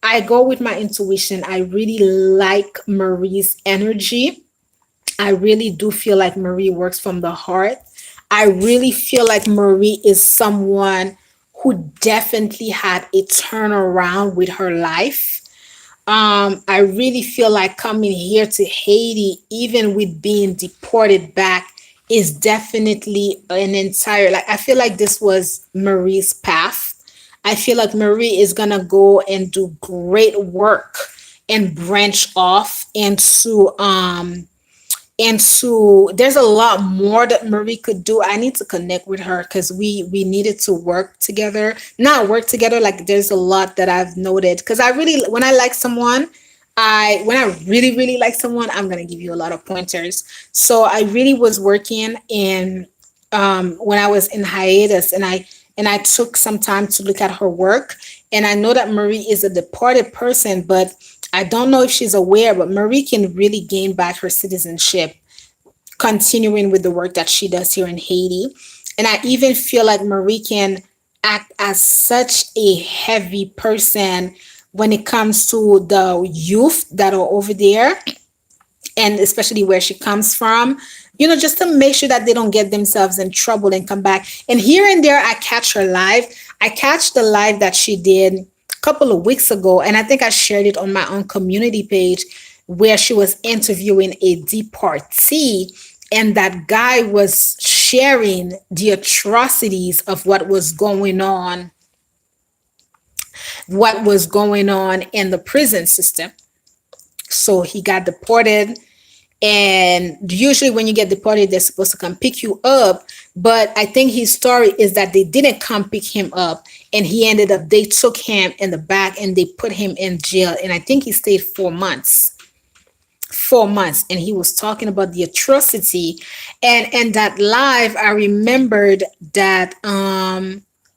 Speaker 1: I go with my intuition. I really like Marie's energy. I really do feel like Marie works from the heart. I really feel like Marie is someone who definitely had a turnaround with her life. I really feel like coming here to Haiti, even with being deported back, is definitely an entire, like, I feel like this was Marie's path. I feel like Marie is gonna go and do great work and branch off into there's a lot more that Marie could do. I need to connect with her because we needed to work together, not work together, like there's a lot that I've noted because I really, when I like someone, I when I really like someone, I'm gonna give you a lot of pointers. So I really was working in when I was in hiatus, and I took some time to look at her work, and I know that Marie is a deported person, but I don't know if she's aware, but Marie can really gain back her citizenship continuing with the work that she does here in Haiti. And I even feel like Marie can act as such a heavy person when it comes to the youth that are over there, and especially where she comes from, just to make sure that they don't get themselves in trouble and come back. And here and there, I catch her live. I catch the live that she did a couple of weeks ago, and I think I shared it on my own community page where she was interviewing a deportee, and that guy was sharing the atrocities of what was going on in the prison system. So he got deported, and usually when you get deported, they're supposed to come pick you up. But I think his story is that they didn't come pick him up, and they took him in the back and they put him in jail. And I think he stayed 4 months. 4 months, and he was talking about the atrocity. And that live, I remembered that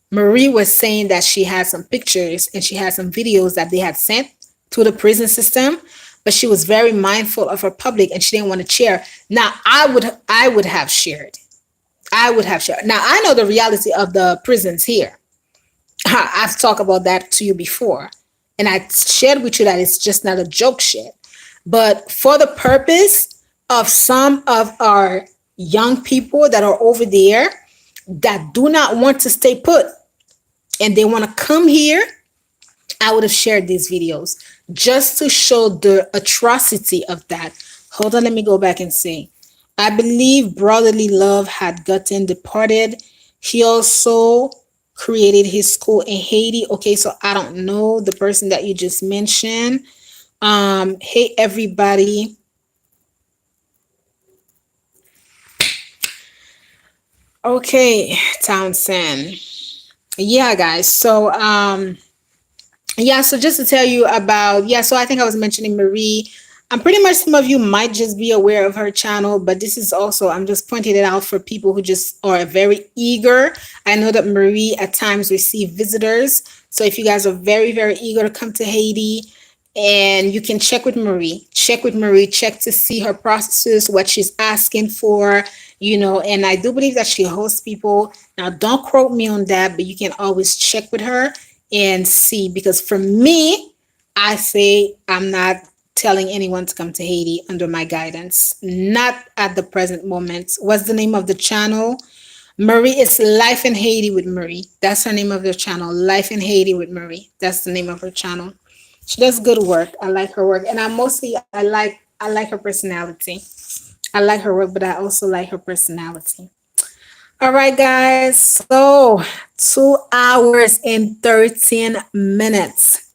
Speaker 1: Marie was saying that she had some pictures and she had some videos that they had sent to the prison system, but she was very mindful of her public and she didn't want to share. Now I would have shared. I would have shared. Now I know the reality of the prisons here. I've talked about that to you before. And I shared with you that it's just not a joke shit. But for the purpose of some of our young people that are over there that do not want to stay put and they want to come here, I would have shared these videos just to show the atrocity of that. Hold on, let me go back and see. I believe Brotherly Love had gotten deported. He also created his school in Haiti. Okay, so I don't know the person that you just mentioned. Hey everybody. Okay, Townsend. Yeah, guys. So just to tell you about, so I think I was mentioning Marie. I'm pretty much, some of you might just be aware of her channel, but this is also, I'm just pointing it out for people who just are very eager. I know that Marie at times receive visitors. So if you guys are very, very eager to come to Haiti, and you can check with Marie, check to see her processes, what she's asking for, and I do believe that she hosts people. Now, don't quote me on that, but you can always check with her and see, because for me, I say I'm not telling anyone to come to Haiti under my guidance. Not at the present moment. What's the name of the channel? Marie, it's Life in Haiti with Marie. That's her name of the channel. Life in Haiti with Marie. That's the name of her channel. She does good work. I like her work. And I like her personality. I like her work, but I also like her personality. All right, guys. So 2 hours and 13 minutes.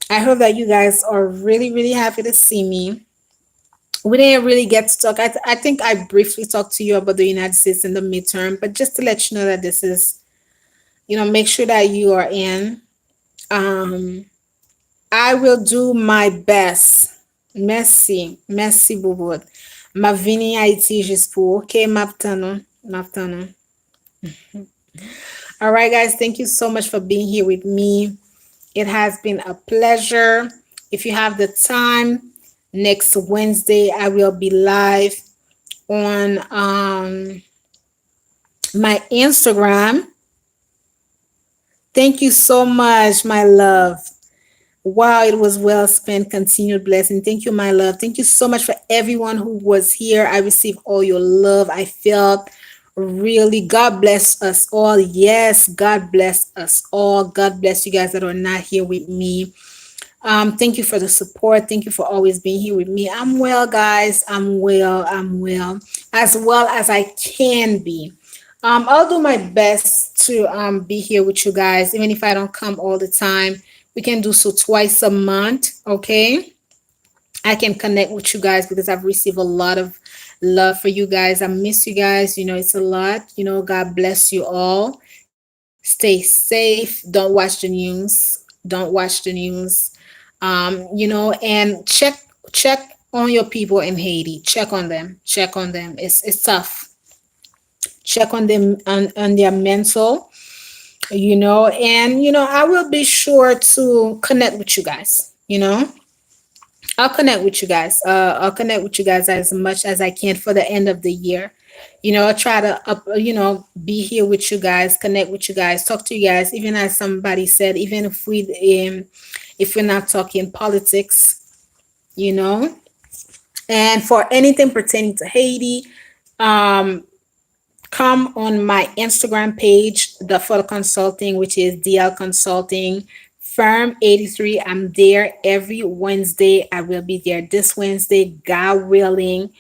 Speaker 1: I hope that you guys are really, really happy to see me. We didn't really get to talk. I think I briefly talked to you about the United States in the midterm, but just to let you know that this is, make sure that you are in. I will do my best. Merci. Merci beaucoup. Ma vini Haiti juste pour. OK, m'attendons. M'attendons. All right, guys. Thank you so much for being here with me. It has been a pleasure. If you have the time, next Wednesday, I will be live on my Instagram. Thank you so much, my love. Wow, it was well spent. Continued blessing. Thank you, my love. Thank you so much for everyone who was here. I received all your love. I felt really, God bless us all. Yes, God bless us all. God bless you guys that are not here with me. Thank you for the support. Thank you for always being here with me. I'm well, guys. I'm well. I'm well as I can be. I'll do my best to be here with you guys, even if I don't come all the time. We can do so twice a month, okay? I can connect with you guys because I've received a lot of love for you guys. I miss you guys. It's a lot. God bless you all. Stay safe. Don't watch the news. Don't watch the news. And check on your people in Haiti. Check on them. Check on them. It's tough. Check on them on their mental. And I will be sure to connect with you guys. I'll connect with you guys. I'll connect with you guys as much as I can for the end of the year. I'll try to be here with you guys, connect with you guys, talk to you guys. Even as somebody said, even if we're not talking politics, you know. And for anything pertaining to Haiti, um, come on my Instagram page, the photo consulting, which is DL Consulting Firm 83. I'm there every Wednesday. I will be there this Wednesday, God willing.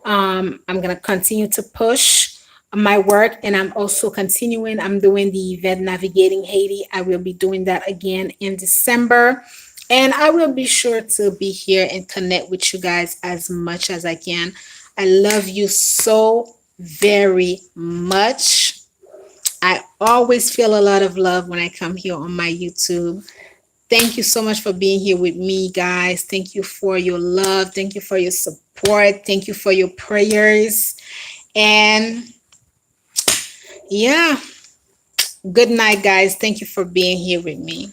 Speaker 1: I'm gonna continue to push my work, and I'm also continuing. I'm doing the event navigating Haiti. I will be doing that again in December. And I will be sure to be here and connect with you guys as much as I can. I love you so very much. I always feel a lot of love when I come here on my YouTube. Thank you so much for being here with me, guys. Thank you for your love. Thank you for your support. Thank you for your prayers. And yeah, good night, guys. Thank you for being here with me.